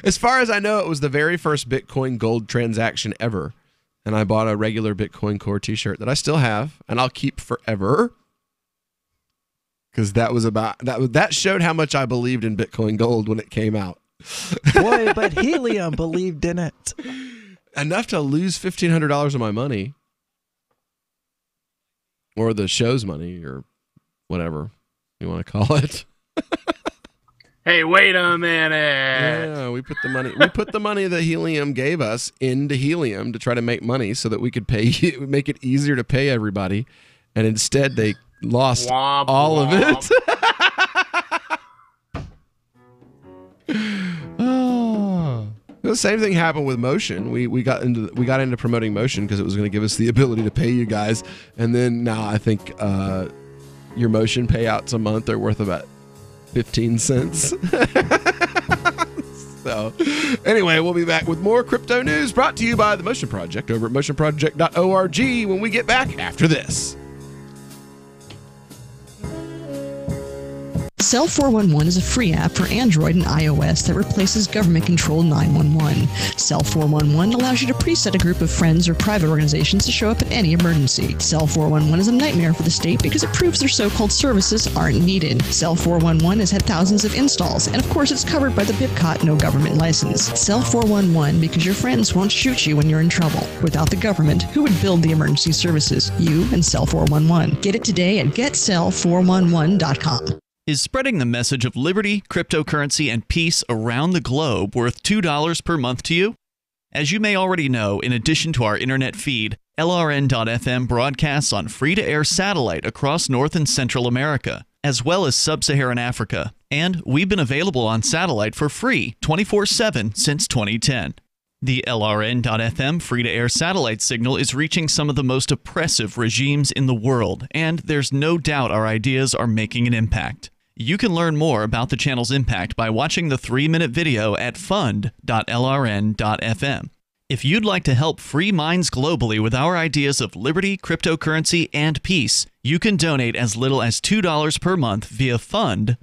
S12: As far as I know, it was the very first Bitcoin gold transaction ever. And I bought a regular Bitcoin Core t-shirt that I still have and I'll keep forever. Because that showed how much I believed in Bitcoin gold when it came out.
S13: Boy, but Helium believed in it.
S12: Enough to lose $1,500 of my money. Or the show's money, or whatever you want to call it.
S14: Hey, wait a minute.
S12: Yeah, we put the money that Helium gave us into Helium to try to make money so that we could make it easier to pay everybody. And instead they lost all of it. Oh. The same thing happened with Motion. We got into promoting Motion because it was going to give us the ability to pay you guys. And then now I think your Motion payouts a month are worth about 15 cents. So anyway, we'll be back with more crypto news brought to you by the Motion Project over at motionproject.org when we get back after this.
S2: Cell 411 is a free app for Android and iOS that replaces government-controlled 911. Cell 411 allows you to preset a group of friends or private organizations to show up at any emergency. Cell 411 is a nightmare for the state because it proves their so-called services aren't needed. Cell 411 has had thousands of installs, and of course it's covered by the BIPCOT no government license. Cell 411 because your friends won't shoot you when you're in trouble. Without the government, who would build the emergency services? You and Cell 411. Get it today at getcell411.com.
S18: Is spreading the message of liberty, cryptocurrency, and peace around the globe worth $2 per month to you? As you may already know, in addition to our internet feed, LRN.FM broadcasts on free-to-air satellite across North and Central America, as well as Sub-Saharan Africa. And we've been available on satellite for free 24/7 since 2010. The LRN.FM free-to-air satellite signal is reaching some of the most oppressive regimes in the world, and there's no doubt our ideas are making an impact. You can learn more about the channel's impact by watching the 3-minute video at fund.lrn.fm. If you'd like to help free minds globally with our ideas of liberty, cryptocurrency, and peace, you can donate as little as $2 per month via fund.lrn.fm.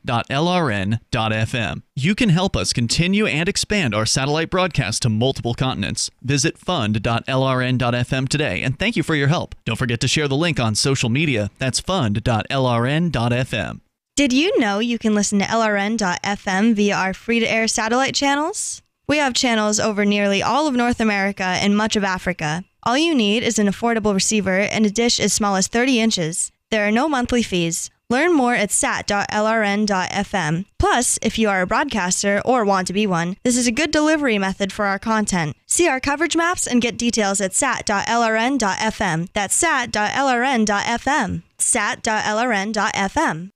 S18: You can help us continue and expand our satellite broadcast to multiple continents. Visit fund.lrn.fm today, and thank you for your help. Don't forget to share the link on social media. That's fund.lrn.fm.
S4: Did you know you can listen to LRN.FM via our free-to-air satellite channels? We have channels over nearly all of North America and much of Africa. All you need is an affordable receiver and a dish as small as 30 inches. There are no monthly fees. Learn more at sat.lrn.fm. Plus, if you are a broadcaster or want to be one, this is a good delivery method for our content. See our coverage maps and get details at sat.lrn.fm. That's sat.lrn.fm. sat.lrn.fm.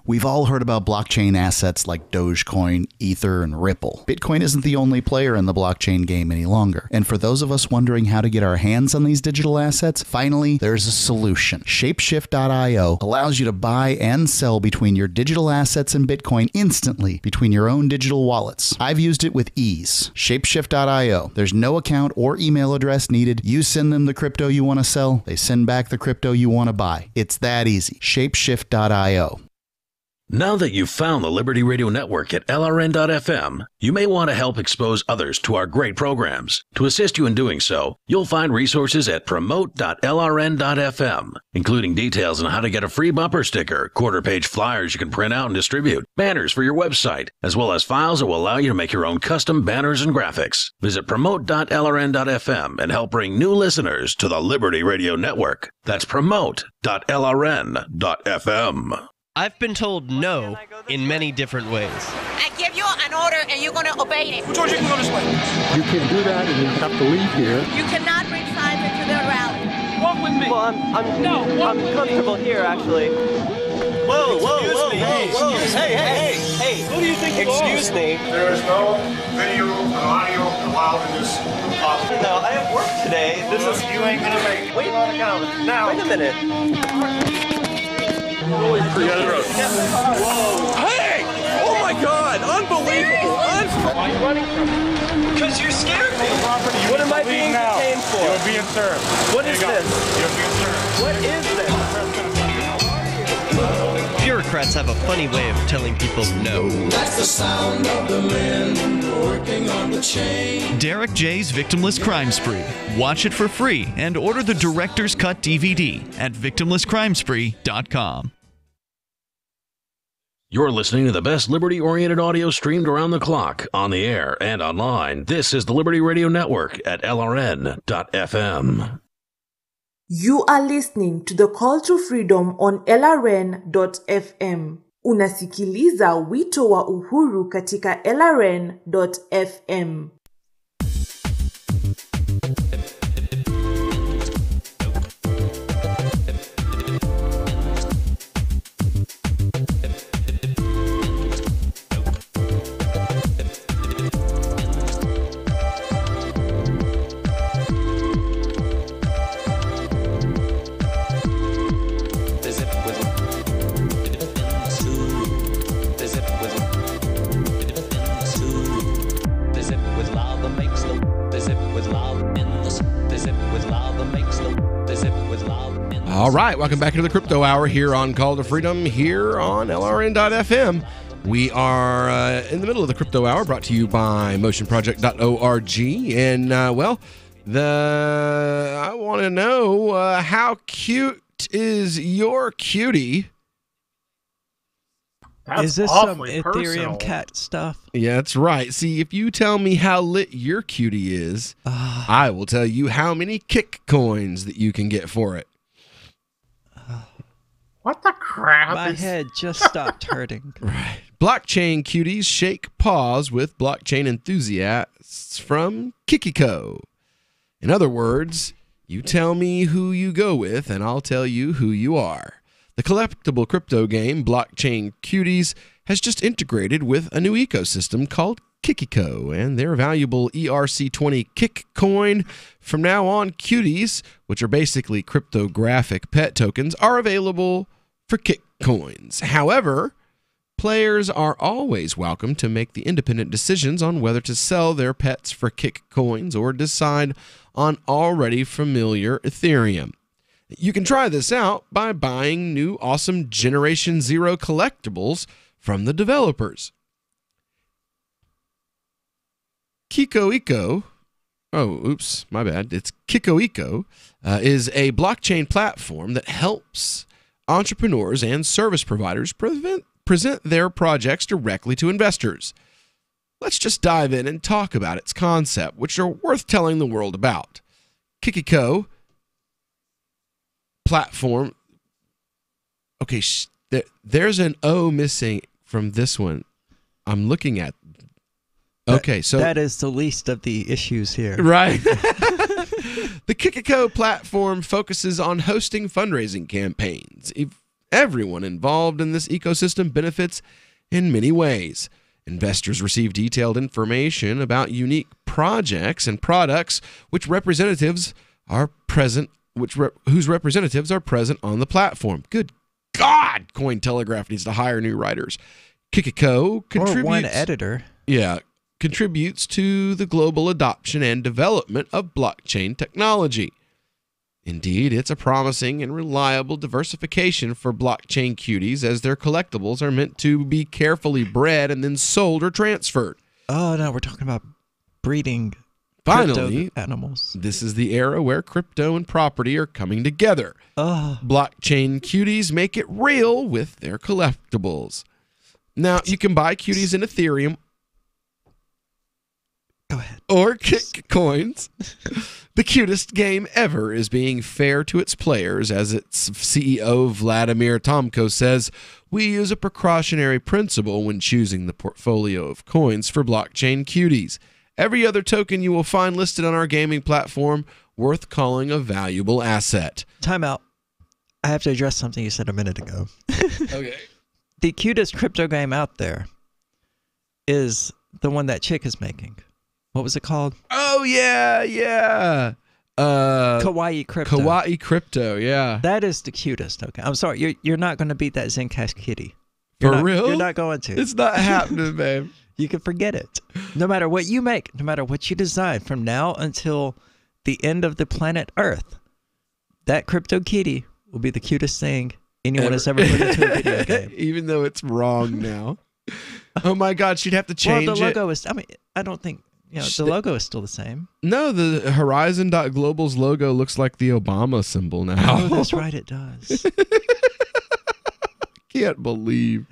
S5: We've all heard about blockchain assets like Dogecoin, Ether, and Ripple. Bitcoin isn't the only player in the blockchain game any longer. And for those of us wondering how to get our hands on these digital assets, finally, there's a solution. Shapeshift.io allows you to buy and sell between your digital assets and Bitcoin instantly between your own digital wallets. I've used it with ease. Shapeshift.io. There's no account or email address needed. You send them the crypto you want to sell. They send back the crypto you want to buy. It's that easy. Shapeshift.io.
S27: Now that you've found the Liberty Radio Network at LRN.FM, you may want to help expose others to our great programs. To assist you in doing so, you'll find resources at promote.lrn.fm, including details on how to get a free bumper sticker, quarter-page flyers you can print out and distribute, banners for your website, as well as files that will allow you to make your own custom banners and graphics. Visit promote.lrn.fm and help bring new listeners to the Liberty Radio Network. That's promote.lrn.fm.
S6: I've been told no in many different ways.
S7: I give you an order and you're going to obey it.
S6: George, you can go this way.
S25: You can't do that and you have to leave here.
S7: You cannot bring signs into the rally.
S6: Walk with me. Well, I'm comfortable here, actually. Whoa, Hey, who do you think you are? Excuse me.
S26: There is no video and audio allowed in this office.
S6: No, I have work today. This is you ain't gonna make it. Wait now. Wait a minute.
S12: Hey! Oh my God! Unbelievable!
S6: Why are you running from me? Because you scared me. What am I being detained for?
S3: You're being served.
S6: What is this?
S3: You're being served.
S6: What is this?
S16: Bureaucrats have a funny way of telling people no.
S19: That's the sound of the men working on the chain.
S18: Derek J's Victimless Crime Spree. Watch it for free and order the Director's Cut DVD at victimlesscrimespree.com.
S27: You're listening to the best liberty-oriented audio streamed around the clock, on the air, and online. This is the Liberty Radio Network at LRN.FM.
S21: You are listening to the Call to Freedom on LRN.FM. Unasikiliza wito wa uhuru katika LRN.FM.
S12: All right, welcome back into the Crypto Hour here on Call to Freedom here on LRN.FM. We are in the middle of the Crypto Hour, brought to you by motionproject.org. And, I want to know, how cute is your cutie?
S14: That's
S13: Is this some
S14: awfully
S13: Ethereum
S14: personal.
S13: cat stuff?
S12: Yeah, that's right. See, if you tell me how lit your cutie is, I will tell you how many kick coins that you can get for it.
S14: What the crap?
S13: My head just stopped hurting.
S12: Right. Blockchain cuties shake paws with blockchain enthusiasts from Kikiko. In other words, you tell me who you go with, and I'll tell you who you are. The collectible crypto game Blockchain Cuties has just integrated with a new ecosystem called Kikiko, and their valuable ERC20 Kik coin. From now on, Cuties, which are basically cryptographic pet tokens, are available for Kik coins. However, players are always welcome to make the independent decisions on whether to sell their pets for Kik coins or decide on already familiar Ethereum. You can try this out by buying new awesome Generation Zero collectibles from the developers. Kikoiko, it's Kikoiko, is a blockchain platform that helps entrepreneurs and service providers present their projects directly to investors. Let's just dive in and talk about its concept, which are worth telling the world about. Kikiko platform. Okay, there's an O missing from this one. I'm looking at. Okay, so
S13: that is the least of the issues here.
S12: Right. The Kikiko platform focuses on hosting fundraising campaigns. Everyone involved in this ecosystem benefits in many ways. Investors receive detailed information about unique projects and products whose representatives are present on the platform. Good God, Cointelegraph needs to hire new writers. Kikiko contributes,
S13: or one editor.
S12: Yeah, contributes to the global adoption and development of blockchain technology. Indeed, it's a promising and reliable diversification for blockchain cuties, as their collectibles are meant to be carefully bred and then sold or transferred.
S13: Oh, no, we're talking about breeding
S12: Finally,
S13: animals.
S12: This is the era where crypto and property are coming together. Blockchain cuties make it real with their collectibles. Now, you can buy cuties in Ethereum.
S13: Go ahead.
S12: Or Kik coins. The cutest game ever is being fair to its players. As its CEO, Vladimir Tomko, says, we use a precautionary principle when choosing the portfolio of coins for blockchain cuties. Every other token you will find listed on our gaming platform worth calling a valuable asset.
S13: Time out. I have to address something you said a minute ago.
S12: Okay.
S13: The cutest crypto game out there is the one that chick is making. What was it called?
S12: Oh, yeah.
S13: Kawaii Crypto.
S12: Kawaii Crypto, yeah.
S13: That is the cutest. Okay, I'm sorry. You're not going to beat that Zencash kitty.
S12: For real?
S13: You're not going to.
S12: It's not happening, babe.
S13: You can forget it. No matter what you make, no matter what you design, from now until the end of the planet Earth, that Crypto Kitty will be the cutest thing anyone has ever put into a video game.
S12: Even though it's wrong now. Oh my God, she'd have to change
S13: the logo is. I mean, I don't think the logo is still the same.
S12: No, the Horizon.global's logo looks like the Obama symbol now.
S13: Oh, that's right, it does.
S12: Can't believe.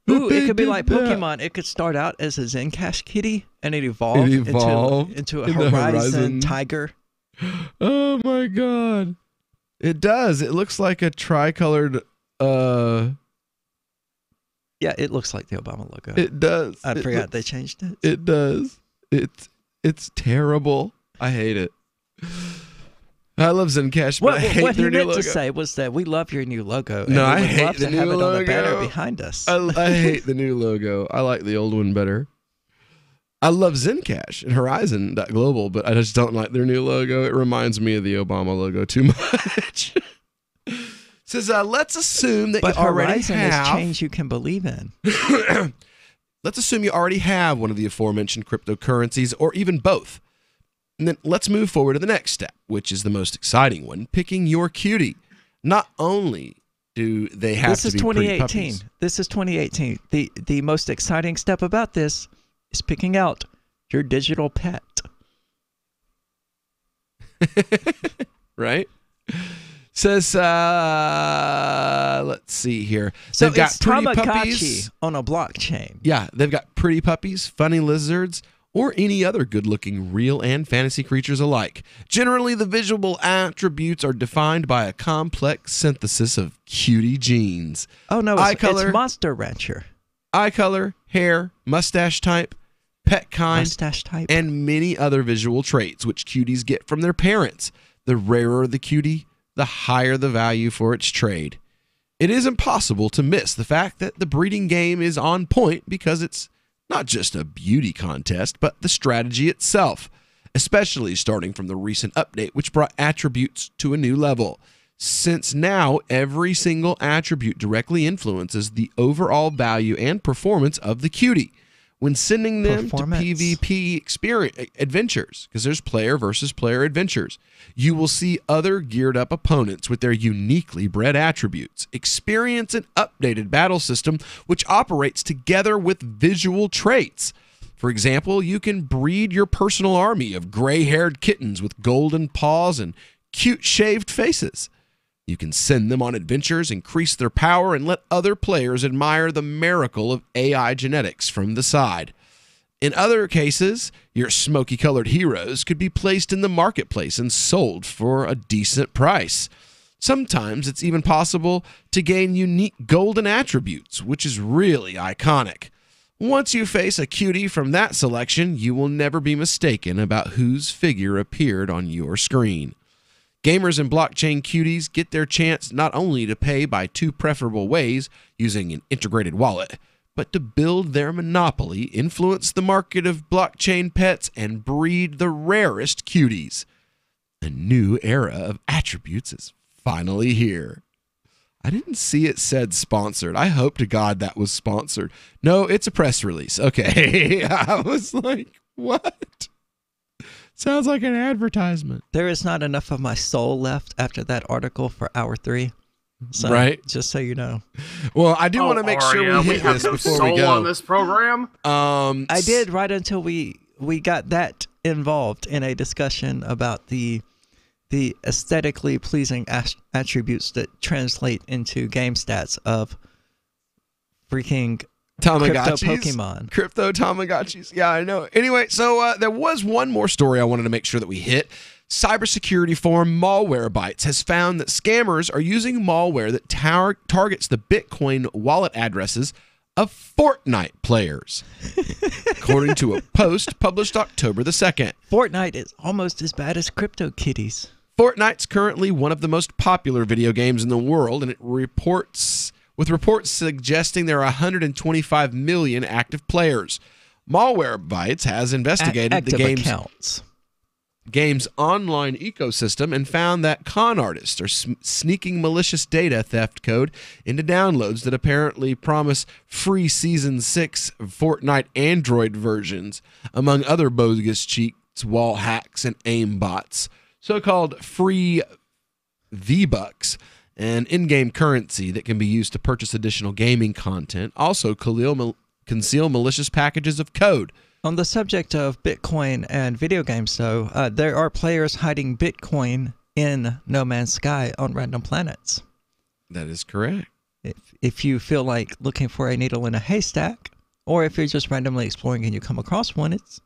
S13: Ooh, it could be like Pokemon. It could start out as a Zencash kitty, and it evolved into a Horizon tiger.
S12: Oh my God. It does. It looks like a tricolored
S13: Yeah, it looks like the Obama logo.
S12: It does.
S13: I forgot they changed it.
S12: It does. It's terrible. I hate it. I love Zencash, but I hate their new logo.
S13: What he meant to say was that we love your new logo.
S12: No, I
S13: hate
S12: hate the new logo.
S13: On the banner behind us.
S12: I hate the new logo. I like the old one better. I love Zencash and Horizon.global, but I just don't like their new logo. It reminds me of the Obama logo too much. Says, let's assume that you already
S13: Horizon
S12: have...
S13: is change you can believe in.
S12: Let's assume you already have one of the aforementioned cryptocurrencies, or even both. And then let's move forward to the next step, which is the most exciting one, picking your cutie. Not only do they have to be pretty puppies.
S13: This is 2018. The most exciting step about this is picking out your digital pet.
S12: Right? Says, let's see here.
S13: So
S12: they've got
S13: it's
S12: pretty
S13: Tamagotchi
S12: puppies
S13: on a blockchain.
S12: Yeah, they've got pretty puppies, funny lizards, or any other good-looking real and fantasy creatures alike. Generally, the visual attributes are defined by a complex synthesis of cutie genes.
S13: Oh, no, it's Monster Rancher.
S12: Eye color, hair, mustache type, pet kind,
S13: mustache type,
S12: and many other visual traits which cuties get from their parents. The rarer the cutie, the higher the value for its trade. It is impossible to miss the fact that the breeding game is on point because it's not just a beauty contest, but the strategy itself, especially starting from the recent update, which brought attributes to a new level. Since now every single attribute directly influences the overall value and performance of the cutie when sending them to PvP adventures, because there's player versus player adventures. You will see other geared up opponents with their uniquely bred attributes, experience an updated battle system which operates together with visual traits. For example, you can breed your personal army of gray-haired kittens with golden paws and cute shaved faces. You can send them on adventures, increase their power, and let other players admire the miracle of AI genetics from the side. In other cases, your smoky-colored heroes could be placed in the marketplace and sold for a decent price. Sometimes it's even possible to gain unique golden attributes, which is really iconic. Once you face a cutie from that selection, you will never be mistaken about whose figure appeared on your screen. Gamers and blockchain cuties get their chance not only to pay by two preferable ways using an integrated wallet, but to build their monopoly, influence the market of blockchain pets, and breed the rarest cuties. A new era of attributes is finally here. I didn't see it said sponsored. I hope to God that was sponsored. No, it's a press release. Okay. I was like, what? Sounds like an advertisement.
S13: There is not enough of my soul left after that article for hour 3. So,
S12: right.
S13: Just so you know.
S12: Well, I do want to make sure we hit this before we go.
S14: On this program.
S13: I did right until we got that involved in a discussion about the aesthetically pleasing attributes that translate into game stats of freaking
S12: Tamagotchis.
S13: Crypto
S12: Tamagotchis. Yeah, I know. Anyway, so there was one more story I wanted to make sure that we hit. Cybersecurity forum Malwarebytes has found that scammers are using malware that targets the Bitcoin wallet addresses of Fortnite players, according to a post published October the 2nd.
S13: Fortnite is almost as bad as CryptoKitties.
S12: Fortnite's currently one of the most popular video games in the world, and it reports suggesting there are 125 million active players. Malwarebytes has investigated the game's
S13: accounts.
S12: game's online ecosystem and found that con artists are sneaking malicious data theft code into downloads that apparently promise free Season 6 Fortnite Android versions, among other bogus cheats, wall hacks, and aim bots. So-called free V-Bucks, an in-game currency that can be used to purchase additional gaming content, also conceal malicious packages of code.
S13: On the subject of Bitcoin and video games, though, there are players hiding Bitcoin in No Man's Sky on random planets.
S12: That is correct.
S13: If you feel like looking for a needle in a haystack, or if you're just randomly exploring and you come across one, it's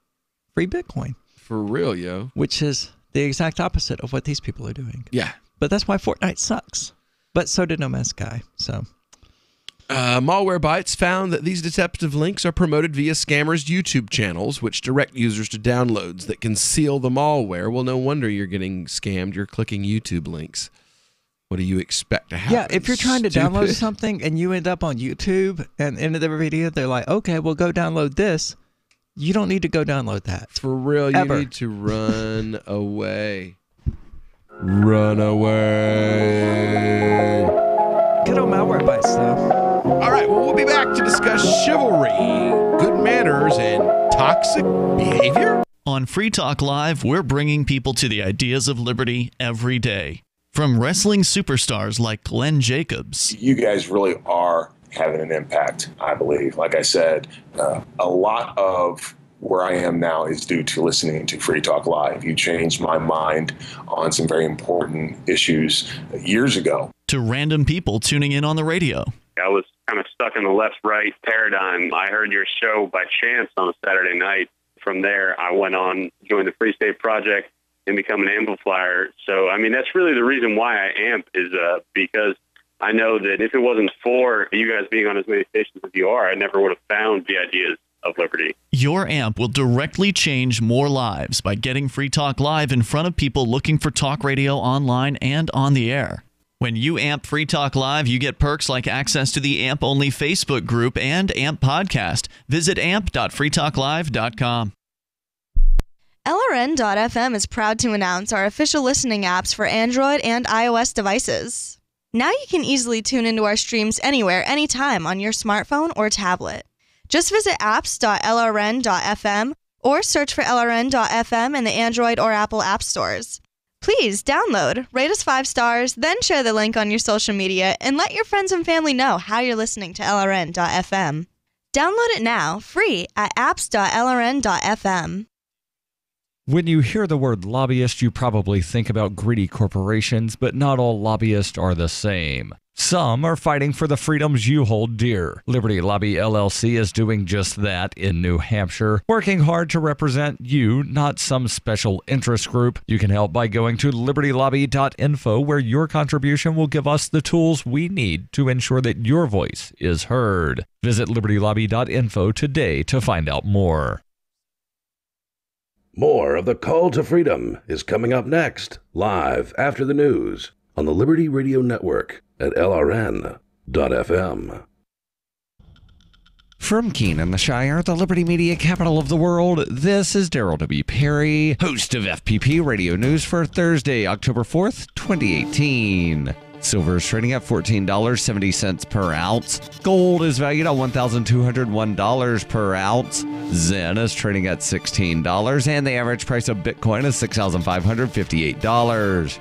S13: free Bitcoin.
S12: For real, yo.
S13: Which is the exact opposite of what these people are doing.
S12: Yeah.
S13: But that's why Fortnite sucks. But so did No Man's Sky, so...
S12: Malwarebytes found that these deceptive links are promoted via scammers' YouTube channels, which direct users to downloads that conceal the malware. Well, no wonder you're getting scammed. You're clicking YouTube links. What do you expect to happen?
S13: Yeah, if you're trying to download something and you end up on YouTube, and in the video they're like, okay, well, go download this. You don't need to go download that.
S12: For real, you need to run away. Run away.
S13: Good old Malwarebytes, though.
S12: All right, well, we'll be back to discuss chivalry, good manners, and toxic behavior.
S18: On Free Talk Live, we're bringing people to the ideas of liberty every day. From wrestling superstars like Glenn Jacobs.
S9: You guys really are having an impact, I believe. Like I said, a lot of where I am now is due to listening to Free Talk Live. You changed my mind on some very important issues years ago.
S18: To random people tuning in on the radio.
S15: I was kind of stuck in the left-right paradigm. I heard your show by chance on a Saturday night. From there, I went on, joined the Free State Project, and become an amplifier. So, I mean, that's really the reason why I amp is because I know that if it wasn't for you guys being on as many stations as you are, I never would have found the ideas of liberty.
S18: Your amp will directly change more lives by getting Free Talk Live in front of people looking for talk radio online and on the air. When you amp Free Talk Live, you get perks like access to the AMP-only Facebook group and AMP podcast. Visit amp.freetalklive.com.
S4: LRN.FM is proud to announce our official listening apps for Android and iOS devices. Now you can easily tune into our streams anywhere, anytime on your smartphone or tablet. Just visit apps.lrn.fm or search for LRN.FM in the Android or Apple app stores. Please download, rate us 5 stars, then share the link on your social media and let your friends and family know how you're listening to LRN.FM. Download it now, free at apps.lrn.fm.
S17: When you hear the word lobbyist, you probably think about greedy corporations, but not all lobbyists are the same. Some are fighting for the freedoms you hold dear. Liberty Lobby LLC is doing just that in New Hampshire, working hard to represent you, not some special interest group. You can help by going to libertylobby.info, where your contribution will give us the tools we need to ensure that your voice is heard. Visit libertylobby.info today to find out more.
S27: More of the Call to Freedom is coming up next, live after the news on the Liberty Radio Network at LRN.FM.
S20: From Keene in the Shire, the Liberty Media capital of the world, this is Daryl W. Perry, host of FPP Radio News for Thursday, October 4th, 2018. Silver is trading at $14.70 per ounce. Gold is valued at $1,201 per ounce. Zen is trading at $16, and the average price of Bitcoin is $6,558.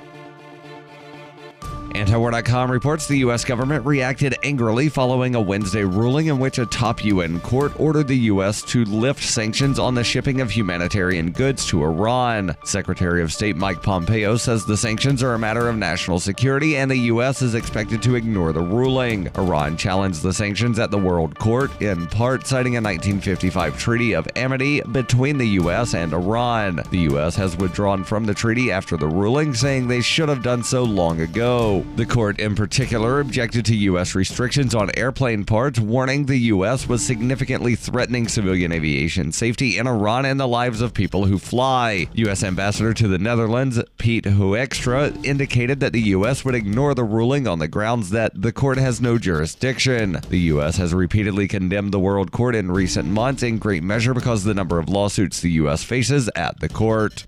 S20: Antiwar.com reports the U.S. government reacted angrily following a Wednesday ruling in which a top UN court ordered the U.S. to lift sanctions on the shipping of humanitarian goods to Iran. Secretary of State Mike Pompeo says the sanctions are a matter of national security and the U.S. is expected to ignore the ruling. Iran challenged the sanctions at the World Court, in part citing a 1955 treaty of amity between the U.S. and Iran. The U.S. has withdrawn from the treaty after the ruling, saying they should have done so long ago. The court in particular objected to U.S. restrictions on airplane parts, warning the U.S. was significantly threatening civilian aviation safety in Iran and the lives of people who fly. U.S. Ambassador to the Netherlands, Piet Hoekstra, indicated that the U.S. would ignore the ruling on the grounds that the court has no jurisdiction. The U.S. has repeatedly condemned the World Court in recent months, in great measure because of the number of lawsuits the U.S. faces at the court.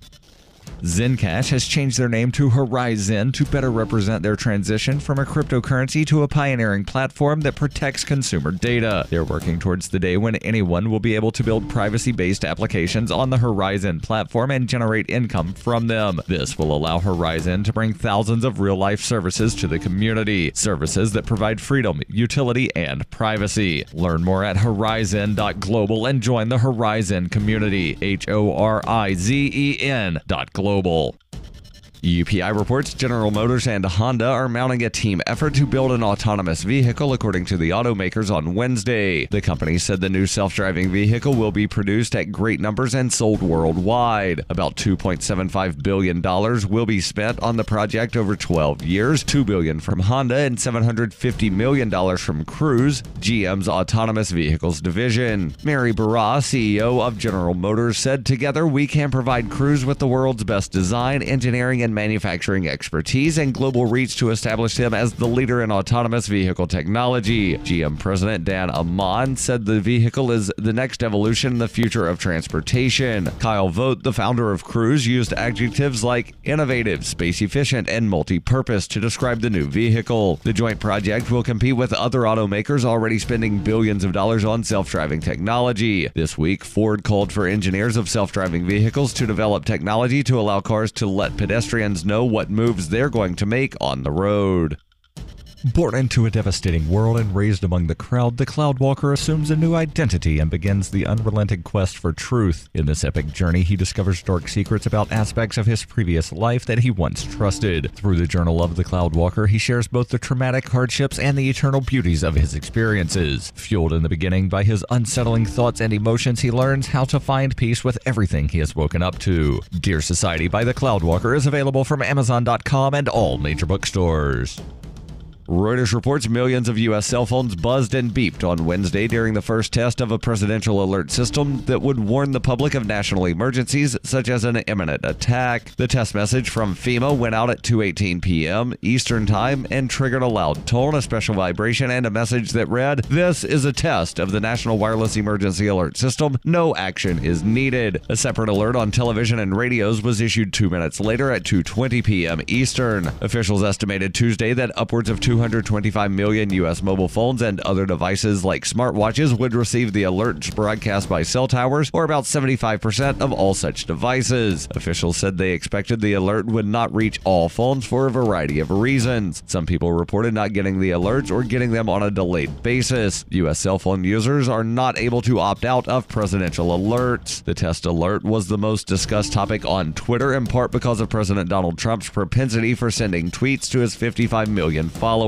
S17: Zencash has changed their name to Horizon to better represent their transition from a cryptocurrency to a pioneering platform that protects consumer data. They're working towards the day when anyone will be able to build privacy-based applications on the Horizon platform and generate income from them. This will allow Horizon to bring thousands of real-life services to the community, services that provide freedom, utility, and privacy. Learn more at horizon.global and join the Horizon community. HORIZEN.global. UPI reports General Motors and Honda are mounting a team effort to build an autonomous vehicle, according to the automakers on Wednesday. The company said the new self-driving vehicle will be produced at great numbers and sold worldwide. About $2.75 billion will be spent on the project over 12 years, $2 billion from Honda and $750 million from Cruise, GM's autonomous vehicles division. Mary Barra, CEO of General Motors, said, "Together we can provide Cruise with the world's best design, engineering, and manufacturing expertise and global reach to establish them as the leader in autonomous vehicle technology." GM President Dan Amon said the vehicle is the next evolution in the future of transportation. Kyle Vogt, the founder of Cruise, used adjectives like innovative, space efficient, and multi-purpose to describe the new vehicle. The joint project will compete with other automakers already spending billions of dollars on self-driving technology. This week, Ford called for engineers of self-driving vehicles to develop technology to allow cars to let pedestrians know what moves they're going to make on the road. Born into a devastating world and raised among the crowd, the Cloudwalker assumes a new identity and begins the unrelenting quest for truth. In this epic journey, he discovers dark secrets about aspects of his previous life that he once trusted. Through the Journal of the Cloudwalker, he shares both the traumatic hardships and the eternal beauties of his experiences. Fueled in the beginning by his unsettling thoughts and emotions, he learns how to find peace with everything he has woken up to. Dear Society by the Cloudwalker is available from Amazon.com and all major bookstores. Reuters reports millions of U.S. cell phones buzzed and beeped on Wednesday during the first test of a presidential alert system that would warn the public of national emergencies, such as an imminent attack. The test message from FEMA went out at 2:18 p.m. Eastern Time and triggered a loud tone, a special vibration, and a message that read, "This is a test of the National Wireless Emergency Alert System. No action is needed." A separate alert on television and radios was issued 2 minutes later at 2:20 p.m. Eastern. Officials estimated Tuesday that upwards of 225 million U.S. mobile phones and other devices like smartwatches would receive the alerts broadcast by cell towers, or about 75% of all such devices. Officials said they expected the alert would not reach all phones for a variety of reasons. Some people reported not getting the alerts or getting them on a delayed basis. U.S. cell phone users are not able to opt out of presidential alerts. The test alert was the most discussed topic on Twitter, in part because of President Donald Trump's propensity for sending tweets to his 55 million followers.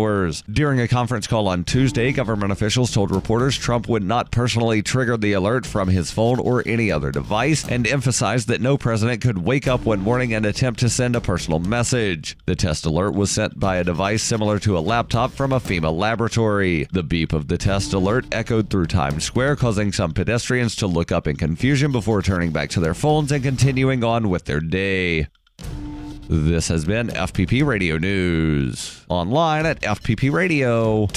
S17: During a conference call on Tuesday, government officials told reporters Trump would not personally trigger the alert from his phone or any other device, and emphasized that no president could wake up one morning and attempt to send a personal message. The test alert was sent by a device similar to a laptop from a FEMA laboratory. The beep of the test alert echoed through Times Square, causing some pedestrians to look up in confusion before turning back to their phones and continuing on with their day. This has been FPP Radio News. Online at fppradio.com.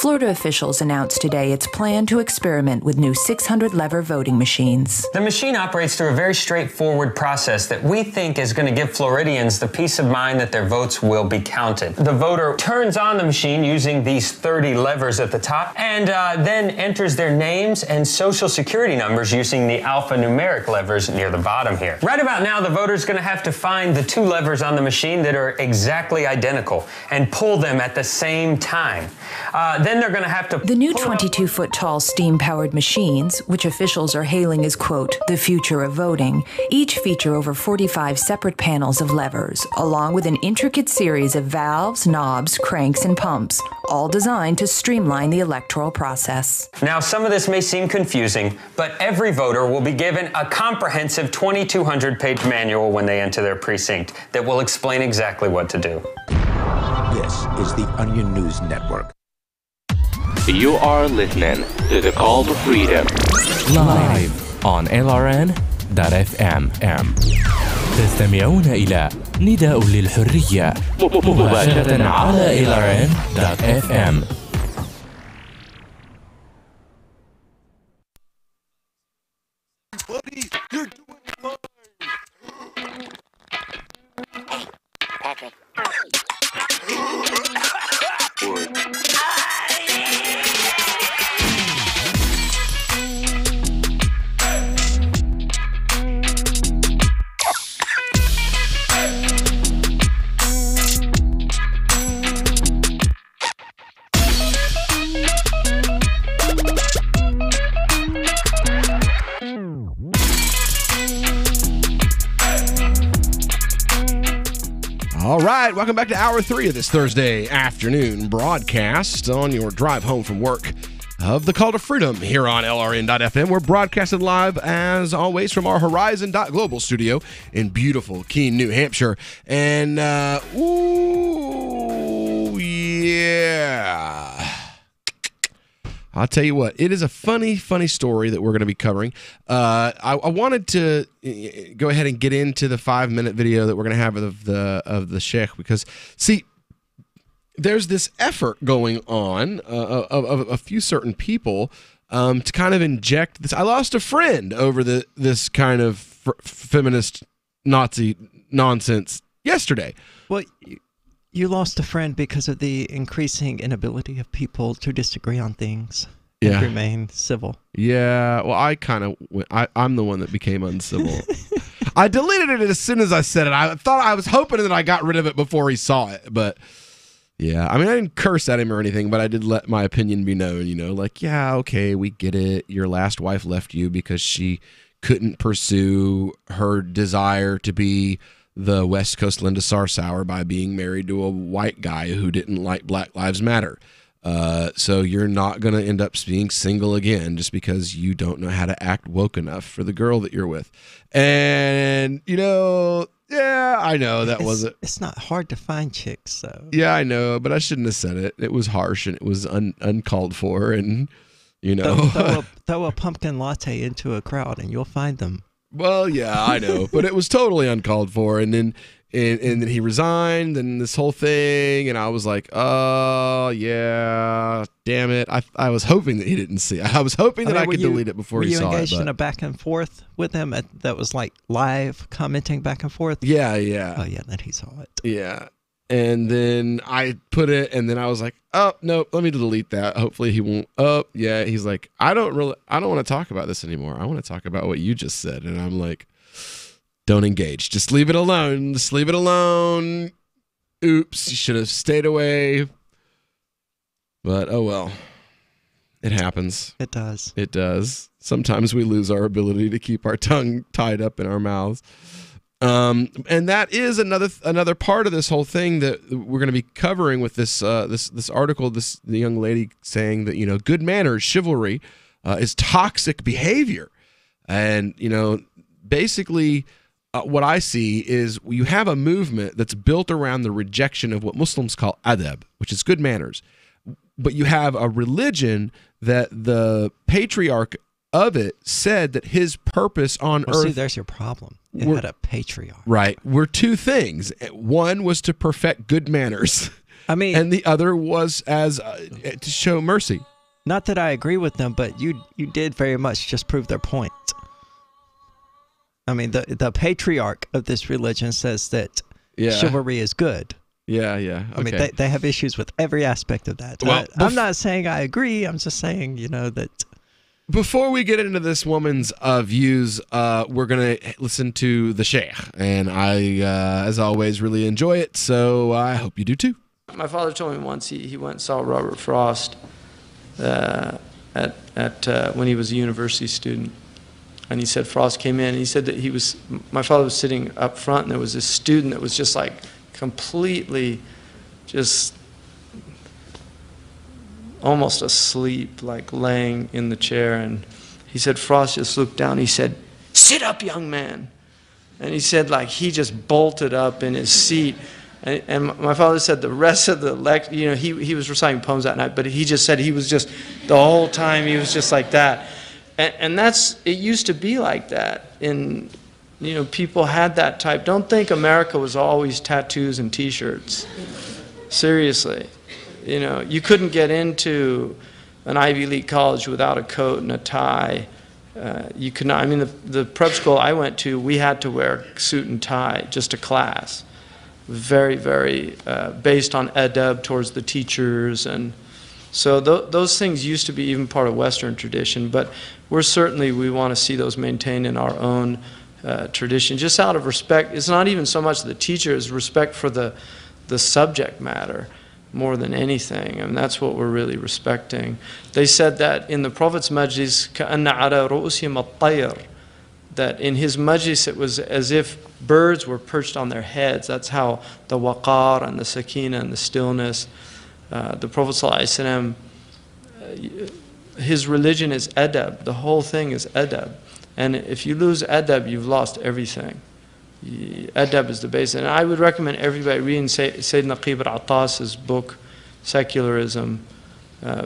S1: Florida officials announced today its plan to experiment with new 600-lever voting machines.
S8: The machine operates through a very straightforward process that we think is going to give Floridians the peace of mind that their votes will be counted. The voter turns on the machine using these 30 levers at the top and then enters their names and social security numbers using the alphanumeric levers near the bottom here. Right about now, the voter's going to have to find the two levers on the machine that are exactly identical and pull them at the same time. Then they're going to have to...
S1: The new 22-foot-tall steam-powered machines, which officials are hailing as, quote, the future of voting, each feature over 45 separate panels of levers, along with an intricate series of valves, knobs, cranks, and pumps, all designed to streamline the electoral process.
S8: Now, some of this may seem confusing, but every voter will be given a comprehensive 2,200-page manual when they enter their precinct that will explain exactly what to do.
S10: This is the Onion News Network.
S11: You are listening to the Call to Freedom live on LRN.FM. تستمعون إلى نداء للحرية مباشرة على LRN.FM.
S19: Buddy, you're doing fine.
S12: All right, welcome back to Hour 3 of this Thursday afternoon broadcast on your drive home from work of the Call to Freedom here on LRN.FM. We're broadcasted live, as always, from our Horizon.global studio in beautiful Keene, New Hampshire. And, ooh, yeah. I'll tell you what, it is a funny story that we're going to be covering. I wanted to go ahead and get into the 5-minute video that we're going to have of the Sheikh because, see, there's this effort going on of a few certain people to kind of inject this. I lost a friend over this kind of feminist Nazi nonsense yesterday.
S13: Well, you lost a friend because of the increasing inability of people to disagree on things and remain civil.
S12: Yeah, well, I'm the one that became uncivil. I deleted it as soon as I said it. I was hoping that I got rid of it before he saw it, but yeah, I mean, I didn't curse at him or anything, but I did let my opinion be known, like, yeah, okay, we get it. Your last wife left you because she couldn't pursue her desire to be the West Coast Linda Sarsour by being married to a white guy who didn't like Black Lives Matter. So you're not going to end up being single again just because you don't know how to act woke enough for the girl that you're with. And, yeah, I know that wasn't.
S13: It's not hard to find chicks, so.
S12: Yeah, I know, but I shouldn't have said it. It was harsh and it was uncalled for, and
S13: throw a pumpkin latte into a crowd and you'll find them.
S12: Well, yeah, I know, but it was totally uncalled for, and then he resigned, and this whole thing, and I was like, oh yeah, damn it! I was hoping that he didn't see it. I was hoping that I could delete it before he saw it.
S13: Were you engaged in a back and forth with him that was like live commenting back and forth?
S12: Yeah.
S13: Oh yeah, then he saw it.
S12: Yeah. And then I put it, and then I was like, oh, no, let me delete that. Hopefully he won't. Oh, yeah. He's like, I don't want to talk about this anymore. I want to talk about what you just said. And I'm like, don't engage. Just leave it alone. Just leave it alone. Oops. You should have stayed away. But, oh, well. It happens.
S13: It does.
S12: It does. Sometimes we lose our ability to keep our tongue tied up in our mouths. And that is another part of this whole thing that we're going to be covering with this article. The young lady saying that good manners, chivalry, is toxic behavior, and basically what I see is you have a movement that's built around the rejection of what Muslims call adab, which is good manners, but you have a religion that the patriarch of it said that his purpose on earth.
S13: See, there's your problem. It had a patriarch.
S12: Right. Were two things. One was to perfect good manners.
S13: I mean,
S12: and the other was as to show mercy.
S13: Not that I agree with them, but you did very much just prove their point. I mean, the patriarch of this religion says that chivalry is good.
S12: Yeah, yeah. Okay.
S13: I mean, they have issues with every aspect of that. Well, I'm not saying I agree. I'm just saying, that.
S12: Before we get into this woman's views, we're going to listen to the Sheikh. And I, as always, really enjoy it. So I hope you do too.
S2: My father told me once he went and saw Robert Frost when he was a university student. And he said Frost came in and he said that my father was sitting up front and there was this student that was just like completely just almost asleep, like laying in the chair. And he said Frost just looked down. He said, "Sit up, young man." And he said, like, he just bolted up in his seat. And my father said the rest of the lecture, he was reciting poems that night, but he just said he was just, the whole time he was just like that. And it used to be like that. And, people had that type. Don't think America was always tattoos and T-shirts. Seriously. You couldn't get into an Ivy League college without a coat and a tie. You could not. I mean, the prep school I went to, we had to wear suit and tie just to class. Very, very based on adab towards the teachers. And so those things used to be even part of Western tradition. But we want to see those maintained in our own tradition, just out of respect. It's not even so much the teacher, it's respect for the subject matter. More than anything, and that's what we're really respecting. They said that in the Prophet's Majlis, كَأَنَّ عَلَى رُؤُسِهِمْ الطَّيْرِ, that in his majlis it was as if birds were perched on their heads. That's how the waqar and the sakina and the stillness. The Prophet ﷺ, his religion is adab. The whole thing is adab. And if you lose adab, you've lost everything. Adab is the base. And I would recommend everybody reading Sayyidina Qibr Attas's book, Secularism,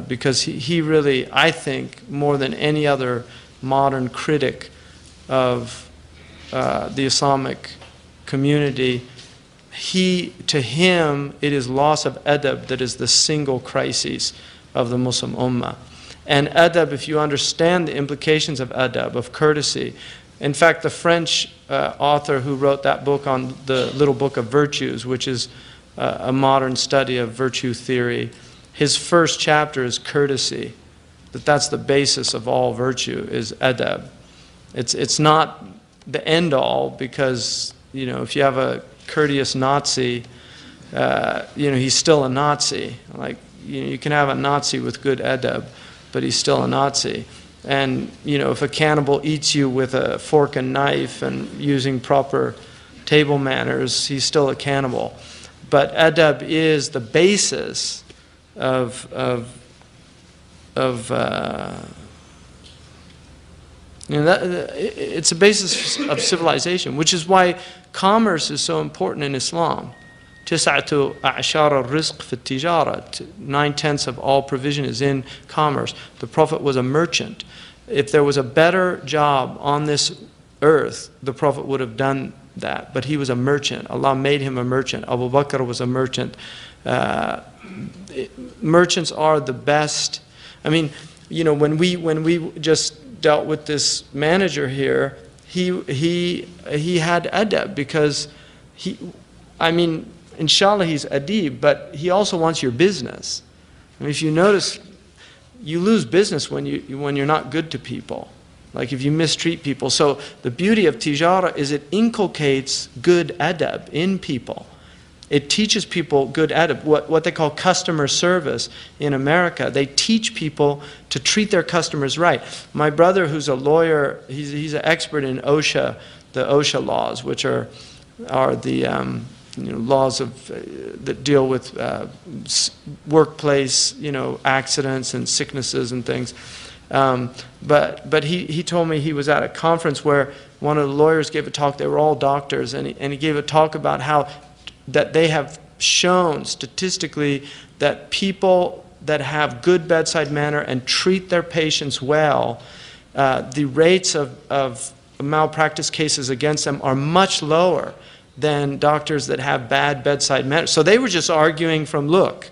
S2: because he really, I think, more than any other modern critic of the Islamic community, to him, it is loss of adab that is the single crisis of the Muslim ummah. And adab, if you understand the implications of adab, of courtesy. In fact, the French author who wrote that book on the Little Book of Virtues, which is a modern study of virtue theory, his first chapter is courtesy. That's the basis of all virtue, is adab. It's not the end all, because if you have a courteous Nazi, he's still a Nazi. Like you can have a Nazi with good adab, but he's still a Nazi. And if a cannibal eats you with a fork and knife and using proper table manners, he's still a cannibal. But adab is the basis it's a basis of civilization, which is why commerce is so important in Islam. 9/10 of all provision is in commerce. The Prophet was a merchant. If there was a better job on this earth, the Prophet would have done that. But he was a merchant. Allah made him a merchant. Abu Bakr was a merchant. Merchants are the best. I mean, when we just dealt with this manager here, he had adab, because inshallah he's adib, but he also wants your business. I mean, if you notice, you lose business when you're not good to people, like if you mistreat people. So the beauty of tijara is it inculcates good adab in people. It teaches people good adab, what they call customer service in America. They teach people to treat their customers right. My brother, who's a lawyer, he's an expert in OSHA, the OSHA laws, which are the laws that deal with workplace accidents and sicknesses and things. But he told me he was at a conference where one of the lawyers gave a talk. They were all doctors, and he gave a talk about how that they have shown statistically that people that have good bedside manner and treat their patients well, the rates of malpractice cases against them are much lower than doctors that have bad bedside manner. So they were just arguing from, look,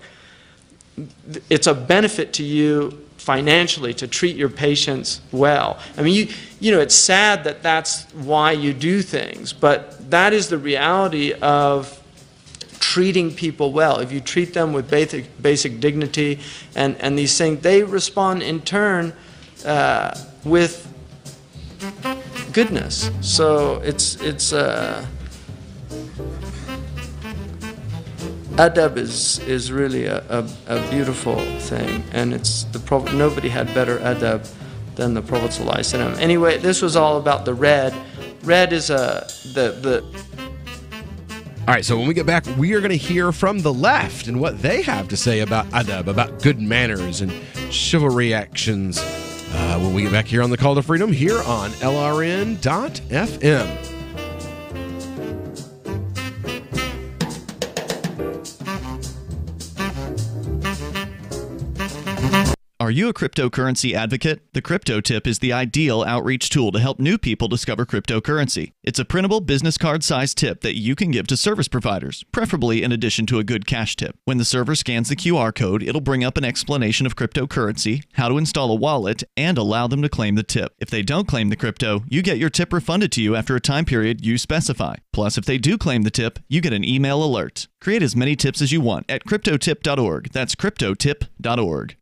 S2: it's a benefit to you financially to treat your patients well. I mean, it's sad that that's why you do things, but that is the reality of treating people well. If you treat them with basic dignity and these things, they respond in turn with goodness. So it's adab is really a beautiful thing, and it's the Prophet. Nobody had better adab than the Prophet ﷺ. Anyway, this was all about the red. Red is the.
S12: All right, so when we get back, we are going to hear from the left and what they have to say about adab, about good manners and chivalry actions. When we get back here on the Call to Freedom, here on LRN.FM.
S18: Are you a cryptocurrency advocate? The Crypto Tip is the ideal outreach tool to help new people discover cryptocurrency. It's a printable business card-sized tip that you can give to service providers, preferably in addition to a good cash tip. When the server scans the QR code, it'll bring up an explanation of cryptocurrency, how to install a wallet, and allow them to claim the tip. If they don't claim the crypto, you get your tip refunded to you after a time period you specify. Plus, if they do claim the tip, you get an email alert. Create as many tips as you want at cryptotip.org. That's cryptotip.org.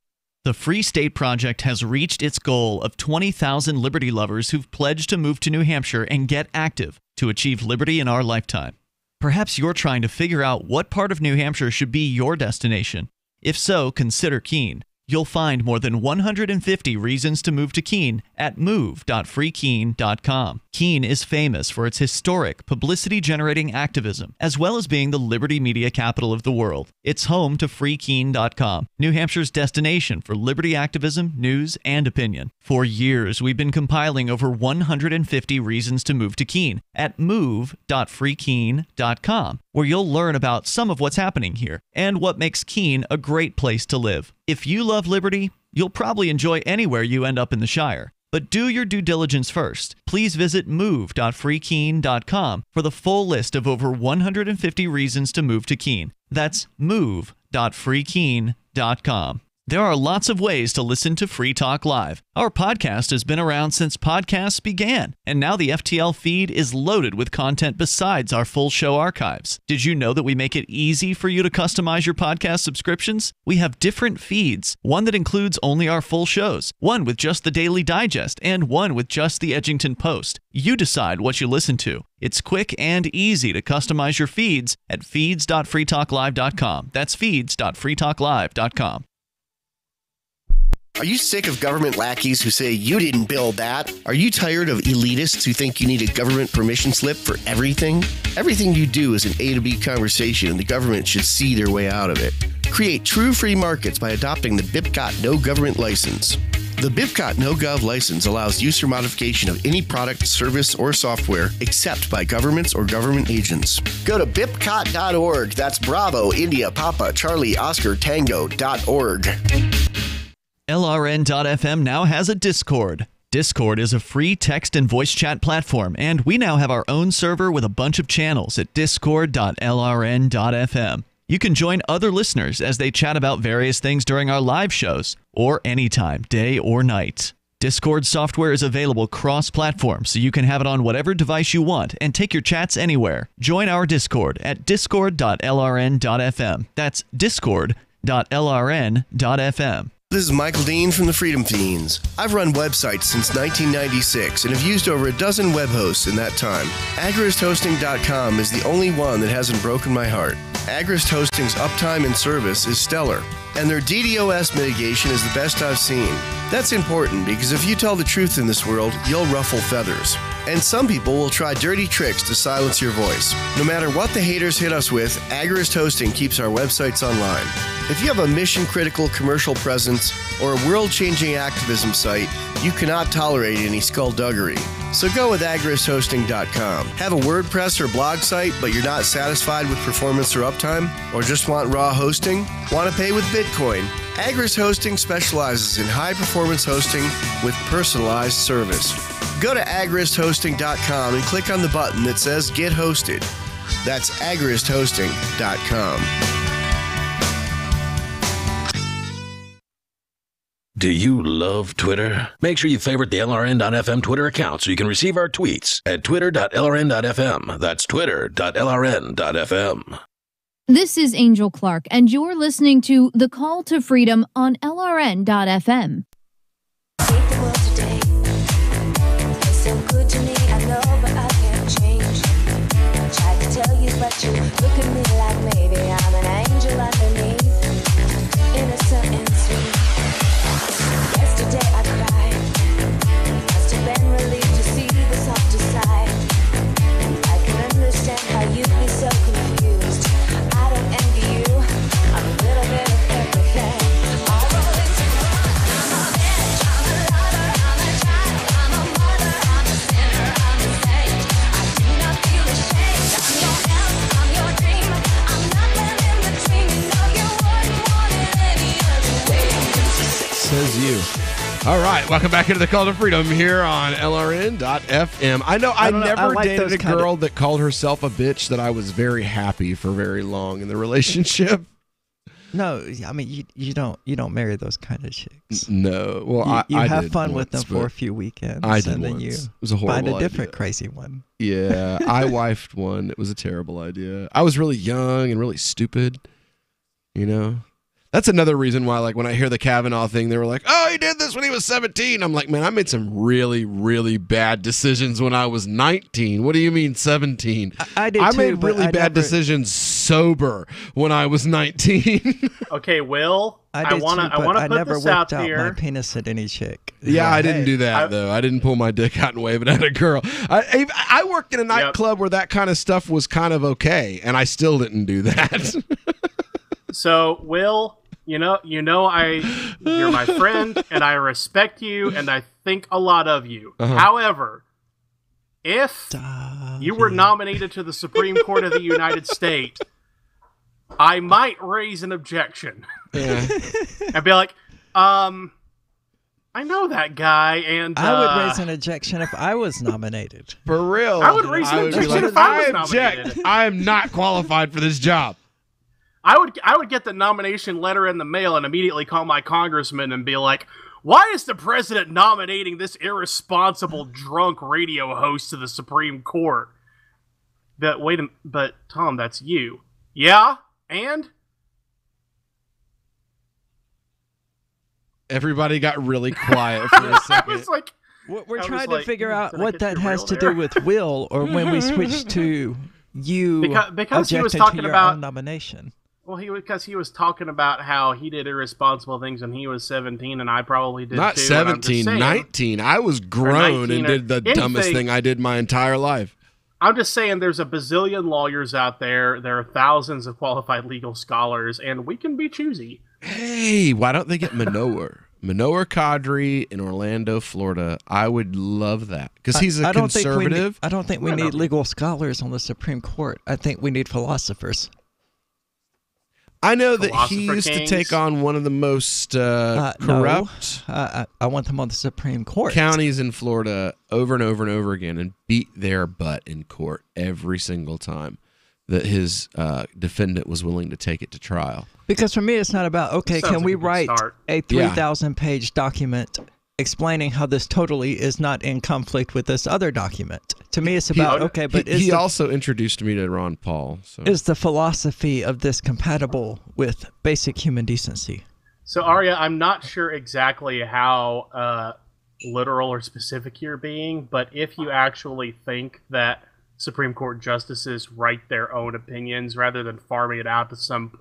S18: The Free State Project has reached its goal of 20,000 liberty lovers who've pledged to move to New Hampshire and get active to achieve liberty in our lifetime. Perhaps you're trying to figure out what part of New Hampshire should be your destination. If so, consider Keene. You'll find more than 150 reasons to move to Keene at move.freekeene.com. Keene is famous for its historic, publicity-generating activism, as well as being the liberty media capital of the world. It's home to freekeene.com, New Hampshire's destination for liberty activism, news, and opinion. For years, we've been compiling over 150 reasons to move to Keene at move.freekeene.com, where you'll learn about some of what's happening here and what makes Keene a great place to live. If you love liberty, you'll probably enjoy anywhere you end up in the Shire. But do your due diligence first. Please visit move.freekeene.com for the full list of over 150 reasons to move to Keene. That's move.freekeene.com. There are lots of ways to listen to Free Talk Live. Our podcast has been around since podcasts began, and now the FTL feed is loaded with content besides our full show archives. Did you know that we make it easy for you to customize your podcast subscriptions? We have different feeds, one that includes only our full shows, one with just the Daily Digest, and one with just the Edgington Post. You decide what you listen to. It's quick and easy to customize your feeds at feeds.freetalklive.com. That's feeds.freetalklive.com.
S5: Are you sick of government lackeys who say you didn't build that? Are you tired of elitists who think you need a government permission slip for everything? Everything you do is an A to B conversation, and the government should see their way out of it. Create true free markets by adopting the BIPCOT No Government License. The BIPCOT No Gov license allows use or modification of any product, service, or software except by governments or government agents. Go to bipcot.org. That's Bravo, India, Papa, Charlie, Oscar, Tango.org.
S18: LRN.FM now has a Discord. Discord is a free text and voice chat platform, and we now have our own server with a bunch of channels at discord.lrn.fm. You can join other listeners as they chat about various things during our live shows, or anytime, day or night. Discord software is available cross-platform, so you can have it on whatever device you want and take your chats anywhere. Join our Discord at discord.lrn.fm. That's discord.lrn.fm.
S5: This is Michael Dean from the Freedom Fiends. I've run websites since 1996 and have used over a dozen web hosts in that time. AgoristHosting.com is the only one that hasn't broken my heart. Agorist Hosting's uptime and service is stellar, and their DDoS mitigation is the best I've seen. That's important because if you tell the truth in this world, you'll ruffle feathers. And some people will try dirty tricks to silence your voice. No matter what the haters hit us with, Agorist Hosting keeps our websites online. If you have a mission-critical commercial presence or a world-changing activism site, you cannot tolerate any skullduggery. So go with AgoristHosting.com. Have a WordPress or blog site, but you're not satisfied with performance or uptime? Or just want raw hosting? Want to pay with Bitcoin? Agorist Hosting specializes in high-performance hosting with personalized service. Go to AgoristHosting.com and click on the button that says Get Hosted. That's AgoristHosting.com.
S27: Do you love Twitter? Make sure you favorite the LRN.FM Twitter account so you can receive our tweets at twitter.lrn.fm. That's twitter.lrn.fm.
S7: This is Angel Clark, and you're listening to The Call to Freedom on LRN.fm.
S22: So good to me, I know, but I can't change. Tried to tell you, but you look at me like maybe I'm an angel underneath, innocent and sweet. Yesterday I cried, must have been relieved to see the softer side. I can understand how you'd be so confused. I don't envy you, I'm a little bit of everything. All rolled into one. I'm a bitch, I'm a lover, I'm a child, I'm a mother, I'm a sinner, I'm a saint. I do not feel ashamed. I'm your help, I'm your dream. I'm nothing in between. You know you wouldn't want it any other way.
S12: Says you. All right, welcome back into the Call to Freedom here on LRN.FM. I know I never dated a girl that called herself a bitch that I was very happy for very long in the relationship.
S13: No, I mean you don't marry those kind of chicks.
S12: No, well
S13: you
S12: I
S13: have
S12: did
S13: fun
S12: once,
S13: with them for a few weekends.
S12: I did
S13: and then
S12: once.
S13: you
S12: It was a horrible
S13: find a different
S12: idea.
S13: crazy one.
S12: Yeah, I wifed one. It was a terrible idea. I was really young and really stupid, you know. That's another reason why, like, when I hear the Kavanaugh thing, they were like, oh, he did this when he was 17. I'm like, man, I made some really, really bad decisions when I was 19. What do you mean 17?
S13: I did
S12: I
S13: too,
S12: made
S13: but
S12: really
S13: I
S12: bad
S13: never-
S12: decisions sober when I was 19.
S14: Okay, Will, I
S13: did
S14: want
S13: too,
S14: to
S13: but I
S14: put
S13: never
S14: this
S13: whipped
S14: out
S13: out
S14: here.
S13: my penis at any chick.
S12: Yeah, I didn't
S13: Hey.
S12: do that, though. I didn't pull my dick out and wave it at a girl. I worked in a nightclub where that kind of stuff was kind of okay, and I still didn't do that.
S14: So, Will, you're my friend, and I respect you, and I think a lot of you.
S12: Uh-huh.
S14: However, if you were nominated to the Supreme Court of the United States, I might raise an objection.
S12: Yeah.
S14: I'd be like, I know that guy, and
S13: I would raise an objection if I was nominated.
S12: For real.
S14: I would raise an
S12: would be
S14: objection
S12: like,
S14: if I was
S12: object.
S14: nominated.
S12: I am not qualified for this job.
S14: I would get the nomination letter in the mail and immediately call my congressman and be like, why is the president nominating this irresponsible drunk radio host to the Supreme Court? But Tom, that's you. Yeah? And?
S12: Everybody got really quiet for a
S14: I
S12: second.
S14: was like,
S13: We're
S14: I was
S13: trying
S14: like,
S13: to figure out
S14: did I
S13: what
S14: get
S13: that
S14: you
S13: has
S14: real
S13: to
S14: there?
S13: do with Will, or when we switched to you
S14: Because he was
S13: objected
S14: talking
S13: to your
S14: about-
S13: own nomination.
S14: Well, because he was talking about how he did irresponsible things when he was 17, and I probably did
S12: Not
S14: too. and I'm just
S12: 17,
S14: saying-
S12: 19. I was grown
S14: 19
S12: and
S14: or
S12: did the dumbest
S14: anything.
S12: thing I did my entire life.
S14: I'm just saying there's a bazillion lawyers out there. There are thousands of qualified legal scholars, and we can be choosy.
S12: Hey, why don't they get Manoa? Manoa Kadri in Orlando, Florida. I would love that because he's a conservative.
S13: I don't think we need legal scholars on the Supreme Court. I think we need philosophers.
S12: I know that
S14: Philosopher
S12: he used
S14: kings?
S12: to take on one of the most corrupt
S13: I want them on the Supreme Court.
S12: counties in Florida over and over and over again and beat their butt in court every single time that his defendant was willing to take it to trial.
S13: Because for me, it's not about, okay,
S14: Sounds
S13: can we
S14: like a good
S13: write
S14: start.
S13: a 3,000-page document explaining how this totally is not in conflict with this other document? To me, it's about, okay, but
S12: he also introduced me to Ron Paul. So.
S13: is the philosophy of this compatible with basic human decency?
S14: So, Arya, I'm not sure exactly how literal or specific you're being, but if you actually think that Supreme Court justices write their own opinions rather than farming it out to some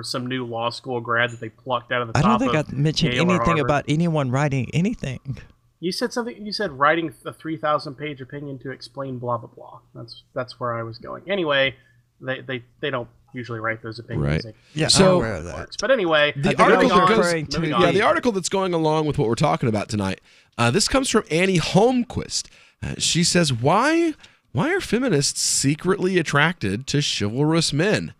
S14: some new law school grad that they plucked out of the
S13: I
S14: top
S13: don't think
S14: of
S13: I mentioned
S14: Yale or
S13: anything
S14: Harvard.
S13: about anyone writing anything.
S14: You said something. You said writing a 3,000-page opinion to explain blah blah blah. That's where I was going. Anyway, they don't usually write those opinions.
S12: Right.
S14: They-
S13: Yeah,
S12: So-
S13: I'm aware of that.
S14: But anyway,
S12: The
S14: moving
S12: article that
S14: on,
S12: goes,
S14: moving
S12: yeah,
S14: on.
S12: the article that's going along with what we're talking about tonight. This comes from Annie Holmquist. She says, "Why are feminists secretly attracted to chivalrous men?"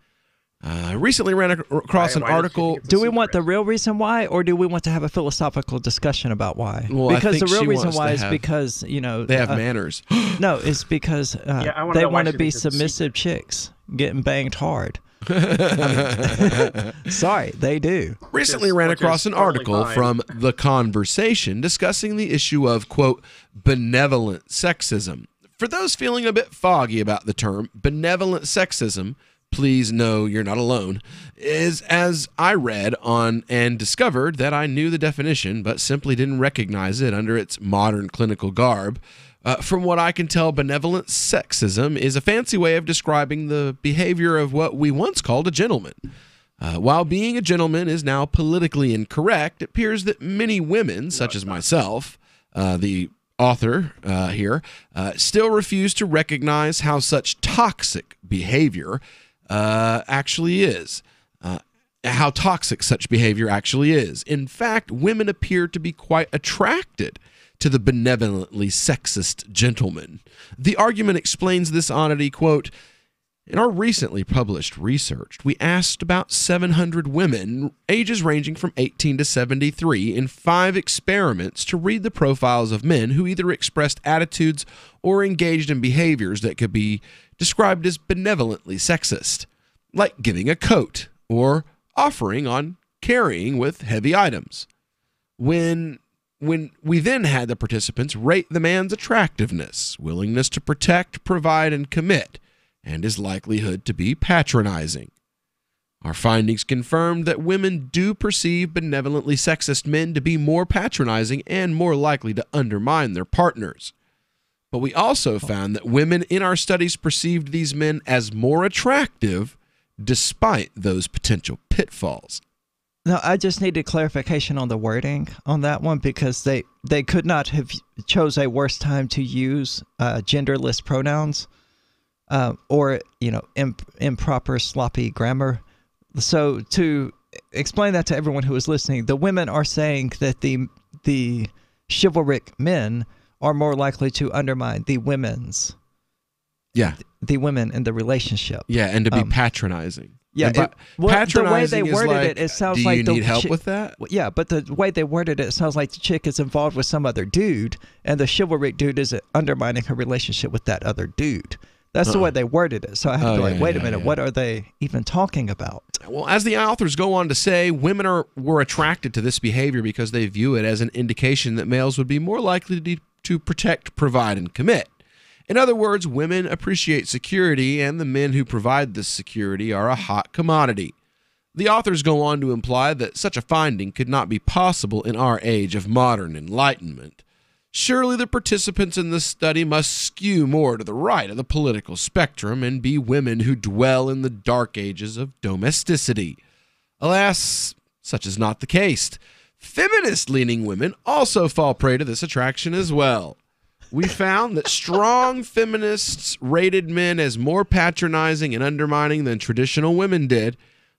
S12: I recently ran across an article.
S13: Do we want the real reason why, or do we want to have a philosophical discussion about why?
S12: Well, I
S13: because
S12: think
S13: the real
S12: she
S13: reason
S12: wants
S13: why
S12: to
S13: is
S12: have-
S13: because,
S12: they have manners.
S13: No, it's because
S14: I wanna
S13: they
S14: know why
S13: want to
S14: she
S13: be
S14: thinks it's a
S13: submissive chicks getting banged hard. I mean, sorry, they do.
S12: Recently ran across an article from The Conversation discussing the issue of, quote, benevolent sexism. For those feeling a bit foggy about the term, benevolent sexism, please know you're not alone, is, as I read on and discovered that I knew the definition but simply didn't recognize it under its modern clinical garb. From what I can tell, benevolent sexism is a fancy way of describing the behavior of what we once called a gentleman. While being a gentleman is now politically incorrect, it appears that many women, such as myself, the author here, still refuse to recognize how such toxic behavior actually is. How toxic such behavior actually is. In fact, women appear to be quite attracted to the benevolently sexist gentleman. The argument explains this oddity, quote, in our recently published research, we asked about 700 women, ages ranging from 18 to 73, in 5 experiments to read the profiles of men who either expressed attitudes or engaged in behaviors that could be described as benevolently sexist, like giving a coat or offering on carrying with heavy items. When we then had the participants rate the man's attractiveness, willingness to protect, provide, and commit, and his likelihood to be patronizing. Our findings confirmed that women do perceive benevolently sexist men to be more patronizing and more likely to undermine their partners. But we also found that women in our studies perceived these men as more attractive despite those potential pitfalls.
S13: Now, I just needed clarification on the wording on that one, because they could not have chose a worse time to use genderless pronouns or, improper, sloppy grammar. So to explain that to everyone who is listening, the women are saying that the chivalric men are more likely to undermine the women's.
S12: Yeah.
S13: The women in the relationship.
S12: Yeah, and to be patronizing.
S13: Yeah,
S12: patronizing
S13: the way they
S12: is
S13: worded
S12: like,
S13: it sounds
S12: do
S13: like
S12: you need help with that?
S13: Yeah, but the way they worded it sounds like the chick is involved with some other dude, and the chivalric dude is undermining her relationship with that other dude. That's the way they worded it. So I have to be like, wait a minute, what are they even talking about?
S12: Well, as the authors go on to say, women were attracted to this behavior because they view it as an indication that males would be more likely to protect, provide, and commit. In other words, women appreciate security, and the men who provide this security are a hot commodity. The authors go on to imply that such a finding could not be possible in our age of modern enlightenment. Surely the participants in this study must skew more to the right of the political spectrum and be women who dwell in the dark ages of domesticity. Alas, such is not the case. Feminist-leaning women also fall prey to this attraction as well. We found that strong feminists rated men as more patronizing and undermining than traditional women did,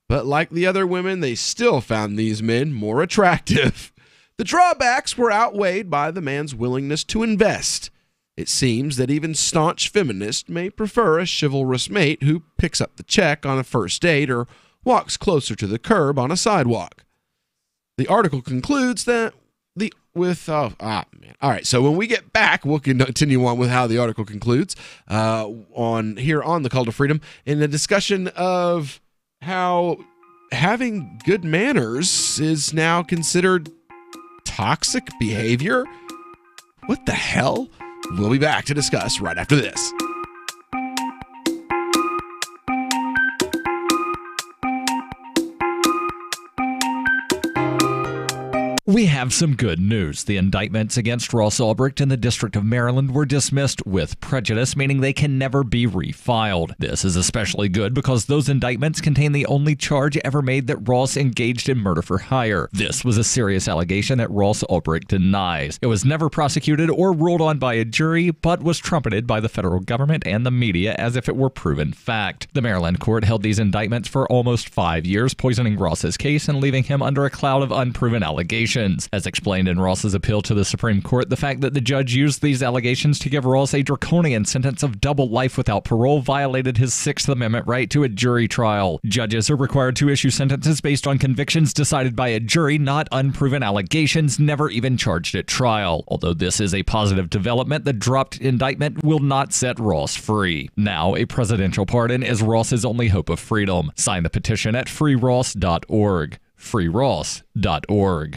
S12: but like the other women, they still found these men more attractive. The drawbacks were outweighed by the man's willingness to invest. It seems that even staunch feminists may prefer a chivalrous mate who picks up the check on a first date or walks closer to the curb on a sidewalk. The article concludes that All right, so when we get back, we'll continue on with how the article concludes on the Call to Freedom in a discussion of how having good manners is now considered toxic behavior. What the hell? We'll be back to discuss right after this.
S17: We have some good news. The indictments against Ross Ulbricht in the District of Maryland were dismissed with prejudice, meaning they can never be refiled. This is especially good because those indictments contain the only charge ever made that Ross engaged in murder for hire. This was a serious allegation that Ross Ulbricht denies. It was never prosecuted or ruled on by a jury, but was trumpeted by the federal government and the media as if it were proven fact. The Maryland court held these indictments for almost 5 years, poisoning Ross's case and leaving him under a cloud of unproven allegations. As explained in Ross's appeal to the Supreme Court, the fact that the judge used these allegations to give Ross a draconian sentence of double life without parole violated his Sixth Amendment right to a jury trial. Judges are required to issue sentences based on convictions decided by a jury, not unproven allegations never even charged at trial. Although this is a positive development, the dropped indictment will not set Ross free. Now, a presidential pardon is Ross's only hope of freedom. Sign the petition at freeross.org. freeross.org.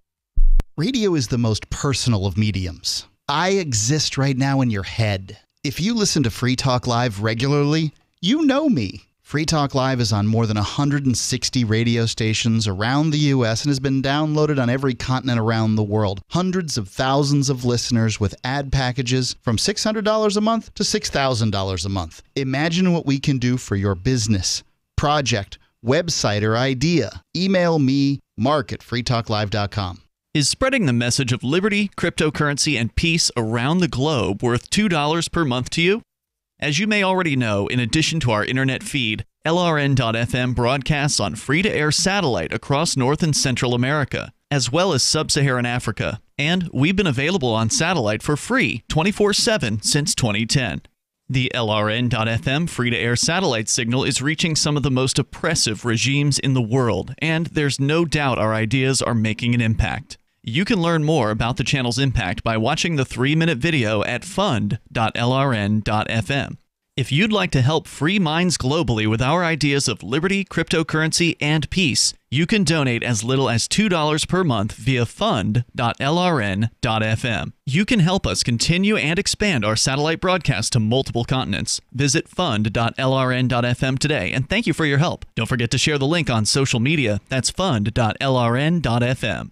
S3: Radio is the most personal of mediums. I exist right now in your head. If you listen to Free Talk Live regularly, you know me. Free Talk Live is on more than 160 radio stations around the U.S. and has been downloaded on every continent around the world. Hundreds of thousands of listeners with ad packages from $600 a month to $6,000 a month. Imagine what we can do for your business, project, website, or idea. Email me, mark@freetalklive.com.
S18: Is spreading the message of liberty, cryptocurrency, and peace around the globe worth $2 per month to you? As you may already know, in addition to our internet feed, LRN.FM broadcasts on free-to-air satellite across North and Central America, as well as Sub-Saharan Africa. And we've been available on satellite for free 24/7 since 2010. The LRN.FM free-to-air satellite signal is reaching some of the most oppressive regimes in the world, and there's no doubt our ideas are making an impact. You can learn more about the channel's impact by watching the 3-minute video at fund.lrn.fm. If you'd like to help free minds globally with our ideas of liberty, cryptocurrency, and peace, you can donate as little as $2 per month via fund.lrn.fm. You can help us continue and expand our satellite broadcast to multiple continents. Visit fund.lrn.fm today, and thank you for your help. Don't forget to share the link on social media. That's fund.lrn.fm.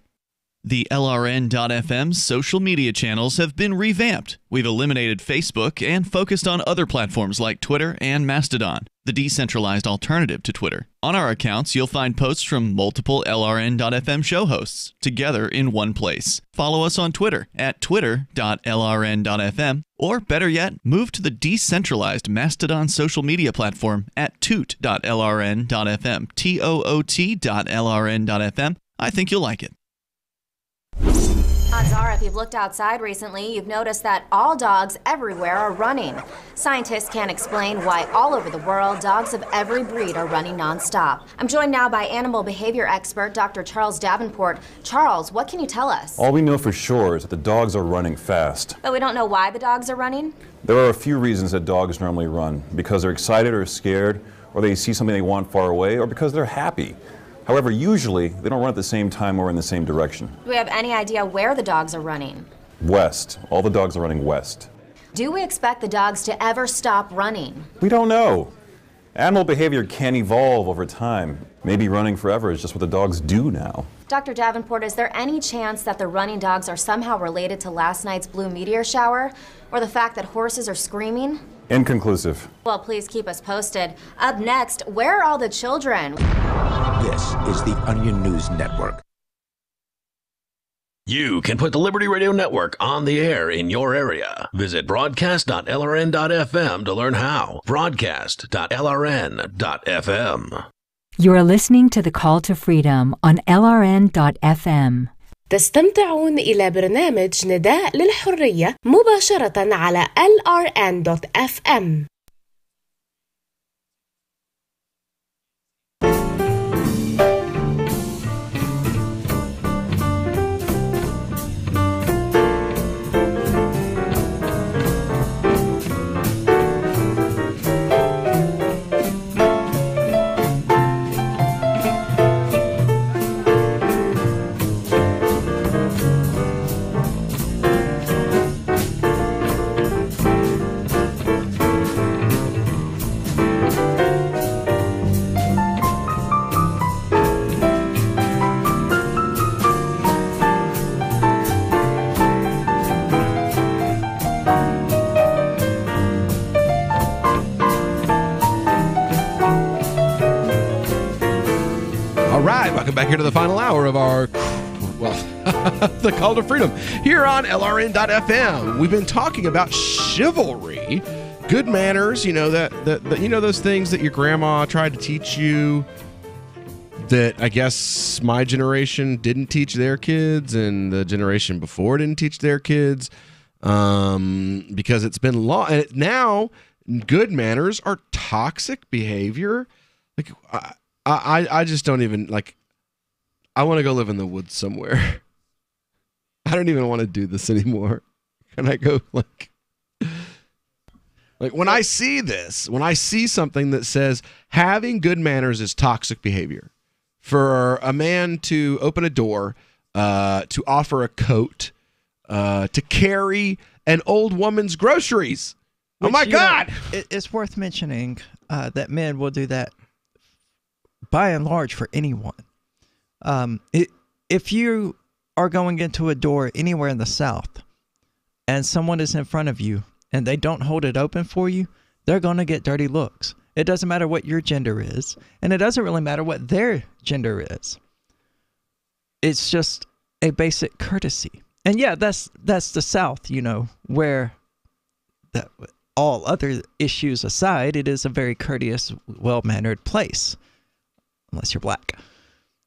S18: The LRN.FM social media channels have been revamped. We've eliminated Facebook and focused on other platforms like Twitter and Mastodon, the decentralized alternative to Twitter. On our accounts, you'll find posts from multiple LRN.FM show hosts together in one place. Follow us on Twitter at twitter.lrn.fm, or better yet, move to the decentralized Mastodon social media platform at toot.lrn.fm, toot.lrn.fm. I think you'll like it.
S6: Odds are, if you've looked outside recently, you've noticed that all dogs everywhere are running. Scientists can't explain why all over the world, dogs of every breed are running nonstop. I'm joined now by animal behavior expert Dr. Charles Davenport. Charles, what can you tell us?
S16: All we know for sure is that the dogs are running fast.
S6: But we don't know why the dogs are running?
S16: There are a few reasons that dogs normally run. Because they're excited or scared, or they see something they want far away, or because they're happy. However, usually, they don't run at the same time or in the same direction.
S6: Do we have any idea where the dogs are running?
S16: West. All the dogs are running west.
S6: Do we expect the dogs to ever stop running?
S16: We don't know. Animal behavior can evolve over time. Maybe running forever is just what the dogs do now.
S6: Dr. Davenport, is there any chance that the running dogs are somehow related to last night's blue meteor shower? Or the fact that horses are screaming?
S16: Inconclusive.
S6: Well, please keep us posted. Up next, where are all the children?
S10: This is the Onion News Network.
S27: You can put the Liberty Radio Network on the air in your area. Visit broadcast.lrn.fm to learn how. Broadcast.lrn.fm.
S21: You're listening to The Call to Freedom on LRN.FM.
S23: تستمتعون إلى برنامج نداء للحرية مباشرة على LRN.FM.
S12: Welcome back here to the final hour of our, the Call to Freedom here on LRN.FM. We've been talking about chivalry, good manners, you know, that you know, those things that your grandma tried to teach you that I guess my generation didn't teach their kids and the generation before didn't teach their kids, because it's been long. And now good manners are toxic behavior. Like, I just don't even, like, I want to go live in the woods somewhere. I don't even want to do this anymore. Can I go, like when I see this, when I see something that says having good manners is toxic behavior, for a man to open a door, to offer a coat, to carry an old woman's groceries.
S13: Which,
S12: oh my God!
S13: It's worth mentioning that men will do that by and large for anyone. If you are going into a door anywhere in the South and someone is in front of you and they don't hold it open for you, they're going to get dirty looks. It doesn't matter what your gender is, and it doesn't really matter what their gender is. It's just a basic courtesy. And yeah, that's the South, you know, where all other issues aside, it is a very courteous, well-mannered place. Unless you're black.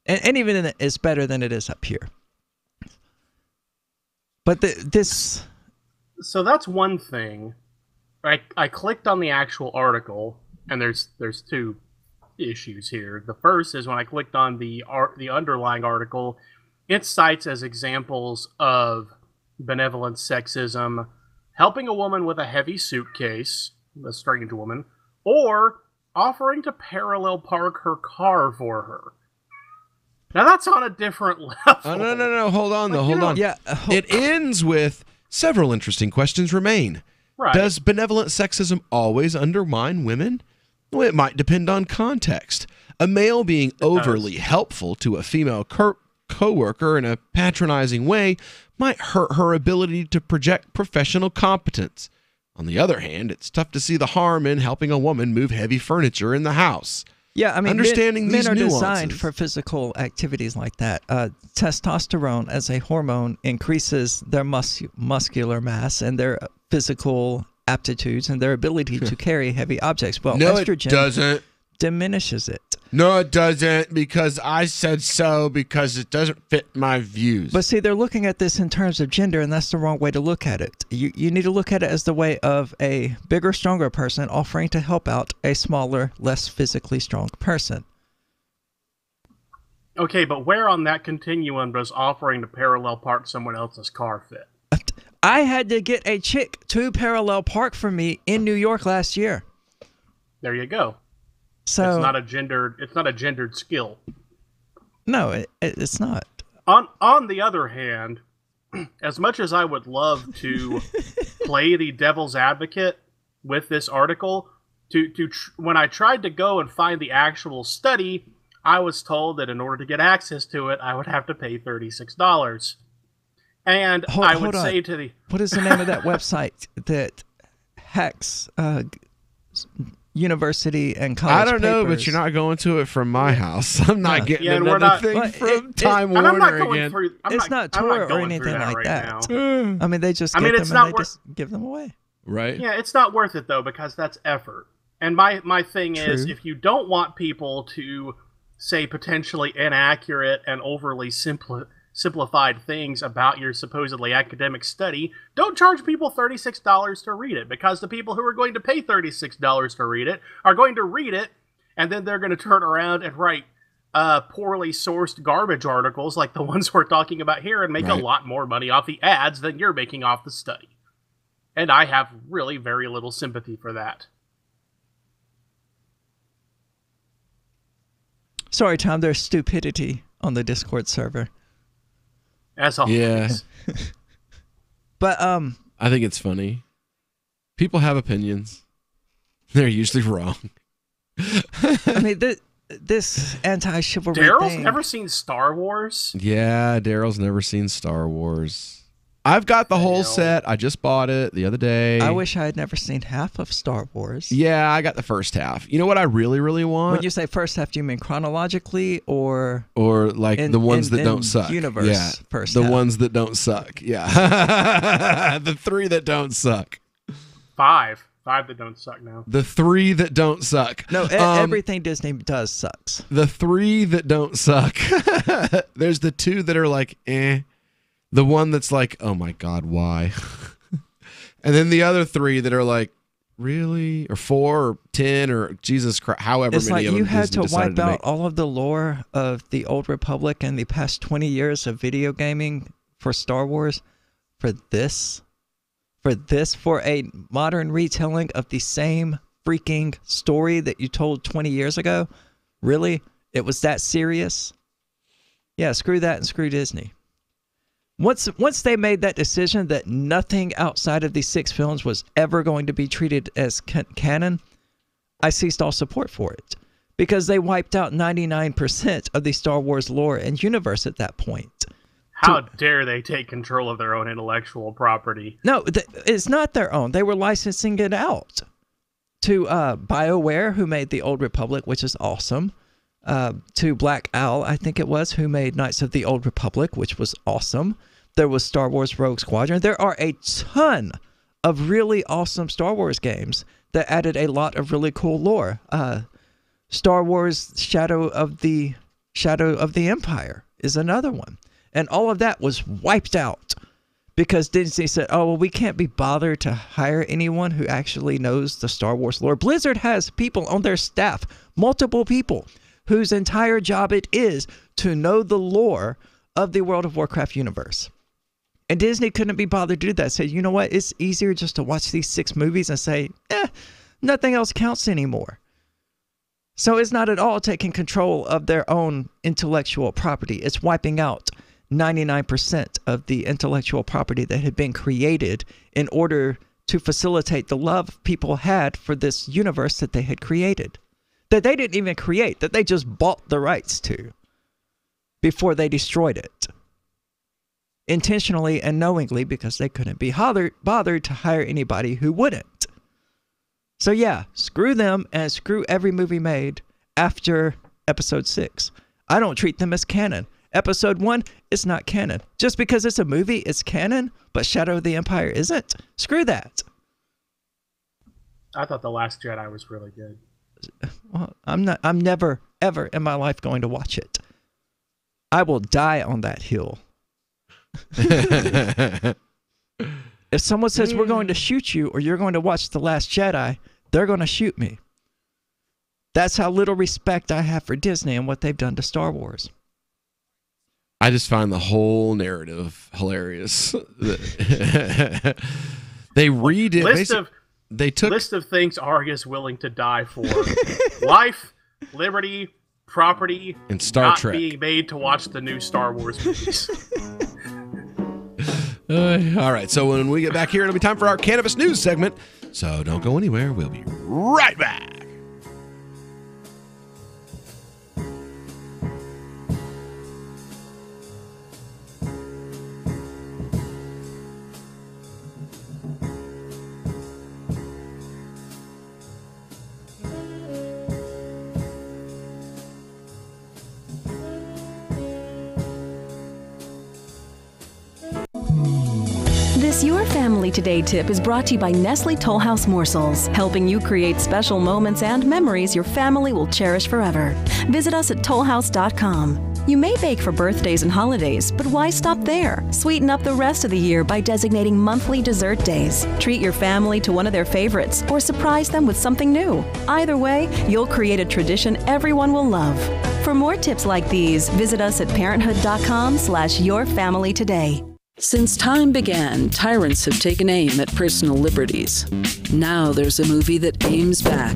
S13: And even it's better than it is up here. But this...
S14: So that's one thing. I clicked on the actual article, and there's two issues here. The first is when I clicked on the underlying article, it cites as examples of benevolent sexism, helping a woman with a heavy suitcase, a strange woman, or offering to parallel park her car for her. Now that's on a different level.
S12: Oh, no. Hold on, though. Hold on.
S13: Yeah.
S12: It ends with several interesting questions remain.
S14: Right.
S12: Does benevolent sexism always undermine women? Well, it might depend on context. A male being overly helpful to a female co-worker in a patronizing way might hurt her ability to project professional competence. On the other hand, it's tough to see the harm in helping a woman move heavy furniture in the house.
S13: Yeah, I mean,
S12: understanding
S13: men
S12: these
S13: are
S12: nuances.
S13: designed for physical activities like that. Testosterone, as a hormone, increases their muscular mass and their physical aptitudes and their ability to carry heavy objects. Well,
S12: No,
S13: estrogen
S12: it doesn't.
S13: diminishes it.
S12: No, it doesn't, because I said so, because it doesn't fit my views.
S13: But see, they're looking at this in terms of gender, and that's the wrong way to look at it. You need to look at it as the way of a bigger, stronger person offering to help out a smaller, less physically strong person.
S14: Okay, but where on that continuum does offering to parallel park someone else's car fit?
S13: I had to get a chick to parallel park for me in New York last year.
S14: There you go.
S13: So
S14: it's not a gendered skill.
S13: No, it's not.
S14: On the other hand, as much as I would love to play the devil's advocate with this article, when I tried to go and find the actual study, I was told that in order to get access to it, I would have to pay $36. And I would say to the...
S13: What is the name of that website that hacks university and college
S12: I don't know,
S13: papers?
S12: but you're not going to it from my house. I'm not getting
S14: and
S12: another thing from Time Warner again.
S13: It's not Tor or anything like that. I mean, they just get them and they just give them away.
S12: Right?
S14: Yeah, it's not worth it, though, because that's effort. And my thing is, if you don't want people to say potentially inaccurate and overly simplified things about your supposedly academic study, don't charge people $36 to read it, because the people who are going to pay $36 to read it are going to read it, and then they're going to turn around and write poorly sourced garbage articles like the ones we're talking about here and make a lot more money off the ads than you're making off the study. And I have really very little sympathy for that.
S13: Sorry, Tom, there's stupidity on the Discord server.
S14: As always.
S12: Yeah.
S13: But
S12: I think it's funny. People have opinions. They're usually wrong.
S13: I mean, this anti-chivalry
S14: Daryl's
S13: thing.
S14: never seen Star Wars?
S12: Yeah, Daryl's never seen Star Wars. I've got the whole set. I just bought it the other day.
S13: I wish I had never seen half of Star Wars.
S12: Yeah, I got the first half. You know what I really, really want?
S13: When you say first half, do you mean chronologically or
S12: like the ones that don't suck?
S13: Universe,
S12: yeah,
S13: first
S12: the
S13: half.
S12: ones that don't suck. Yeah, the 3 that don't suck.
S14: 5 that don't suck now.
S12: The 3 that don't suck.
S13: No, everything Disney does sucks.
S12: The 3 that don't suck. There's the 2 that are like, eh. The one that's like, oh my God, why? And then the other 3 that are like, really? Or 4 or 10 or Jesus Christ, however
S13: It's
S12: many
S13: like
S12: of them
S13: you had
S12: Disney
S13: to
S12: decided
S13: wipe out
S12: make.
S13: all of the lore of the Old Republic and the past 20 years of video gaming for Star Wars for this. For a modern retelling of the same freaking story that you told 20 years ago? Really? It was that serious? Yeah, screw that and screw Disney. Once they made that decision that nothing outside of these 6 films was ever going to be treated as canon, I ceased all support for it. Because they wiped out 99% of the Star Wars lore and universe at that point.
S14: How dare they take control of their own intellectual property?
S13: No, it's not their own. They were licensing it out to BioWare, who made the Old Republic, which is awesome. To Black Owl, I think it was, who made Knights of the Old Republic, which was awesome. There was Star Wars Rogue Squadron. There are a ton of really awesome Star Wars games that added a lot of really cool lore. Star Wars Shadow of the Empire is another one. And all of that was wiped out because Disney said, oh, well, we can't be bothered to hire anyone who actually knows the Star Wars lore. Blizzard has people on their staff, multiple people, whose entire job it is to know the lore of the World of Warcraft universe. And Disney couldn't be bothered to do that. Say, you know what? It's easier just to watch these 6 movies and say, Nothing else counts anymore. So it's not at all taking control of their own intellectual property. It's wiping out 99% of the intellectual property that had been created in order to facilitate the love people had for this universe that they had created. That they didn't even create, that they just bought the rights to before they destroyed it. Intentionally and knowingly, because they couldn't be bothered to hire anybody who wouldn't. So yeah, screw them and screw every movie made after episode 6. I don't treat them as canon. Episode 1, it's not canon. Just because it's a movie, it's canon, but Shadow of the Empire isn't? Screw that.
S14: I thought The Last Jedi was really good.
S13: Well, I'm never, ever in my life going to watch it. I will die on that hill. If someone says we're going to shoot you or you're going to watch The Last Jedi, they're going to shoot me. That's how little respect I have for Disney and what they've done to Star Wars.
S12: I just find the whole narrative hilarious. They read it.
S14: List of things Arg is willing to die for: life, liberty, property,
S12: and Star
S14: not
S12: Trek.
S14: Being made to watch the new Star Wars movies.
S12: All right, so when we get back here, it'll be time for our cannabis news segment. So don't go anywhere. We'll be right back.
S4: This Your Family Today tip is brought to you by Nestle Toll House Morsels, helping you create special moments and memories your family will cherish forever. Visit us at tollhouse.com. You may bake for birthdays and holidays, but why stop there? Sweeten up the rest of the year by designating monthly dessert days. Treat your family to one of their favorites or surprise them with something new. Either way, you'll create a tradition everyone will love. For more tips like these, visit us at parenthood.com/yourfamilytoday.
S9: Since time began, tyrants have taken aim at personal liberties. Now there's a movie that aims back.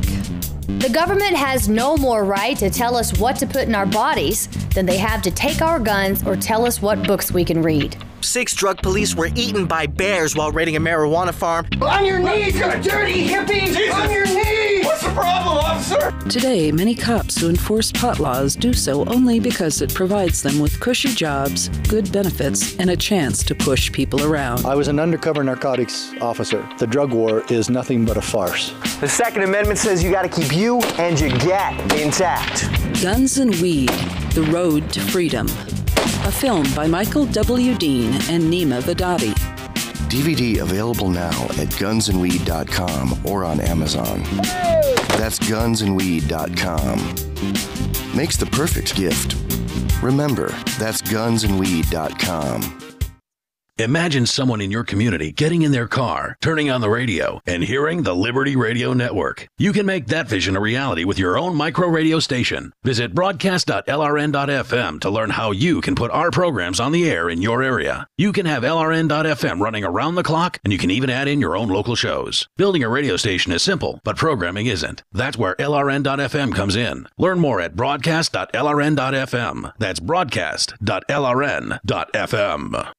S6: The government has no more right to tell us what to put in our bodies than they have to take our guns or tell us what books we can read.
S15: 6 drug police were eaten by bears while raiding a marijuana farm.
S19: On your knees, you dirty hippies! Jesus. On your knees! What's the problem, officer?
S9: Today, many cops who enforce pot laws do so only because it provides them with cushy jobs, good benefits, and a chance to push people around.
S20: I was an undercover narcotics officer. The drug war is nothing but a farce.
S15: The Second Amendment says you gotta keep you and your gat intact.
S9: Guns and Weed, The Road to Freedom. A film by Michael W. Dean and Nima Vadadi.
S5: DVD available now at gunsandweed.com or on Amazon. That's gunsandweed.com. Makes the perfect gift. Remember, that's gunsandweed.com.
S27: Imagine someone in your community getting in their car, turning on the radio, and hearing the Liberty Radio Network. You can make that vision a reality with your own micro radio station. Visit broadcast.lrn.fm to learn how you can put our programs on the air in your area. You can have LRN.FM running around the clock, and you can even add in your own local shows. Building a radio station is simple, but programming isn't. That's where LRN.FM comes in. Learn more at broadcast.lrn.fm. That's broadcast.lrn.fm.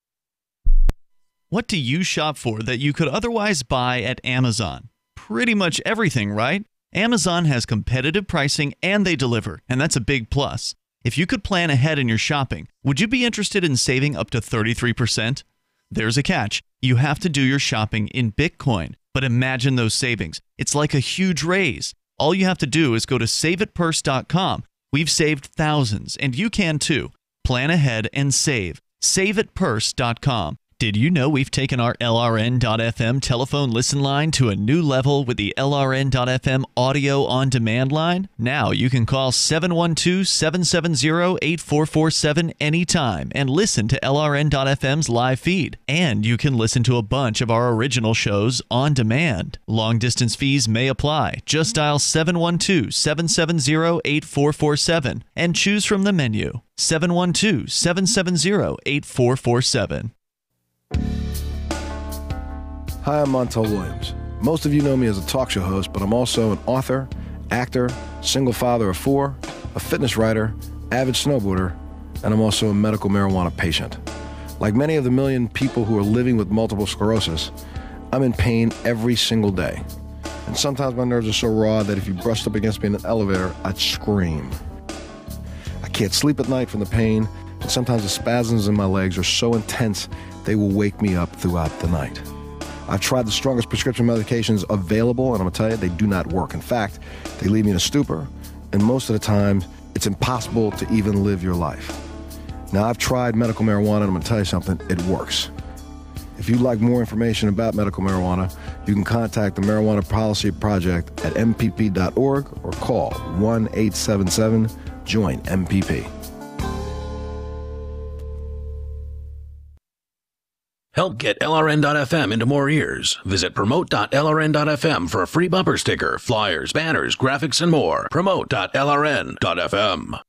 S18: What do you shop for that you could otherwise buy at Amazon? Pretty much everything, right? Amazon has competitive pricing and they deliver, and that's a big plus. If you could plan ahead in your shopping, would you be interested in saving up to 33%? There's a catch. You have to do your shopping in Bitcoin. But imagine those savings. It's like a huge raise. All you have to do is go to saveatpurse.com. We've saved thousands, and you can too. Plan ahead and save. Saveatpurse.com. Did you know we've taken our LRN.FM telephone listen line to a new level with the LRN.FM audio on demand line? Now you can call 712-770-8447 anytime and listen to LRN.FM's live feed. And you can listen to a bunch of our original shows on demand. Long distance fees may apply. Just dial 712-770-8447 and choose from the menu. 712-770-8447.
S20: Hi, I'm Montel Williams.
S1: Most of you know me as a talk show host, but I'm also an author, actor, single father of 4, a fitness writer, avid snowboarder, and I'm also a medical marijuana patient. Like many of the million people who are living with multiple sclerosis, I'm in pain every single day. And sometimes my nerves are so raw that if you brushed up against me in an elevator, I'd scream. I can't sleep at night from the pain, and sometimes the spasms in my legs are so intense they will wake me up throughout the night. I've tried the strongest prescription medications available, and I'm gonna tell you, they do not work. In fact, they leave me in a stupor, and most of the time, it's impossible to even live your life. Now, I've tried medical marijuana, and I'm gonna tell you something, it works. If you'd like more information about medical marijuana, you can contact the Marijuana Policy Project at mpp.org or call 1-877-JOIN-MPP.
S27: Help get LRN.FM into more ears. Visit promote.lrn.fm for a free bumper sticker, flyers, banners, graphics, and more. Promote.lrn.fm.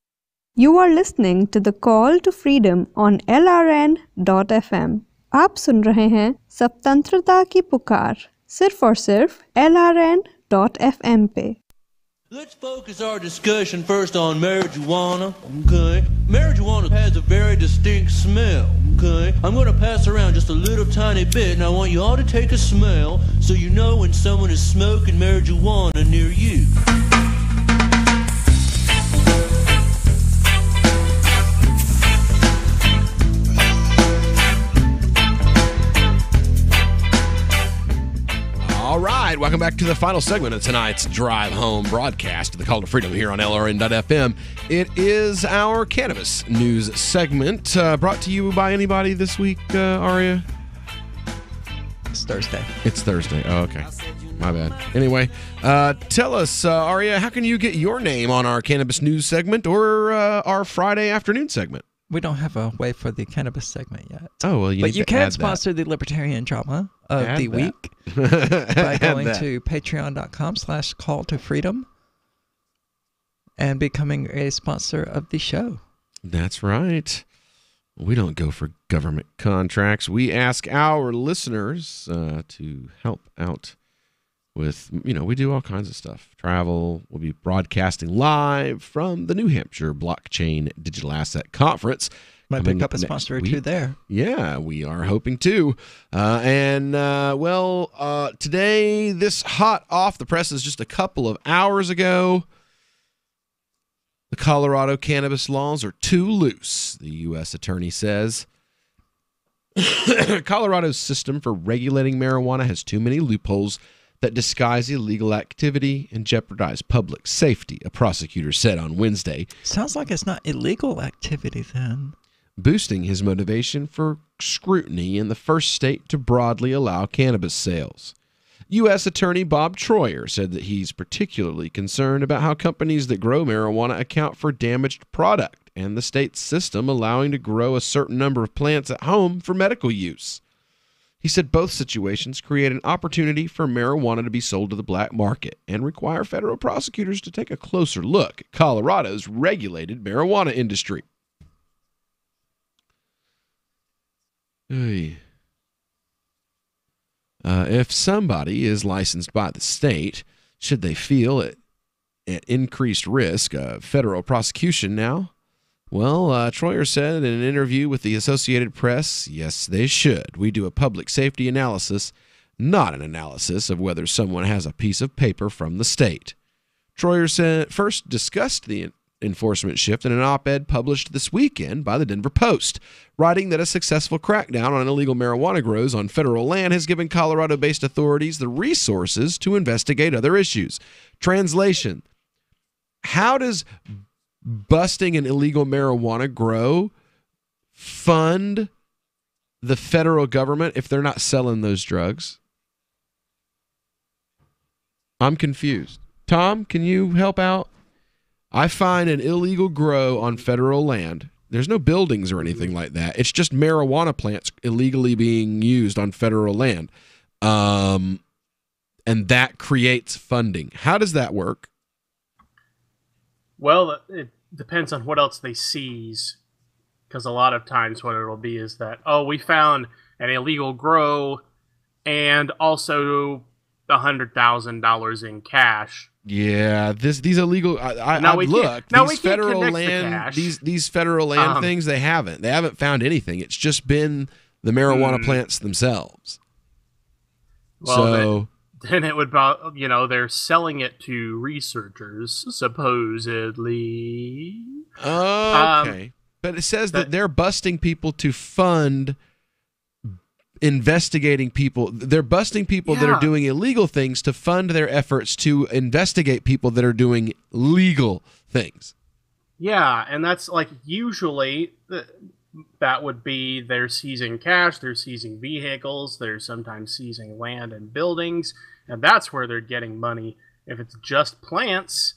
S2: You are listening to the Call to Freedom on LRN.FM. आप सुन रहे हैं स्वतंत्रता की पुकार सिर्फ और सिर्फ LRN.FM पे.
S8: Let's focus our discussion first on marijuana, okay? Marijuana has a very distinct smell, okay? I'm going to pass around just a little tiny bit, and I want you all to take a smell so you know when someone is smoking marijuana near you.
S12: All right, welcome back to the final segment of tonight's Drive Home broadcast of the Call to Freedom here on LRN.FM. It is our cannabis news segment brought to you by anybody this week, Aria?
S13: It's Thursday.
S12: It's Thursday. Oh, okay. My bad. Anyway, tell us, Aria, how can you get your name on our cannabis news segment or our Friday afternoon segment?
S13: We don't have a way for the cannabis segment yet.
S12: Oh, well,
S13: but you can sponsor the libertarian drama of the week by going to patreon.com/call to freedom and becoming a sponsor of the show.
S12: That's right. We don't go for government contracts. We ask our listeners to help out with, we do all kinds of stuff. Travel. We'll be broadcasting live from the New Hampshire Blockchain Digital Asset Conference.
S13: Might pick up a sponsor or two there.
S12: Yeah, we are hoping to. Today, this hot off the presses just a couple of hours ago, the Colorado cannabis laws are too loose, the U.S. attorney says. Colorado's system for regulating marijuana has too many loopholes that disguise illegal activity and jeopardize public safety, a prosecutor said on Wednesday.
S13: Sounds like it's not illegal activity then.
S12: Boosting his motivation for scrutiny in the first state to broadly allow cannabis sales. U.S. Attorney Bob Troyer said that he's particularly concerned about how companies that grow marijuana account for damaged product and the state's system allowing to grow a certain number of plants at home for medical use. He said both situations create an opportunity for marijuana to be sold to the black market and require federal prosecutors to take a closer look at Colorado's regulated marijuana industry. If somebody is licensed by the state, should they feel at increased risk of federal prosecution now? Well, Troyer said in an interview with the Associated Press, yes, they should. We do a public safety analysis, not an analysis of whether someone has a piece of paper from the state. Troyer said first discussed the enforcement shift in an op-ed published this weekend by the Denver Post, writing that a successful crackdown on illegal marijuana grows on federal land has given Colorado-based authorities the resources to investigate other issues. Translation: how does busting an illegal marijuana grow fund the federal government if they're not selling those drugs? I'm confused. Tom, can you help out? I find an illegal grow on federal land. There's no buildings or anything like that. It's just marijuana plants illegally being used on federal land. And that creates funding. How does that work?
S14: Well, it depends on what else they seize. Because a lot of times what it'll be is that, we found an illegal grow and also $100,000 in cash.
S12: Yeah, these illegal. I've looked. These federal land things, they haven't found anything. It's just been the marijuana plants themselves.
S14: Well,
S12: so
S14: then it would, they're selling it to researchers, supposedly.
S12: Okay, but it says that they're busting people to fund investigating people. They're busting people that are doing illegal things to fund their efforts to investigate people that are doing legal things.
S14: Yeah, and that's like usually that would be they're seizing cash, they're seizing vehicles, they're sometimes seizing land and buildings, and that's where they're getting money. If it's just plants,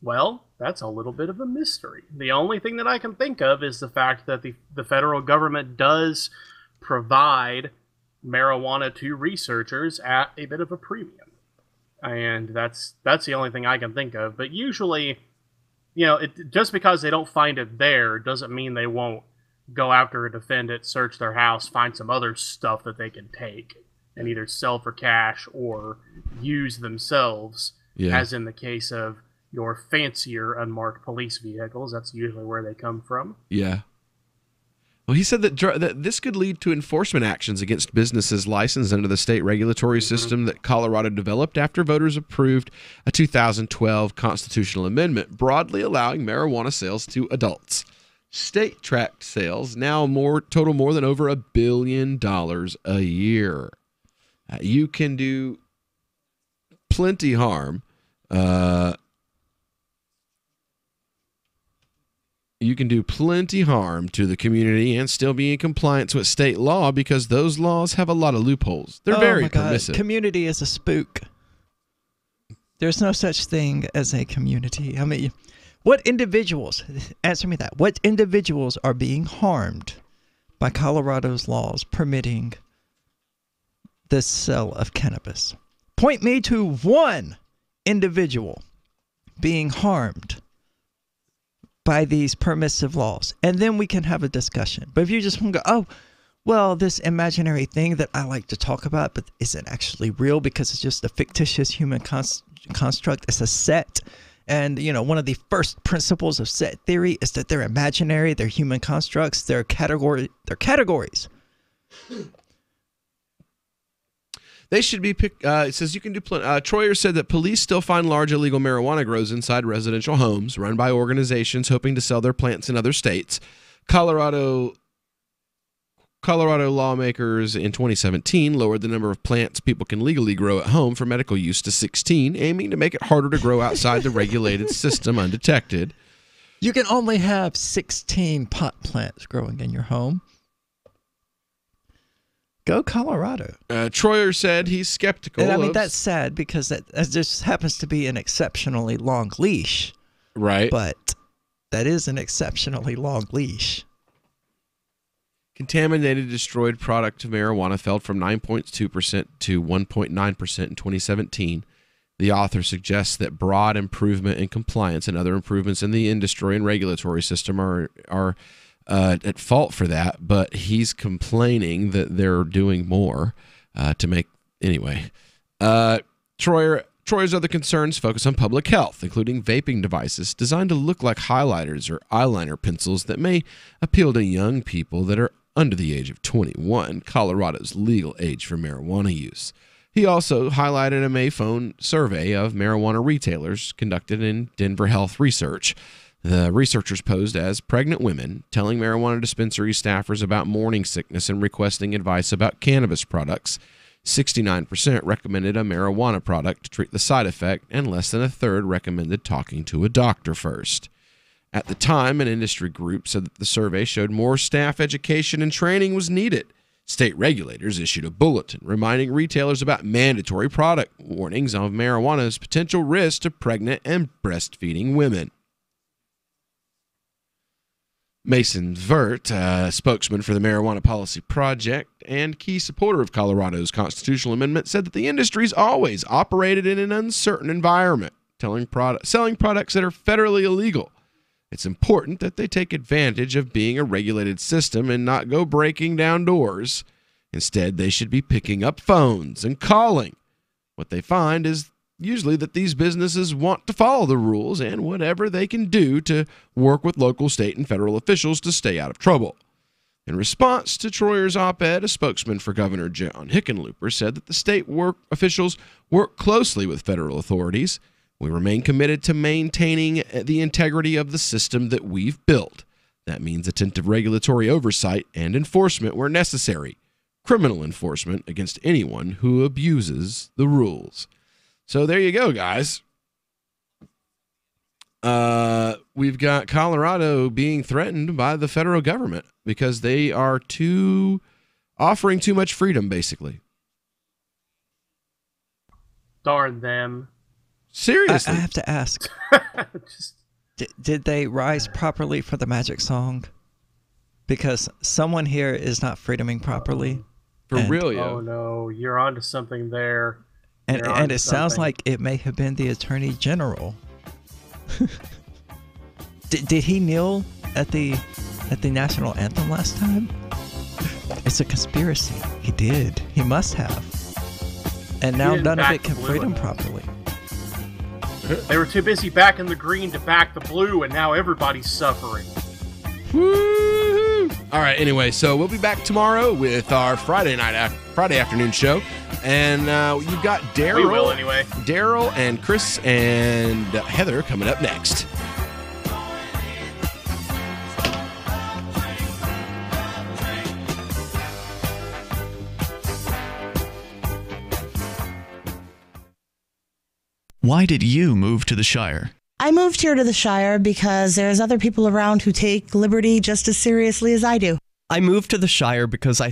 S14: well, that's a little bit of a mystery. The only thing that I can think of is the fact that the federal government does provide marijuana to researchers at a bit of a premium, and that's the only thing I can think of. But usually, just because they don't find it there doesn't mean they won't go after a defendant, search their house, find some other stuff that they can take and either sell for cash or use themselves, as in the case of your fancier unmarked police vehicles. That's usually where they come from.
S12: Yeah. Well, he said that this could lead to enforcement actions against businesses licensed under the state regulatory system that Colorado developed after voters approved a 2012 constitutional amendment broadly allowing marijuana sales to adults. State tracked sales now total more than over $1 billion a year. You can do plenty harm. You can do plenty harm to the community and still be in compliance with state law because those laws have a lot of loopholes. They're very permissive.
S13: Community is a spook. There's no such thing as a community. I mean, what individuals, answer me that, what individuals are being harmed by Colorado's laws permitting the sale of cannabis? Point me to one individual being harmed by these permissive laws, and then we can have a discussion. But if you just want to go, oh, well, this imaginary thing that I like to talk about, but isn't actually real because it's just a fictitious human construct, it's a set. And, one of the first principles of set theory is that they're imaginary, they're human constructs, they're categories.
S12: They should be picked. It says you can do plenty. Troyer said that police still find large illegal marijuana grows inside residential homes run by organizations hoping to sell their plants in other states. Colorado lawmakers in 2017 lowered the number of plants people can legally grow at home for medical use to 16, aiming to make it harder to grow outside the regulated system undetected.
S13: You can only have 16 pot plants growing in your home. Go Colorado.
S12: Troyer said he's skeptical.
S13: And I mean, that's sad because that just happens to be an exceptionally long leash.
S12: Right.
S13: But that is an exceptionally long leash.
S12: Contaminated destroyed product of marijuana fell from 9.2% to 1.9% in 2017. The author suggests that broad improvement in compliance and other improvements in the industry and regulatory system are at fault for that, but he's complaining that they're doing more to make... Anyway. Troyer's other concerns focus on public health, including vaping devices designed to look like highlighters or eyeliner pencils that may appeal to young people that are under the age of 21, Colorado's legal age for marijuana use. He also highlighted a May phone survey of marijuana retailers conducted in Denver Health Research. The researchers posed as pregnant women, telling marijuana dispensary staffers about morning sickness and requesting advice about cannabis products. 69% recommended a marijuana product to treat the side effect, and less than a third recommended talking to a doctor first. At the time, an industry group said that the survey showed more staff education and training was needed. State regulators issued a bulletin reminding retailers about mandatory product warnings of marijuana's potential risk to pregnant and breastfeeding women. Mason Vert, spokesman for the Marijuana Policy Project and key supporter of Colorado's constitutional amendment, said that the industry's always operated in an uncertain environment, selling products that are federally illegal. It's important that they take advantage of being a regulated system and not go breaking down doors. Instead, they should be picking up phones and calling What they find is usually that these businesses want to follow the rules and whatever they can do to work with local, state, and federal officials to stay out of trouble. In response to Troyer's op-ed, a spokesman for Governor John Hickenlooper said that the state officials work closely with federal authorities. We remain committed to maintaining the integrity of the system that we've built. That means attentive regulatory oversight and enforcement where necessary. Criminal enforcement against anyone who abuses the rules. So there you go, guys. We've got Colorado being threatened by the federal government because they are offering too much freedom, basically.
S14: Darn them.
S12: Seriously.
S13: I have to ask. Did they rise properly for the magic song? Because someone here is not freedoming properly.
S12: For real, yeah.
S14: Oh, no. You're onto something there.
S13: And it sounds like it may have been the Attorney General. Did he kneel at the national anthem last time? It's a conspiracy. He did. He must have. And now none of it can freedom properly.
S14: They were too busy backing the green to back the blue, and now everybody's suffering.
S12: Woo-hoo. All right, anyway, so we'll be back tomorrow with our Friday afternoon show. And you've got Daryl.
S14: We will, anyway.
S12: Daryl and Chris and Heather coming up next.
S18: Why did you move to the Shire?
S7: I moved here to the Shire because there's other people around who take liberty just as seriously as I do.
S11: I moved to the Shire because I